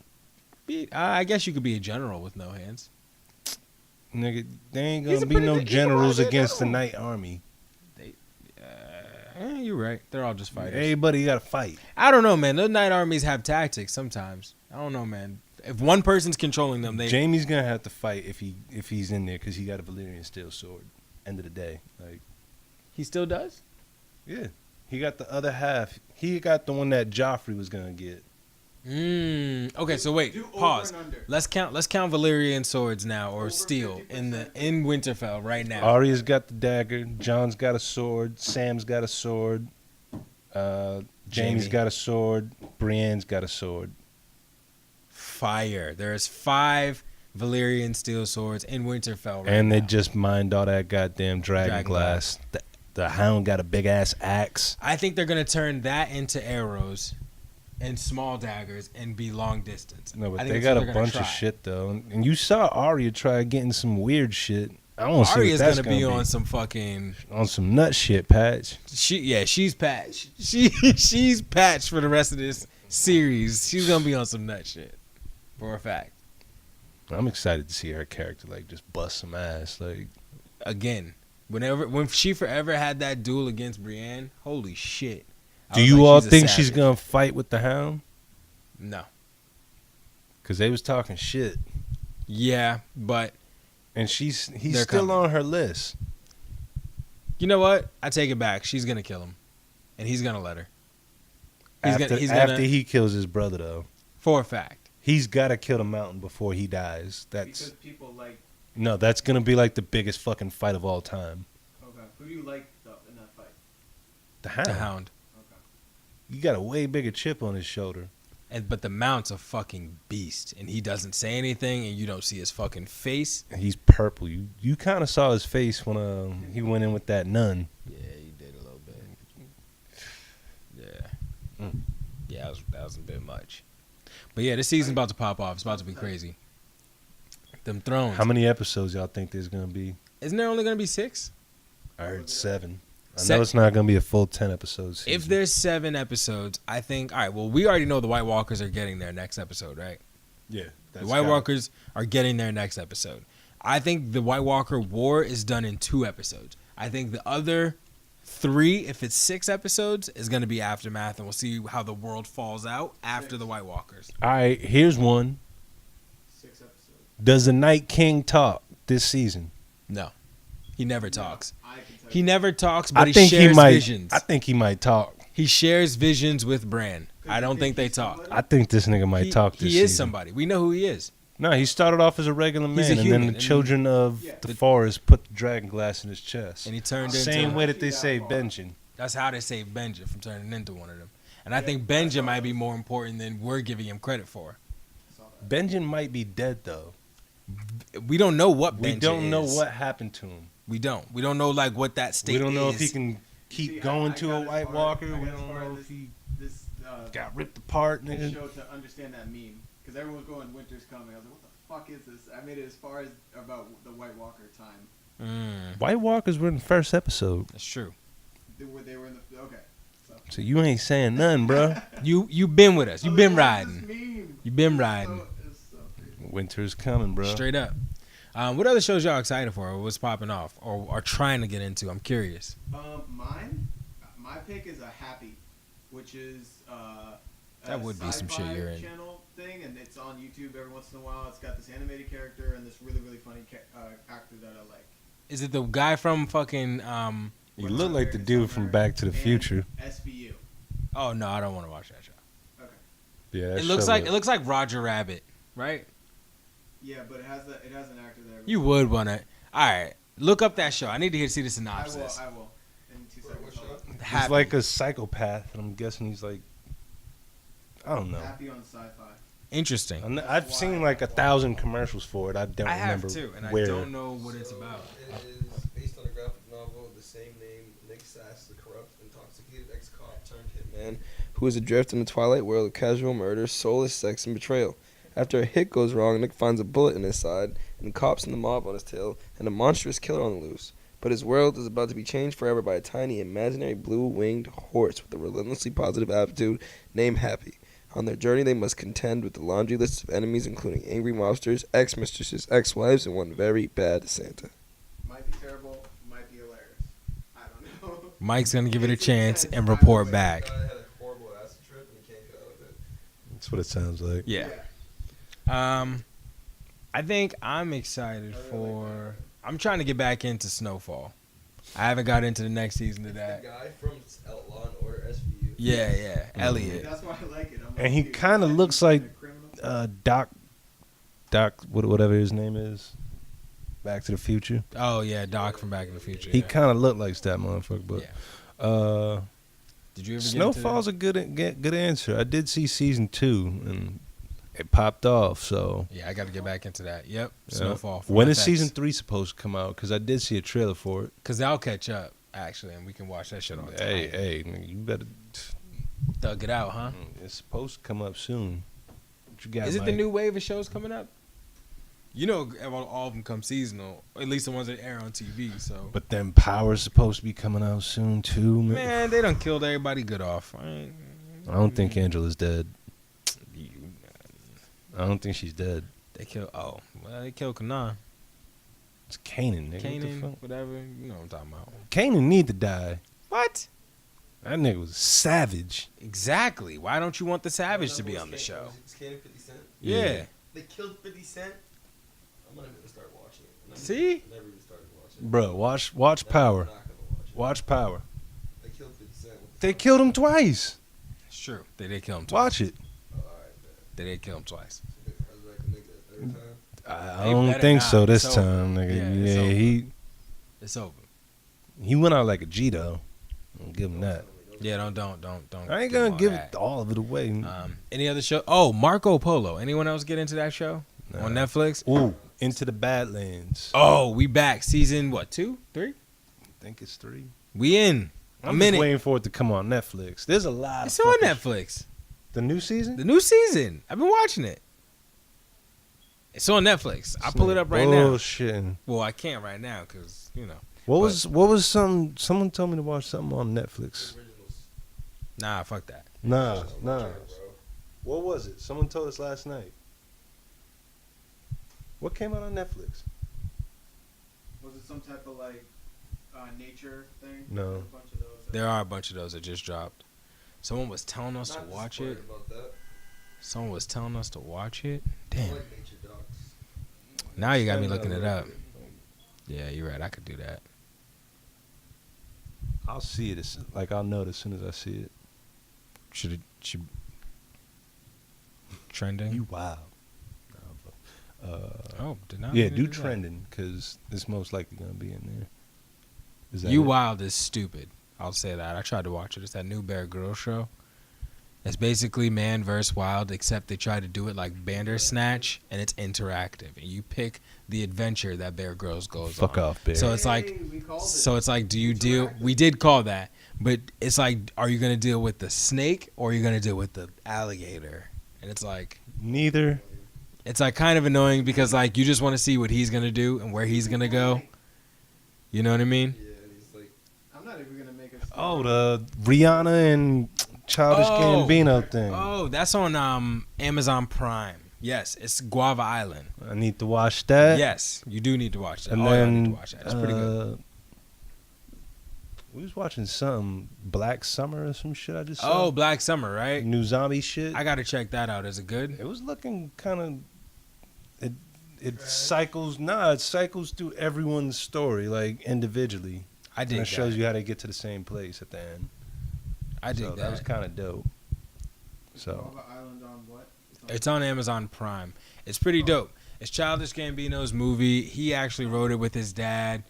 I guess you could be a general with no hands. Nigga, there ain't He's gonna a be pretty no good- generals he's a against the general. Night Army. You're right. They're all just fighters. Everybody gotta fight. I don't know, man. Those night armies have tactics sometimes. I don't know, man. If one person's controlling them, they Jamie's gonna have to fight if he's in there because he got a Valyrian steel sword. End of the day, like he still does. yeah, he got the other half. He got the one that Joffrey was gonna get. Okay, so wait. Do over Pause. and under. Let's count Valyrian swords now, or Over steel 50%. in Winterfell right now. Arya's got the dagger. John's got a sword. Sam's got a sword. Jamie's Jamie. got a sword. Brienne's got a sword. Fire. There's 5 Valyrian steel swords in Winterfell right And now. they just mined all that goddamn dragon glass. The Hound got a big ass axe. I think they're gonna turn that into arrows and small daggers and be long distance. No, I but think they that's got what a they're gonna bunch of try. shit though, and you saw Arya try getting some weird shit. I don't see what Arya's that's gonna be on some fucking on some nut shit, Patch. she's patched. She's patched for the rest of this series. She's gonna be on some nut shit. For a fact. I'm excited to see her character like just bust some ass. Like Again, when she forever had that duel against Brienne, holy shit. I do was you like, all she's a think she's savage. gonna fight with the Hound? No. Cause they was talking shit, Yeah, but and he's They're still coming. on her list. you know what? I take it back. She's gonna kill him. And he's gonna let her. After he kills his brother though, For a fact. he's gotta kill the Mountain before he dies. That's Because people like. no, that's gonna be like the biggest fucking fight of all time. Okay. Who do you like in that fight? The Hound. The Hound. Okay. You got a way bigger chip on his shoulder. But the Mount's a fucking beast, and he doesn't say anything, and you don't see his fucking face. And he's purple. You kind of saw his face when he went in with that nun. Yeah, he did a little bit. Yeah. Mm. Yeah, that was a bit much. But yeah, this season's about to pop off. It's about to be crazy. Them thrones. How many episodes y'all think there's gonna be? Isn't there only going to be 6? I heard 7. I Se- know it's not gonna be a full 10 episodes. If there's 7 episodes, I think, all right, well, we already know the White Walkers are getting their next episode, right? yeah, The White Walkers are getting their next episode. I think the White Walker War is done in 2 episodes. I think the other 3, if it's 6 episodes, is going to be Aftermath, and we'll see how the world falls out after the White Walkers. All right, here's one. 6 episodes. Does the Night King talk this season? No. He never talks. I can tell He you. never talks, but I he think shares he might. visions. I think he might talk. He shares visions with Bran. I don't think they talk. I think this nigga might talk this He is season. somebody. We know who he is. No, he started off as a regular man, He's a and human, then and the children of Yeah. the forest put the dragon glass in his chest. And he turned Same into. way that they say Benjen. That's how they saved Benja from turning into one of them. And I think Benja might be more important than we're giving him credit for. Benjen might be dead though. We don't know what Benja We don't know is. what happened to him. We don't. We don't know like what that state is. We don't know if he can keep See, going I to got a as White far- Walker. I We got as don't far know as if he this got ripped apart. this Nigga. show to understand that meme because everyone's going winter's coming. I was like, what the fuck is this? I made it as far as about the White Walker time. White Walkers were in the first episode, That's true. They were in the okay. so you ain't saying nothing, bro. You been with us. You been This riding. meme. You been riding. It's so crazy. Winter's coming, bro. Straight up. What other shows y'all excited for? Or what's popping off? Or are trying to get into? I'm curious. My pick is a Happy, which is That would be some shit sci-fi you're in. channel thing, and it's on YouTube every once in a while. It's got this animated character and this really really funny actor that I like. Is it the guy from fucking You look like the dude from Back to the Future. SVU. Oh no, I don't want to watch that show. Okay. Yeah, that It looks show like was- it looks like Roger Rabbit, right? Yeah, but it has an actor there. You would want to. All right, look up that show. I need to see the synopsis. I will. In 2 seconds. He's Happy. like a psychopath, and I'm guessing he's like, I don't know. Happy on Sci-Fi. Interesting. I've seen like 1,000 commercials for it. I don't I have remember too, and where. I don't know what it's about. It is based on a graphic novel of the same name. Nick Sass, the corrupt, intoxicated ex-cop turned hitman, who is adrift in the twilight world of casual murder, soulless sex, and betrayal. After a hit goes wrong, Nick finds a bullet in his side, and cops and the mob on his tail, and a monstrous killer on the loose. But his world is about to be changed forever by a tiny, imaginary blue-winged horse with a relentlessly positive attitude named Happy. On their journey, they must contend with the laundry list of enemies, including angry mobsters, ex-mistresses, ex-wives, and one very bad Santa. Might be terrible. Might be hilarious. I don't know. Mike's gonna give it a chance and report back. The guy had a horrible acid trip, and he can't get out of it. That's what it sounds like. Yeah. I think I'm excited for. I'm trying to get back into Snowfall. I haven't got into the next season of that. The guy from Law and Order SVU. Yeah, Elliot. That's why I like it. And he kind of looks like Doc, whatever his name is, Back to the Future. Oh yeah, Doc from Back in the Future. He yeah. kind of looked like that motherfucker, but Yeah. Did you ever Snowfall's a good answer. I did see season 2 and it popped off. So Yeah, I got to get back into that. Yep, yeah. Snowfall. When is season 3 supposed to come out? Because I did see a trailer for it. Because I'll catch up actually, and we can watch that shit on time. Hey, nigga, you better. Thug it out, huh? It's supposed to come up soon. What you got? Is it the Mike? new wave of shows coming up? You know, all of them come seasonal, or at least the ones that air on TV. So, But then Power's supposed to be coming out soon too, man. man, they done killed everybody good off. I don't think Angela's dead. I don't think she's dead. They killed. Oh, well, they killed Kanan, It's Kanan, nigga. What the Kanan, fuck? whatever. You know what I'm talking about. Kanan need to die. What? That nigga was savage. Exactly. Why don't you want the Savage to be on the show? Was Kanan 50 Cent? Yeah. They killed 50 Cent? I'm not even gonna start watching it. See? I never even started watching it. Bro, watch Power. I'm not gonna watch it. Watch Power. They killed 50 Cent. They killed him twice. It's true. They did kill him twice. Watch it. Oh, alright, man. They did kill him twice. They resurrect the nigga every time. I They don't better think not. so this It's over. time, nigga. Yeah, it's Yeah, over. It's over. he went out like a G though. I'll give him that. Yeah, don't. I ain't give gonna all give that. all of it away. Any other show? Oh, Marco Polo. Anyone else get into that show on Netflix? Ooh, Into the Badlands. Oh, we back. Season what? 2, 3? I think it's 3. We in. I'm in just it. waiting for it to come on Netflix. There's a lot. It's of on fucking Netflix. The new season. The new season. I've been watching it. It's on Netflix. I'll pull it up right now. Bullshit. Well, I can't right now because you know. What was someone told me to watch something on Netflix. Nah, fuck that. Nah. What was it? Someone told us last night. What came out on Netflix? Was it some type of like nature thing? No. A bunch of those. There are a bunch of those that just dropped. Someone was telling us to Not watch it. disappointed about that. Someone was telling us to watch it. I Damn. like nature docs. Now you got me looking it up. Yeah, you're right. I could do that. I'll see it. I'll know it as soon as I see it. Should trending? You wild. Did not Yeah, even do that. trending because it's most likely gonna be in there. Is that You it? Wild is stupid. I'll say that. I tried to watch it. It's that new Bear Grylls show. It's basically Man vs. Wild, except they try to do it like Bandersnatch, and it's interactive. And you pick the adventure that Bear Grylls goes Fuck on. off, Bear. So it's like, do you deal? We did call that, but it's like, are you gonna deal with the snake or are you gonna deal with the alligator? And it's like, Neither. it's like kind of annoying because like you just want to see what he's gonna do and where he's gonna go. You know what I mean? Yeah, and he's like, I'm not even gonna make a. Oh, the Rihanna and Childish Gambino thing. Oh, that's on Amazon Prime. Yes, it's Guava Island. I need to watch that. Yes, you do need to watch that. And All y'all need to then watch that. It's pretty good. We was watching some Black Summer or some shit. I just saw. Oh, Black Summer, right? New zombie shit. I gotta check that out. Is it good? It was looking kind of. It cycles. Nah, it cycles through everyone's story like individually. I And dig it shows that. you how they get to the same place at the end. I dig So that. that was kind of dope. So Guava Island on what? It's on Amazon Prime. It's pretty dope. It's Childish Gambino's movie. He actually wrote it with his dad.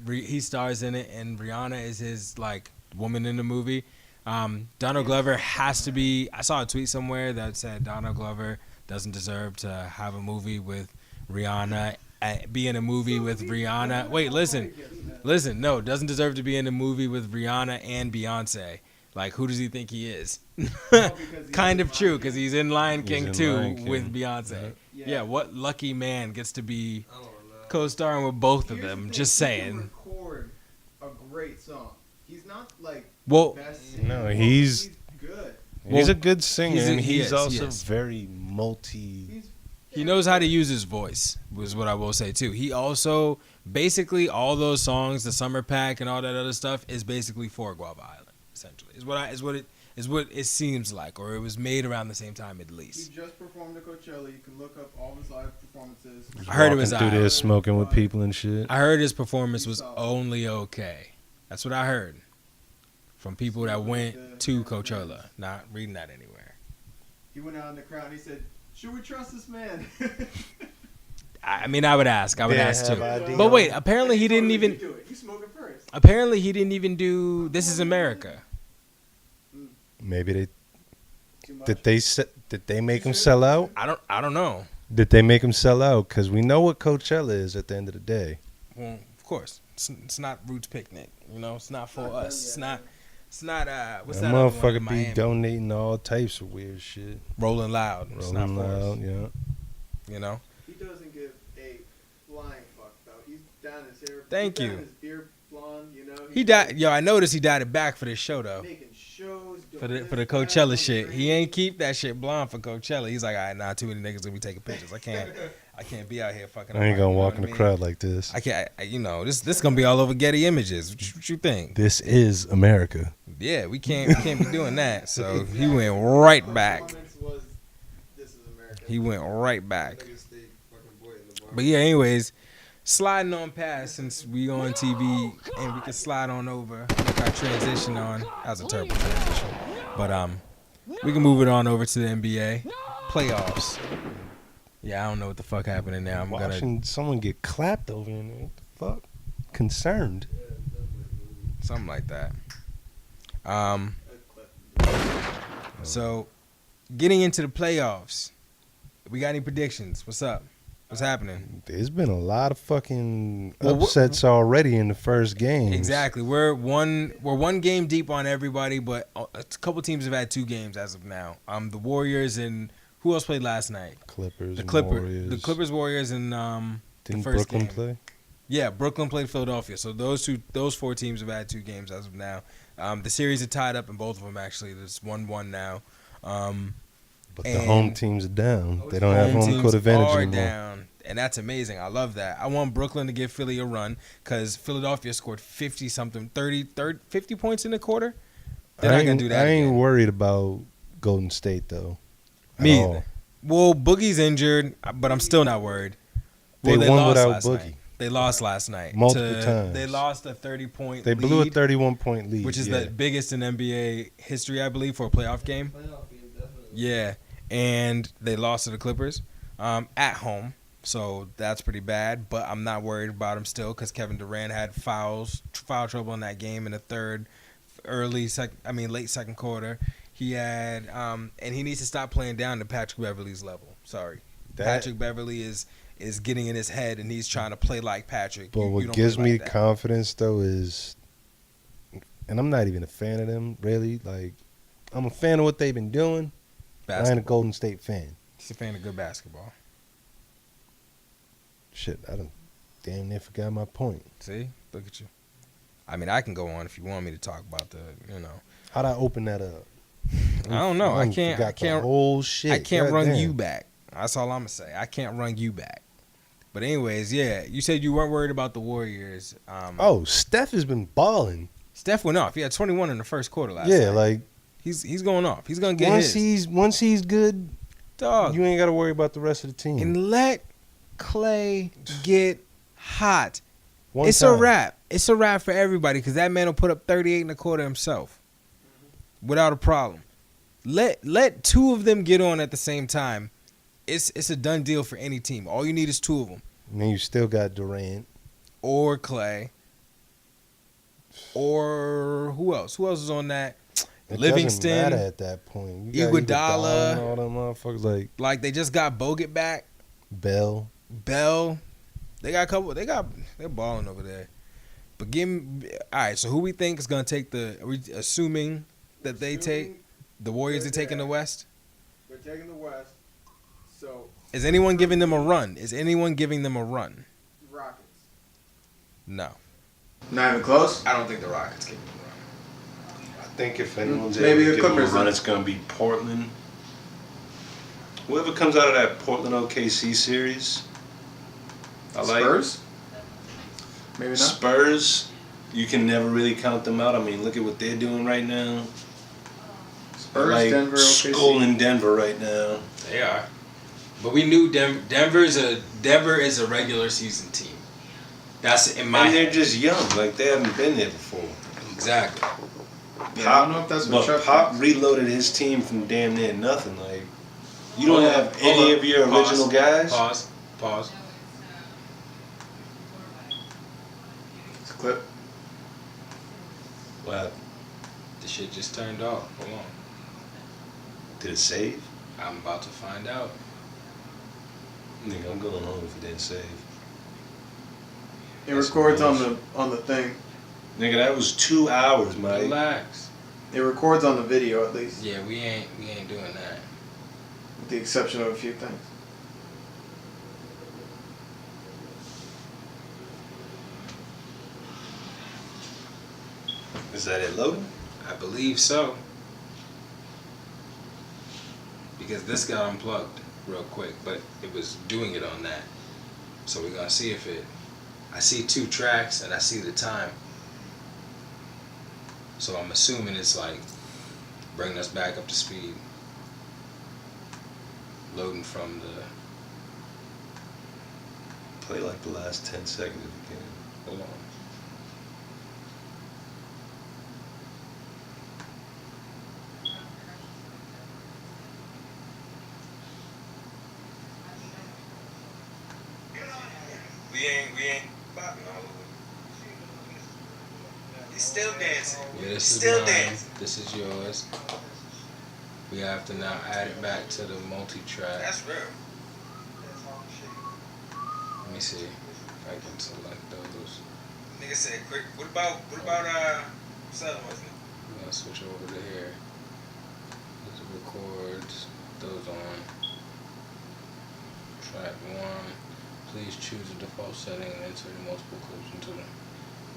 He stars in it, and Rihanna is his like woman in the movie. Donald Glover has to be. I saw a tweet somewhere that said Donald Glover doesn't deserve to have a movie with Rihanna. Be in a movie with Rihanna. Wait, listen. No, doesn't deserve to be in a movie with Rihanna and Beyonce. Like, who does he think he is? Kind of true, because he's in Lion He's King in 2 Lion King. with Beyonce. Yeah, what lucky man gets to be I don't know. co-starring with both of Here's the them? thing, Just he can saying. record a great song. He's not like Well, best No, singer. he's- good. he's a good singer, he's a- and he he's is, also yes. very multi. he knows how to use his voice, was what I will say, too. He also, basically, all those songs, the Summer Pack and all that other stuff, is basically for Guava Island, essentially. Is what it seems like, or it was made around the same time at He least. just performed at Coachella. You can look up all his live performances. I heard it was walking through alright. there smoking with people and shit. I heard his performance was only okay. That's what I heard from people that went to Coachella, not reading that anywhere. He went out in the crowd and he said, "Should we trust this man?" I mean, I would ask. I would They ask too. have ID But on wait, apparently he didn't You even. do it. You smoke it first. Apparently he didn't even do This Is America. Maybe they Too much. did they make him sell out? I don't know. Did they make him sell out? Because we know what Coachella is at the end of the day. Well, of course, it's not Roots Picnic. You know, it's not for Not us. them It's yet. not. It's not. What's That that? other one in motherfucker be Miami? donating all types of weird shit. Rolling Loud. It's not Rolling for us. loud, yeah. You know. He doesn't give a flying fuck though. He's down his hair. Thank he's you. down his beard blonde. You know. He died. Yo, I noticed he dyed it back for this show though. Making shows. For doing the this, Coachella that, shit. He ain't keep that shit blonde for Coachella. He's like, all right, nah, too many niggas gonna be taking pictures. I can't be out here fucking. I ain't around, gonna you know walk what in I the mean? crowd like this. I can't. You know, this gonna be all over Getty Images. What you think? This is America. Yeah, we can't be doing that. So he went right back. Performance was, "This is America." He went right back. Nigga stayed fucking boy in the bar. But yeah, anyways, sliding on past since we on TV and we can slide on over. Make our transition on. That was a terrible transition. But we can move it on over to the NBA playoffs. Yeah, I don't know what the fuck happening now. I'm gonna Watching someone get clapped over in there. What the fuck? Concerned. something like that. So getting into the playoffs, we got any predictions? What's up? What's happening? There's been a lot of fucking Well, upsets already in the first game. Exactly. We're one game deep on everybody, but a couple teams have had 2 games as of now. The Warriors and who else played last night? Clippers. The and Warriors. The Clippers, Warriors, and Didn't the first Brooklyn game. play? Yeah, Brooklyn played Philadelphia. So those 4 teams have had 2 games as of now. The series are tied up in both of them actually. It's 1-1 now. But the home teams are down. They don't have home teams court advantage are anymore. down, and that's amazing. I love that. I want Brooklyn to give Philly a run because Philadelphia scored 50-something, 50 points in the quarter. They're not going to do that I ain't again. worried about Golden State, though. at Me all. either. Well, Boogie's injured, but I'm still not worried. They Well, won lost without last Boogie. night. They lost last night. Multiple times. They lost a 30-point They lead, blew a 31-point lead. which is yeah. the biggest in NBA history, I believe, for a playoff game. Playoff game, definitely. Yeah, and they lost to the Clippers at home. So that's pretty bad, but I'm not worried about him still because Kevin Durant had foul trouble in that game in the late second quarter. He had, and he needs to stop playing down to Patrick Beverly's level. Sorry, Patrick Beverly is getting in his head and he's trying to play like Patrick. But You what don't gives play me like that. confidence though is, and I'm not even a fan of them really. Like, I'm a fan of what they've been doing. But I ain't a Golden State fan. He's a fan of good basketball. Shit, I damn near forgot my point. See, look at you. I mean, I can go on if you want me to talk about How'd I open that up? I don't know. I can't. The whole shit. I can't God run damn. you back. That's all I'm gonna say. I can't run you back. But anyways, yeah. You said you weren't worried about the Warriors. Steph has been balling. Steph went off. He had 21 in the first quarter last Yeah, night. like he's going off. He's gonna get once he's good, dog. you ain't got to worry about the rest of the team. And let Clay get hot. One It's time. a wrap. It's a wrap for everybody because that man will put up 38 in the quarter himself without a problem. Let two of them get on at the same time. It's a done deal for any team. All you need is two of them. And then you still got Durant or Clay or who else? Who else is on that? It Livingston. doesn't matter at that point. You got Iguodala. and all them motherfuckers like they just got Bogut back. Bell. They got a couple. They're balling over there. But all right. So who we think is gonna take the? Are we assuming that they take the Warriors? Are taking the West. They're taking the West. So Is anyone giving them a run? Rockets. No. Not even close. I don't think the Rockets give them I think if anyone's Maybe able the to give them a Clippers run, then. it's going to be Portland. Whoever comes out of that Portland OKC series, I like. Spurs? Maybe not. Spurs, you can never really count them out. I mean, look at what they're doing right now. Spurs, like Denver, OKC. Skull in Denver right now. They are. But we knew Denver is a regular season team. That's in my And they're head. just young. Like, they haven't been there before. Exactly. Yeah, I don't know if that's what But Chuck Pop thinks. reloaded his team from damn near nothing. Like, you don't have Hold any up. of your Pause. original guys. Pause. It's a clip. Wow. The shit just turned off. Hold on. Did it save? I'm about to find out. Nigga, I'm going home if it didn't save. It records on the thing. Nigga, that was 2 hours, Mike. Relax. It records on the video at least, Yeah, we ain't doing that. with the exception of a few things. Is that it loading? I believe so. Because this got unplugged real quick, but it was doing it on that. So we're gonna see if it. I see 2 tracks and I see the time. So I'm assuming it's like bringing us back up to speed. Loading from the. Play like the last 10 seconds if you can. Hold on. We ain't bopping all over. He's still dancing. Yeah, this is Still mine. dancing. This is yours. We have to now add it back to the multi-track. That's real. Let me see if I can select those. Nigga said quick. What about Southern, wasn't it? I'm gonna switch over to here. Let's record those on. Track 1. Please choose a default setting and insert multiple clips into the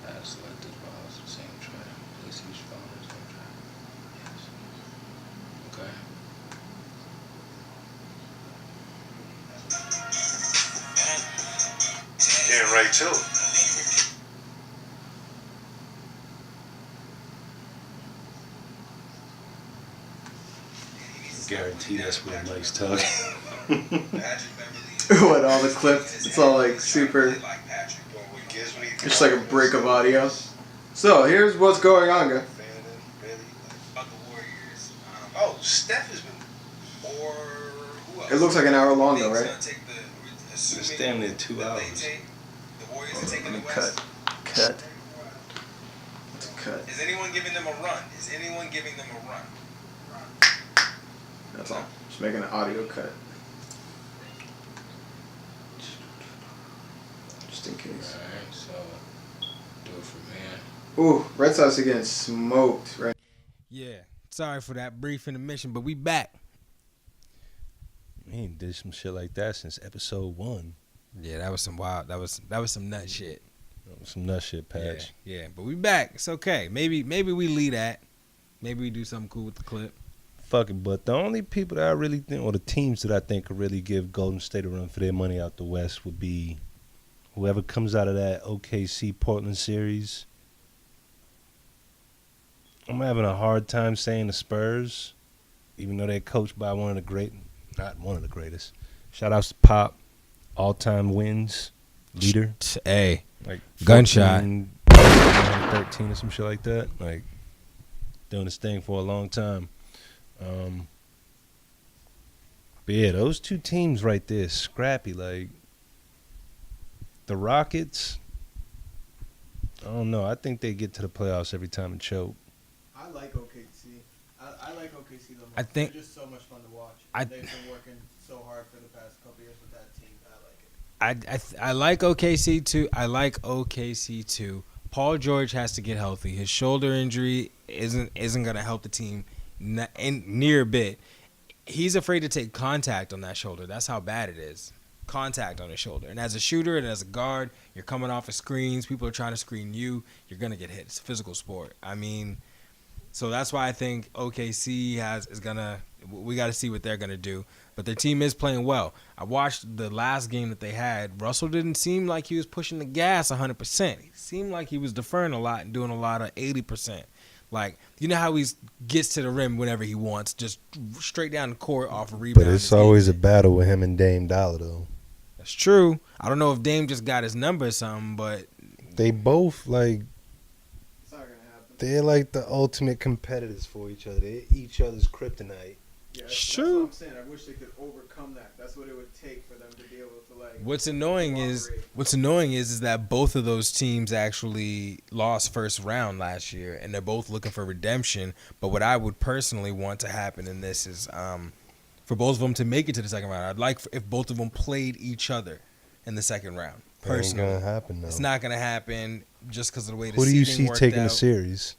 add selected files the same track. Place each file on the same track. Yes. Okay. Getting right to it. Guarantee that's what Mike's talking. What, all the clips? It's all like super. It's just like a break of audio. So here's what's going on, guys. Oh, Steph has been. Or who else? It looks like an hour long though, right? It's damn near 2 hours. I'm gonna cut. Cut. Cut. Is anyone giving them a run? That's all. Just making an audio cut. Just in case. Alright, so do it from here. Ooh, Red Sox are getting smoked right. Yeah. Sorry for that brief intermission, but we back. We ain't did some shit like that since episode 1. Yeah, that was some wild. That was some nut shit. That was some nut shit, Patch. Yeah, but we back. It's okay. Maybe we lead that. Maybe we do something cool with the clip. Fuck it, but the only people that I really think, or the teams that I think could really give Golden State a run for their money out the West would be whoever comes out of that OKC Portland series. I'm having a hard time saying the Spurs, even though they're coached by not one of the greatest. Shout outs to Pop, all-time wins, leader. Hey, Like gunshot. 13 or some shit like that. Like, doing this thing for a long time. But yeah, those two teams right there, scrappy. Like, the Rockets, I don't know. I think they get to the playoffs every time and choke. I like OKC. I like OKC the most. I think- They're just so much fun to watch. I- They've been working so hard for the past couple years with that team. I like it. I like OKC too. I like OKC too. Paul George has to get healthy. His shoulder injury isn't gonna help the team near a bit. He's afraid to take contact on that shoulder. That's how bad it is. Contact on his shoulder. And as a shooter and as a guard, you're coming off of screens. People are trying to screen you. You're gonna get hit. It's a physical sport. I mean, so that's why I think OKC is gonna. We got to see what they're gonna do. But their team is playing well. I watched the last game that they had. Russell didn't seem like he was pushing the gas 100%. He seemed like he was deferring a lot and doing a lot of 80%. Like, you know how he gets to the rim whenever he wants, just straight down the court off a rebound. But it's always a battle with him and Dame Dollar, though. That's true. I don't know if Dame just got his number or something, but They both, like, It's not gonna happen. they're like the ultimate competitors for each other. They're each other's kryptonite. Yeah, It's that's true. what I'm saying. I wish they could overcome that. That's what it would take for them to be able to like. what's annoying is that both of those teams actually lost first round last year, and they're both looking for redemption. But what I would personally want to happen in this is for both of them to make it to the second round. I'd like if both of them played each other in the second round. That ain't Personally, gonna happen, though. it's not gonna happen just because of the way the Who do you seeding see worked taking out. the series?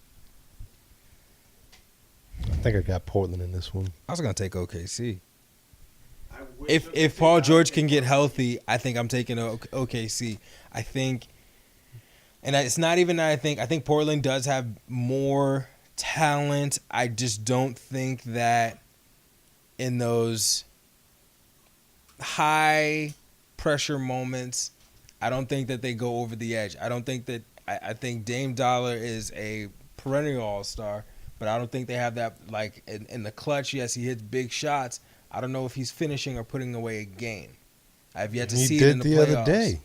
I think I got Portland in this one. I was gonna take OKC. I wish If them to Paul take George out can the- get healthy, I think I'm taking OKC. I think, and it's not even that I think Portland does have more talent. I just don't think that in those high pressure moments, I don't think that they go over the edge. I don't think that I think Dame Dollar is a perennial all-star, but I don't think they have that, like, in the clutch. Yes, he hits big shots. I don't know if he's finishing or putting away a game. I've yet to He see it did in the the playoffs. other day.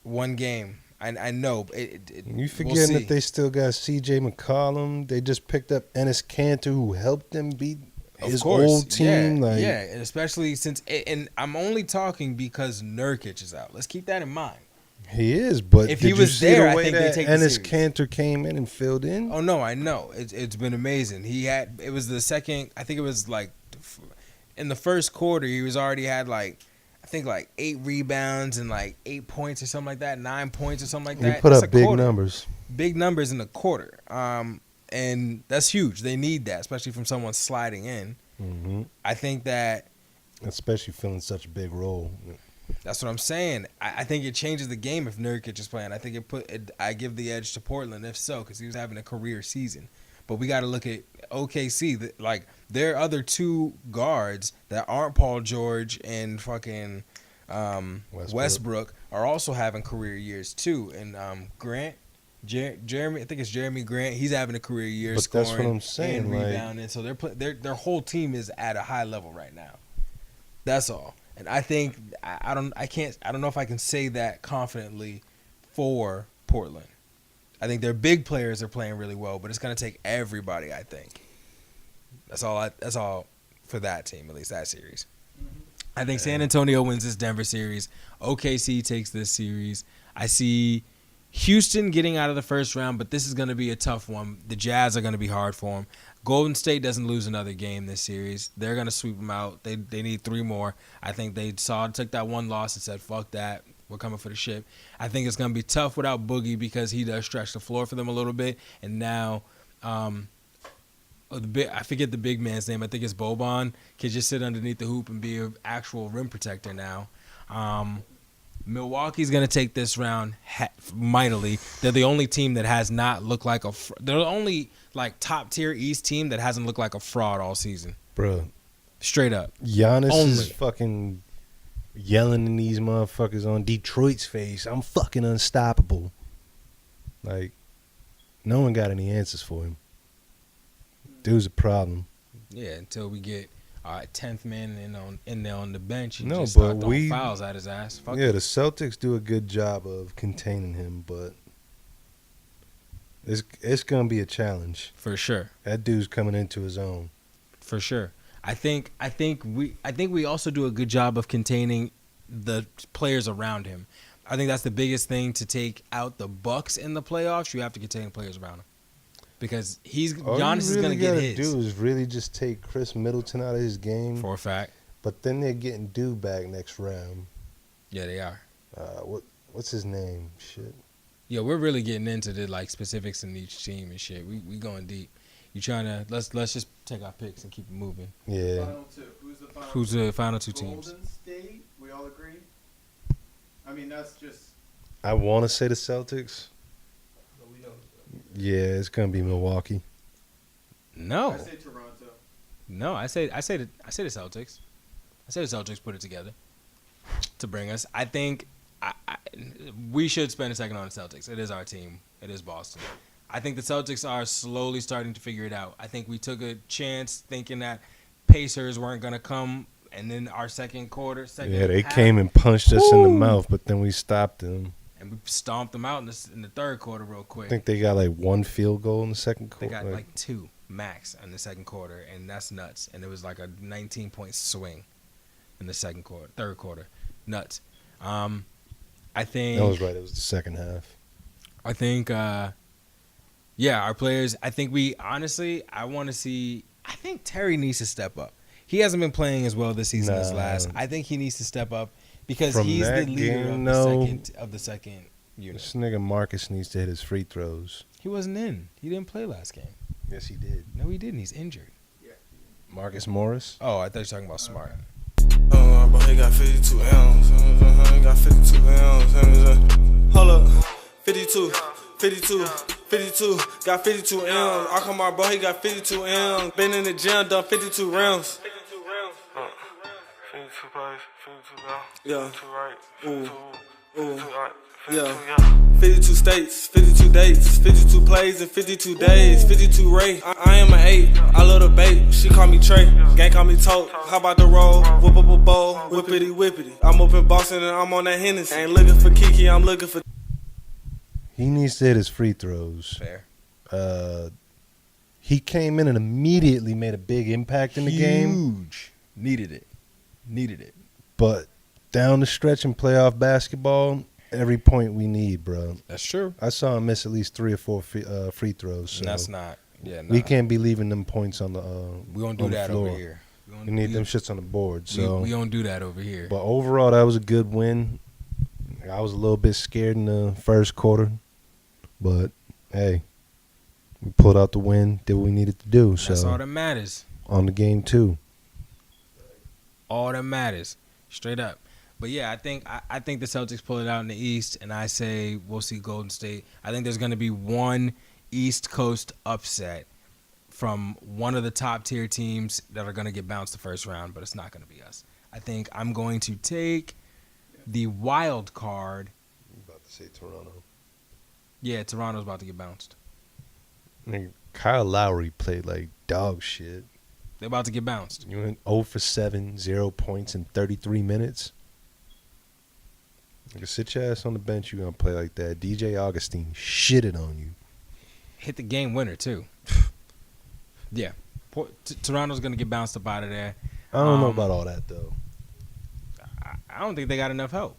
One game. I know. You we'll forgetting see. that they still got C.J. McCollum? They just picked up Ennis Cantor, who helped them beat his old team. Yeah, like, yeah, and especially and I'm only talking because Nurkic is out. Let's keep that in mind. he is. But If did he you was see there, the I way think they that take the Ennis series. Cantor came in and filled in? Oh no, I know. It's been amazing. It was the second. I think it was like in the first quarter. He was already had like 8 rebounds and like 8 points or something like that. 9 points or something like He that. put That's up a big quarter. numbers. Big numbers in the quarter. And that's huge. They need that, especially from someone sliding in. Hmm. I think that Especially filling such a big role. that's what I'm saying. I think it changes the game if Nurkic is playing. I think I give the edge to Portland if so, because he was having a career season. But we got to look at OKC. Like, their other two guards that aren't Paul George and fucking Westbrook are also having career years too. And Grant, Jeremy, I think it's Jeremy Grant. He's having a career year But scoring that's what I'm saying, and like- rebounding. So their whole team is at a high level right now. That's all. And I think I don't know if I can say that confidently for Portland. I think their big players are playing really well, but it's going to take everybody, I think. That's all for that team, at least that series. I think San Antonio wins this Denver series. OKC takes this series. I see Houston getting out of the first round, but this is going to be a tough one. The Jazz are going to be hard for them. Golden State doesn't lose another game this series. They're going to sweep them out. They need 3 more. I think they took that one loss and said, fuck that. We're coming for the ship. I think it's going to be tough without Boogie because he does stretch the floor for them a little bit. And now, I forget the big man's name. I think it's Boban. Can just sit underneath the hoop and be an actual rim protector now. Milwaukee's going to take this round mightily. They're the only team that has not looked like they're the only like top tier East team that hasn't looked like a fraud all season. Bro. Straight up. Giannis is fucking yelling in these motherfuckers on Detroit's face. I'm fucking unstoppable. Like, no one got any answers for him. Dude's a problem. Yeah, until we get 10th man in there on the bench and No, just but start throwing fouls at his ass. Fuck yeah, it. the Celtics do a good job of containing him, but it's gonna be a challenge For sure. That dude's coming into his own. For sure. I think we also do a good job of containing the players around him. I think that's the biggest thing to take out the Bucks in the playoffs. You have to contain the players around him. Because Giannis is going to get his. All you really gotta do is really just take Chris Middleton out of his game. For a fact. But then they're getting Dude back next round. Yeah, they are. What's his name? Shit. Yeah, we're really getting into the like specifics in each team and shit. We going deep. You trying to let's just take our picks and keep it moving. Yeah. Final 2. Who's the final 2 teams? Golden State. We all agree. I mean, that's just. I want to say the Celtics. Yeah, it's gonna be Milwaukee. No. I say Toronto. No, I say the Celtics. I say the Celtics put it together to bring us. I think we should spend a second on the Celtics. It is our team. It is Boston. I think the Celtics are slowly starting to figure it out. I think we took a chance thinking that Pacers weren't gonna come, and then our second Yeah, they half, came and punched us in the mouth, but then we stopped them. and we stomped them out in the third quarter real quick. I think they got like 1 field goal in the second They quarter. got like 2 max in the second quarter, and that's nuts. And it was like a 19-point swing in the third quarter. Nuts. I think that was right. It was the second half. I think, our players. I think I think Terry needs to step up. He hasn't been playing as well this season as last. I think he needs to step up because From he's the that leader game, of the second unit. This nigga Marcus needs to hit his free throws. He wasn't in. He didn't play last game. Yes, he did. No, he didn't. He's injured. Marcus Morris. Oh, I thought you were talking about Smart. But he got 52 M's. He got 52 M's. Hold up. 52. Got 52 M's. I come out, bro. He got 52 M's. Been in the gym, done 52 rounds. 52 plays, 52 down. Yeah. 52 right. Yeah. 52 states, 52 dates, 52 plays in 52 days, 52 Ray. I am an 8, I love the bait. She call me Trey, gang call me Tote. How about the roll? Whoop up a bowl, whippity. I'm up in Boston and I'm on that Hennessy. Ain't looking for Kiki, I'm looking for. He needs to hit his free throws. Fair. He came in and immediately made a big impact in the game. Huge. Needed it. But down the stretch in playoff basketball, every point we need, bro. That's true. I saw him miss at least 3 or 4 free throws. So And that's not. Yeah, nah. we can't be leaving them points on the We don't do that floor. over here. We need them shits on the board. So we don't do that over here. But overall, that was a good win. I was a little bit scared in the first quarter, but hey, we pulled out the win, did what we needed to do. That's so all that matters. on the game 2. All that matters. Straight up. But yeah, I think the Celtics pull it out in the East, and I say we'll see Golden State. I think there's going to be one East Coast upset from one of the top tier teams that are going to get bounced the first round, but it's not going to be us. I think I'm going to take the wild card. I'm about to say Toronto. Yeah, Toronto's about to get bounced. Kyle Lowry played like dog shit. They're about to get bounced. You went 0 for 7, 0 points in 33 minutes. Nigga, sit your ass on the bench. You gonna play like that? DJ Augustine shitted on you. Hit the game winner too. Yeah, Toronto's gonna get bounced up out of there. I don't know about all that though. I don't think they got enough help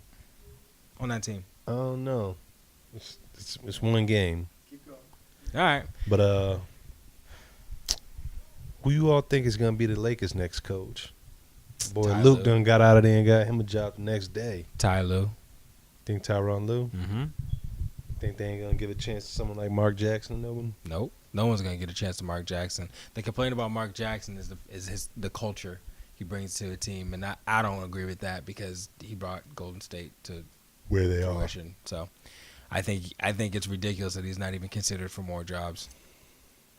on that team. I don't know. It's one game. Keep going. All right. But who you all think is gonna be the Lakers' next coach? Boy, Ty Luke Lue. done got out of there and got him a job the next day. Ty Lue. Think Tyronn Lue? Mm-hmm. Think they ain't gonna give a chance to someone like Mark Jackson? No one. Nope. No one's gonna get a chance to Mark Jackson. The complaint about Mark Jackson is the culture he brings to a team, and I don't agree with that because he brought Golden State to Where they are. fruition. So I think it's ridiculous that he's not even considered for more jobs.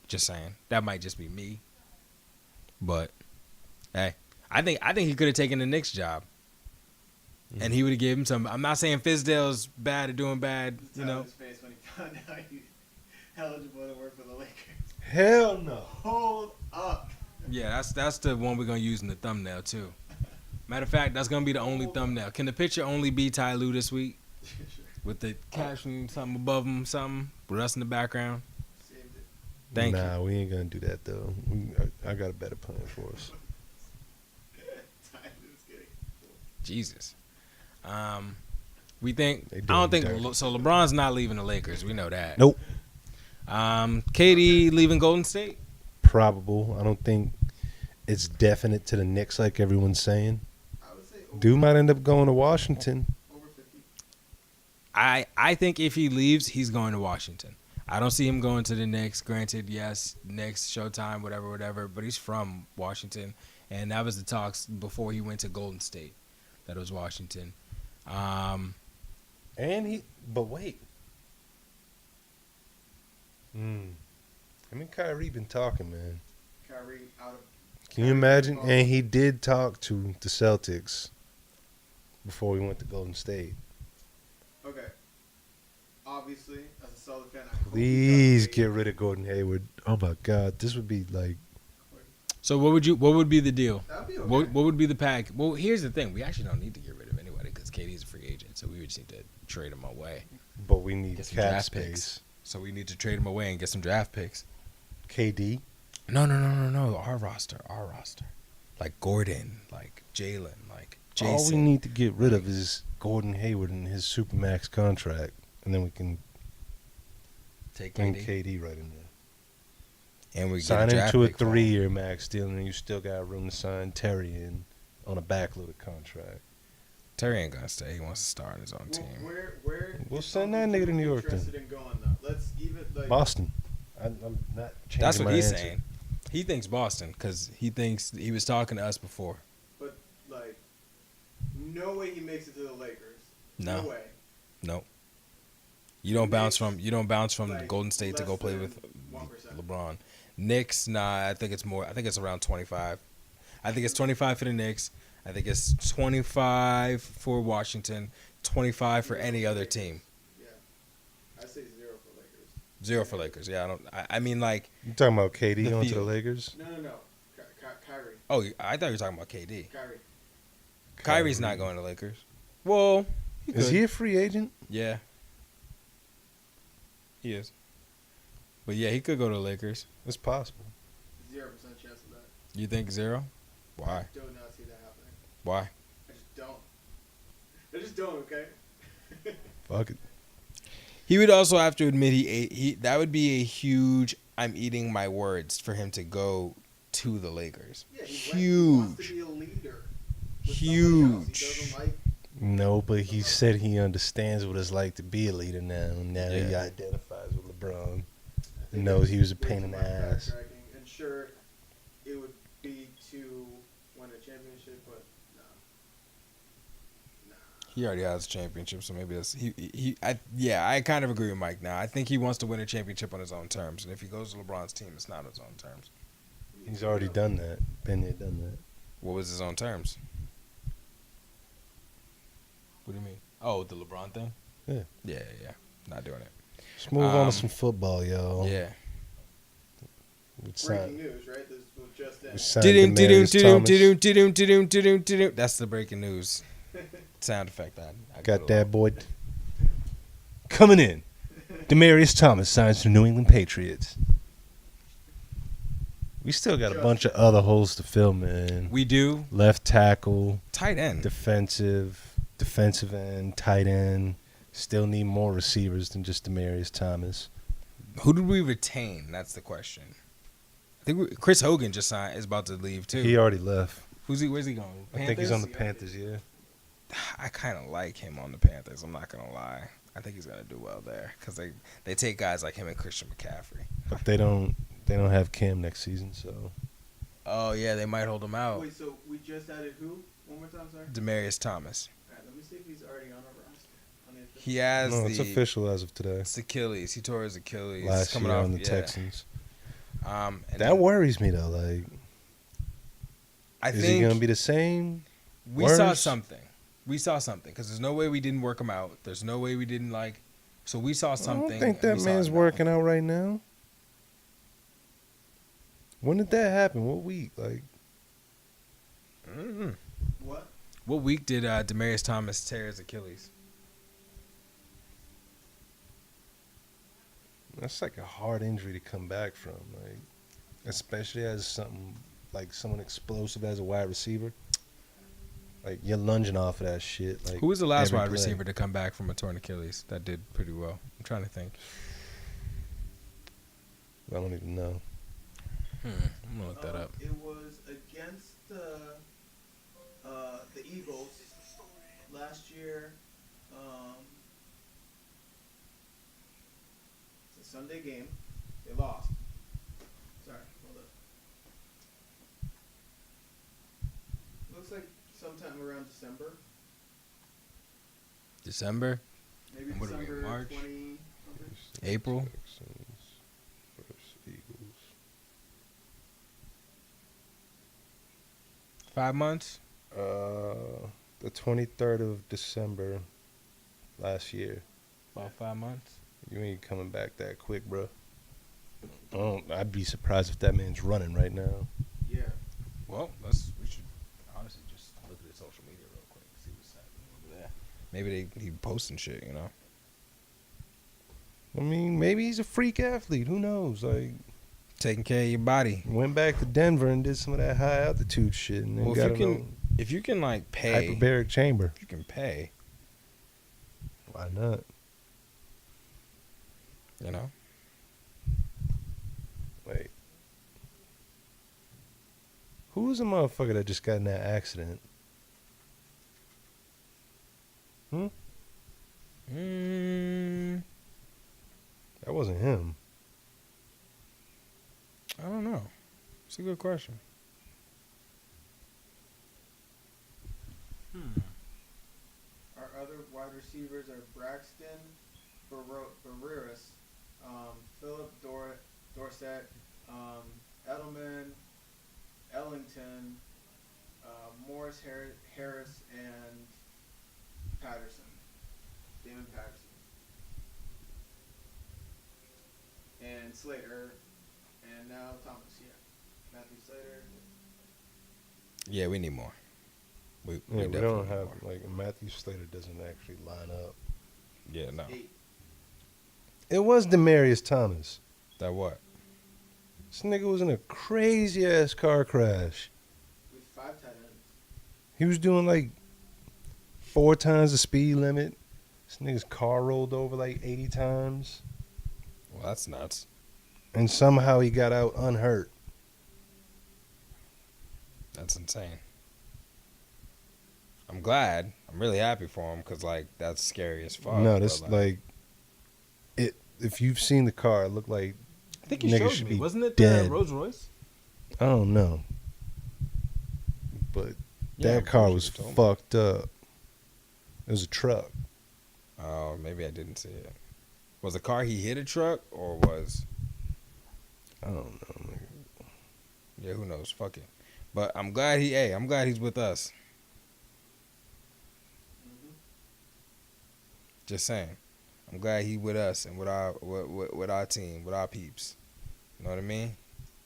Just saying. That might just be me. But hey, I think he could have taken the Knicks job. And he would have given him some. I'm not saying Fizdale's bad or doing bad, you know. His face when he found out he eligible to work for the Lakers. Hell no. Hold up. Yeah, that's the one we're gonna use in the thumbnail too. Matter of fact, that's gonna be the only thumbnail. Can the picture only be Ty Lue this week? With the caption something above him, something with us in the background. Saved it. Thank Nah, we ain't gonna do that though. I got a better plan for us. Time is getting Jesus. We think They I doing don't think dirty. so. LeBron's not leaving the Lakers. We know that. Nope. KD leaving Golden State. Probable. I don't think it's definite to the Knicks like everyone's saying. I would say Dude might end up going to Washington. over 50. I think if he leaves, he's going to Washington. I don't see him going to the Knicks. Granted, yes, Knicks, Showtime, whatever. But he's from Washington, and that was the talks before he went to Golden State. That was Washington. But wait. Him and Kyrie been talking, man. Kyrie out of. Can you imagine? And he did talk to the Celtics before we went to Golden State. Okay. Obviously, as a Celtics fan, I hope he Please does get rid of Gordon Hayward. Oh my God, this would be like. So what would be the deal? That'd be okay. What would be the pack? Well, here's the thing: we actually don't need to get rid of anybody because KD's a free agent, so we would just need to trade him away. But we need Get some cap draft space. picks. So we need to trade him away and get some draft picks. KD. No. Our roster. Like Gordon, like Jalen, like Jason. All we need to get rid of is Gordon Hayward and his supermax contract, and then we can take bring KD. KD right in there. And we Sign get a him draft to a pick for him. 3-year max deal, and then you still got room to sign Terry in on a backloaded contract. Terry ain't gonna stay. He wants to start on his own team. Where We'll is send that Uncle nigga to Drew New York then. interested in going though? Let's even like. Boston. I'm not changing That's what my he's answer. saying. He thinks Boston because he thinks he was talking to us before. But like, no way he makes it to the Lakers. No. No way. Nope. You don't bounce from Like, Golden State to go less play than with 1%. LeBron. Knicks, nah, I think it's more. I think it's around 25. I think it's 25 for the Knicks. I think it's 25 for Washington, 25 for any other team. Yeah. I say 0 for Lakers. 0 for Lakers. Yeah, I mean like. You talking about KD The going to the field. Lakers? No. Kyrie. Oh, I thought you were talking about KD. Kyrie. Kyrie's not going to Lakers. Well, Is he a free agent? Yeah. He is. But yeah, he could go to the Lakers. It's possible. 0% chance of that. You think 0? Why? I do not see that happening. Why? I just don't. Okay. Fuck it. He would also have to admit he that would be a huge I'm eating my words for him to go to the Lakers. Yeah, he wants to Huge. be a leader. with somebody else. Huge. He doesn't like. No, but he said he understands what it's like to be a leader now. Now he Yeah. identifies with LeBron. He knows he was a pain in the ass. And sure, it would be to win a championship, but nah. He already has a championship, so maybe that's I kind of agree with Mike now. I think he wants to win a championship on his own terms. And if he goes to LeBron's team, it's not on his own terms. He's already done that. Been there, done that. What was his own terms? What do you mean? Oh, the LeBron thing? Yeah. Yeah. Not doing it. Let's move on to some football, y'all. Yeah. Breaking news, right? This was just in. That's the breaking news sound effect. I Got that, boy. Coming in. Demaryius Thomas signs to New England Patriots. We still got a bunch of other holes to fill, man. We do. Left tackle, Tight end. defensive end, tight end. Still need more receivers than just Demaryius Thomas. Who did we retain? That's the question. I think Chris Hogan just signed. Is about to leave too. He already left. Where's he going? I think he's on the Panthers, yeah. I kind of like him on the Panthers. I'm not gonna lie. I think he's gonna do well there because they take guys like him and Christian McCaffrey. But they don't have Cam next season, so. Oh yeah, they might hold him out. Wait, so we just added who? One more time, sorry. Demaryius Thomas. All right, let me see if he's already on our roster. He has No, it's official as of today. It's Achilles. He tore his Achilles Last coming year off on the yeah. Texans. And That then worries me though. Like, I is think he gonna be the same? we saw worse? something. We saw something because there's no way we didn't work him out. There's no way we didn't like. So we saw I something. don't think and that we saw man's it now. working out right now. When did that happen? What week? Like, What? What week did Demaryius Thomas tear his Achilles? that's like a hard injury to come back from. Like, especially as something like someone explosive as a wide receiver. Like, you're lunging off of that shit. Like, Who was the last every wide play. receiver to come back from a torn Achilles that did pretty well? I'm trying to think. I don't even know. I'm gonna look that up. It was against the Eagles last year. It's a Sunday game. They lost. Sorry, hold up. Looks like sometime around December. December, Maybe What are we, December March? 20 something. April. Texans versus Eagles. 5 months. The 23rd of December last year. About 5 months. You ain't coming back that quick, bro. I'd be surprised if that man's running right now. Yeah. Well, we should honestly just look at his social media real quick, see what's happening over there. Maybe he posting shit, you know. I mean, maybe he's a freak athlete. Who knows? Like, Taking care of your body. went back to Denver and did some of that high altitude shit, and then Well, got if you can like pay, hyperbaric chamber. if you can pay, Why not? you know. Wait. Who was the motherfucker that just got in that accident? That wasn't him. I don't know. It's a good question. Our other wide receivers are Braxton Barreras, Philip Dorsett, Edelman, Ellington, Morris Harris, and Patterson. David Patterson. And Slater. And now Thomas, yeah. Matthew Slater. Yeah, we need more. We Yeah, we definitely don't need have more. like Matthew Slater doesn't actually line up. Yeah, no. 8. It was Demaryius Thomas. That what? This nigga was in a crazy ass car crash. With 5 tight ends. He was doing like 4 times the speed limit. This nigga's car rolled over like 80 times. Well, that's nuts. And somehow he got out unhurt. That's insane. I'm glad. I'm really happy for him because like that's scary as fuck. No, but, this like it. If you've seen the car, it looked like I think you nigga showed should me. be Wasn't it dead. Rolls Royce? I don't know, but Yeah, I'm that car pretty was sure you told me. fucked up. It was a truck. Oh, maybe I didn't see it. Was the car he hit a truck or was? I don't know. Nigga. Yeah, who knows? Fuck it. But I'm glad I'm glad he's with us. Just saying. I'm glad he with us and with our team, with our peeps. You know what I mean?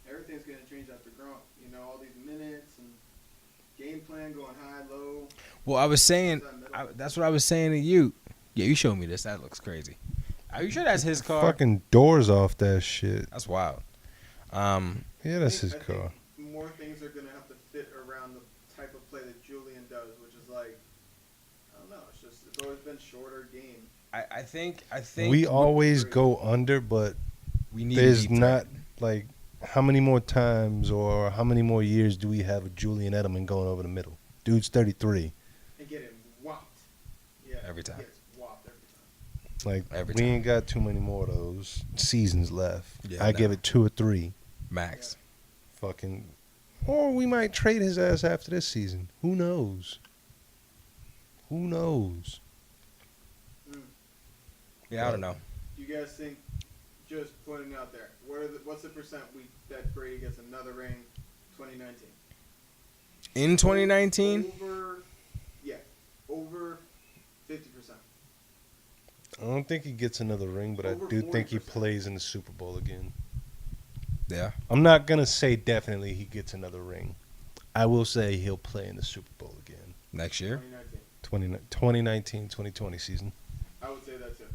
Everything's going to change after Gronk. You know, all these minutes and game plan going high, low. Well, I was saying, that's what I was saying to you. Yeah, you showed me this. That looks crazy. Are you sure that's his car? Fucking doors off that shit. That's wild. Yeah, that's his I think car. more things are gonna have to fit around the type of play that Julian does, which is like, I don't know. It's always been shorter game. I think We always go under, but we need there's deep not threat. like how many more times or how many more years do we have a Julian Edelman going over the middle? Dude's 33. And get him whopped. Yeah. Every time. He gets whopped every time. Like Every we time. ain't got too many more of those seasons left. Yeah, I no. give it 2 or 3. Max. Fucking, or we might trade his ass after this season. Who knows? Who knows? Yeah, I don't know. Do you guys think, just putting it out there, what's the percent that Brady gets another ring 2019? In 2019, Over 50%. I don't think he gets another ring, but I Over do think he 40%. plays in the Super Bowl again. yeah. I'm not gonna say definitely he gets another ring. I will say he'll play in the Super Bowl again. Next year, 2019. 2020 season. I would say that's it.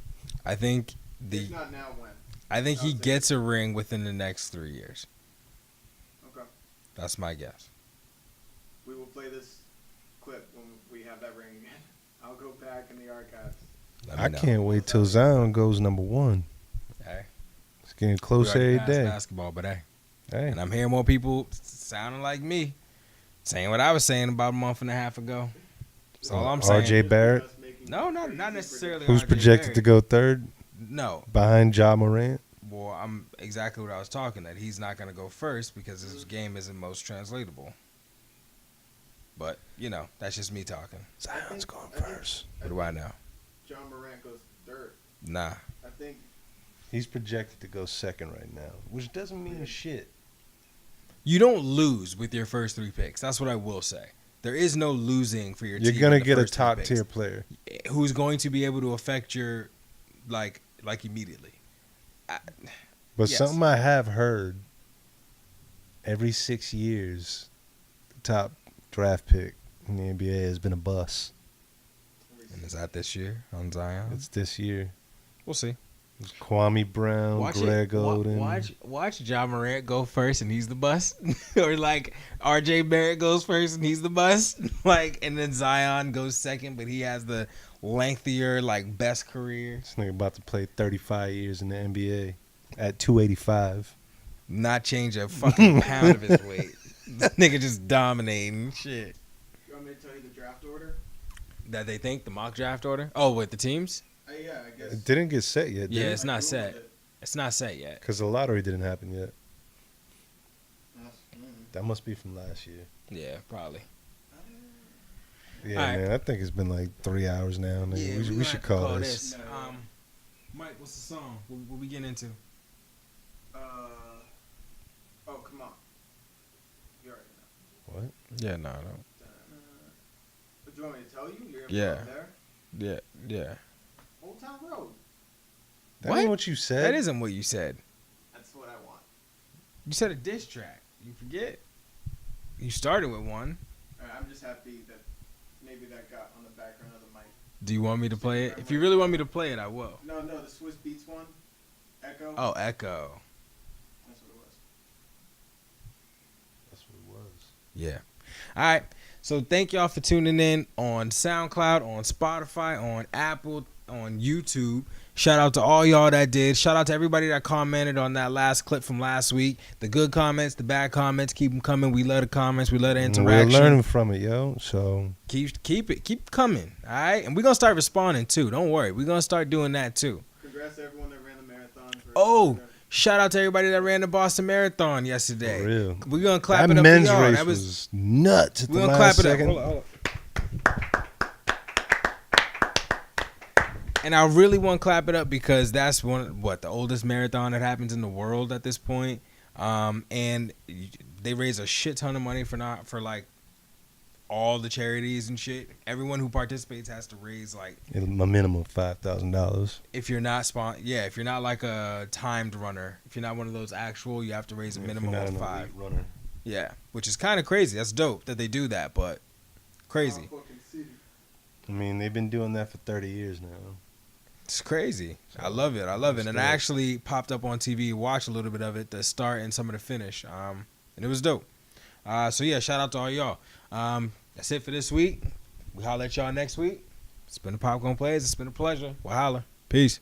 I think If not now, when? I think he I'll say- gets a ring within the next 3 years. Okay. That's my guess. We will play this clip when we have that ring again. I'll go back in the archives. Let me I know. can't wait till Zion goes number 1. Hey, It's getting close we already every passed day. basketball, but hey, Hey, and I'm hearing more people sounding like me, saying what I was saying about a month and a half ago. That's all I'm saying. R.J. Barrett, Us making No, crazy not necessarily. who's RJ projected to Barrett. go 3rd No, behind Ja Morant. well, I'm exactly what I was talking. That he's not going to go first because his game isn't most translatable. But you know, that's just me talking. Zion's going first. What do I know? John Morant goes third. Nah. I think He's projected to go 2nd right now, which doesn't mean shit. You don't lose with your first 3 picks. That's what I will say. There is no losing for your You're team. gonna in the get a first 3 top picks. tier player. Who's going to be able to affect your like immediately. But Yes. something I have heard, every 6 years, the top draft pick in the NBA has been a bust. And is that this year on Zion? It's this year. We'll see. It's Kwame Brown, Greg Oden. Watch Ja Morant go first and he's the bust, or like R.J. Barrett goes first and he's the bust, like, and then Zion goes second, but he has the lengthier like best career. This nigga about to play 35 years in the NBA at 285. Not change a fucking pound of his weight. That nigga just dominating shit. you want me to tell you the draft order? That they think the mock draft order. Oh, with the teams? Yeah, I guess. It didn't get set yet, Yeah, did it's it? not I Googled set. it. It's not set yet. Because the lottery didn't happen yet. Mm. That must be from last year. Yeah, probably. Yeah, All right. man. I think it's been like 3 hours now. Nigga. Yeah, we should call this. Mike, what's the song? What we getting into? Oh, come on. You already know. What? Yeah, no. But do you want me to tell you? You're Yeah. there? Yeah. Old Town Road. That What? ain't what you said. That isn't what you said. That's what I want. You said a diss track. You forget. You started with one. I'm just happy that maybe that got on the background of the mic. Do you want me to play it? If you really want me to play it, I will. No, the Swiss Beats one. Echo. Oh, Echo. That's what it was. That's what it was. Yeah. All right. So thank y'all for tuning in on SoundCloud, on Spotify, on Apple, on YouTube. Shout out to all y'all that did. Shout out to everybody that commented on that last clip from last week. The good comments, the bad comments, keep them coming. We love the comments. We love the interaction. We're learning from it, yo. So Keep coming. All right. And we're going to start responding too. Don't worry. We're going to start doing that too. Congrats to everyone that ran the marathon. Oh, shout out to everybody that ran the Boston Marathon yesterday. for real. We're going to clap That it up men's for y'all. race That was nuts at the we're gonna last clap it second. up. Hold on. And I really want to clap it up because that's the oldest marathon that happens in the world at this point. And they raise a shit ton of money for like all the charities and shit. Everyone who participates has to raise like, A minimum of $5,000. if you're not if you're not like a timed runner, if you're not one of those actual, you have to raise a minimum of $5. Runner. Yeah, which is kind of crazy. That's dope that they do that, but crazy. I mean, they've been doing that for 30 years now. It's crazy. I love it. I love it. And I actually popped up on TV, watched a little bit of it, the start and some of the finish. And it was dope. So yeah, shout out to all y'all. That's it for this week. We holler at y'all next week. It's been the Popcorn Players. It's been a pleasure. We'll holler. Peace.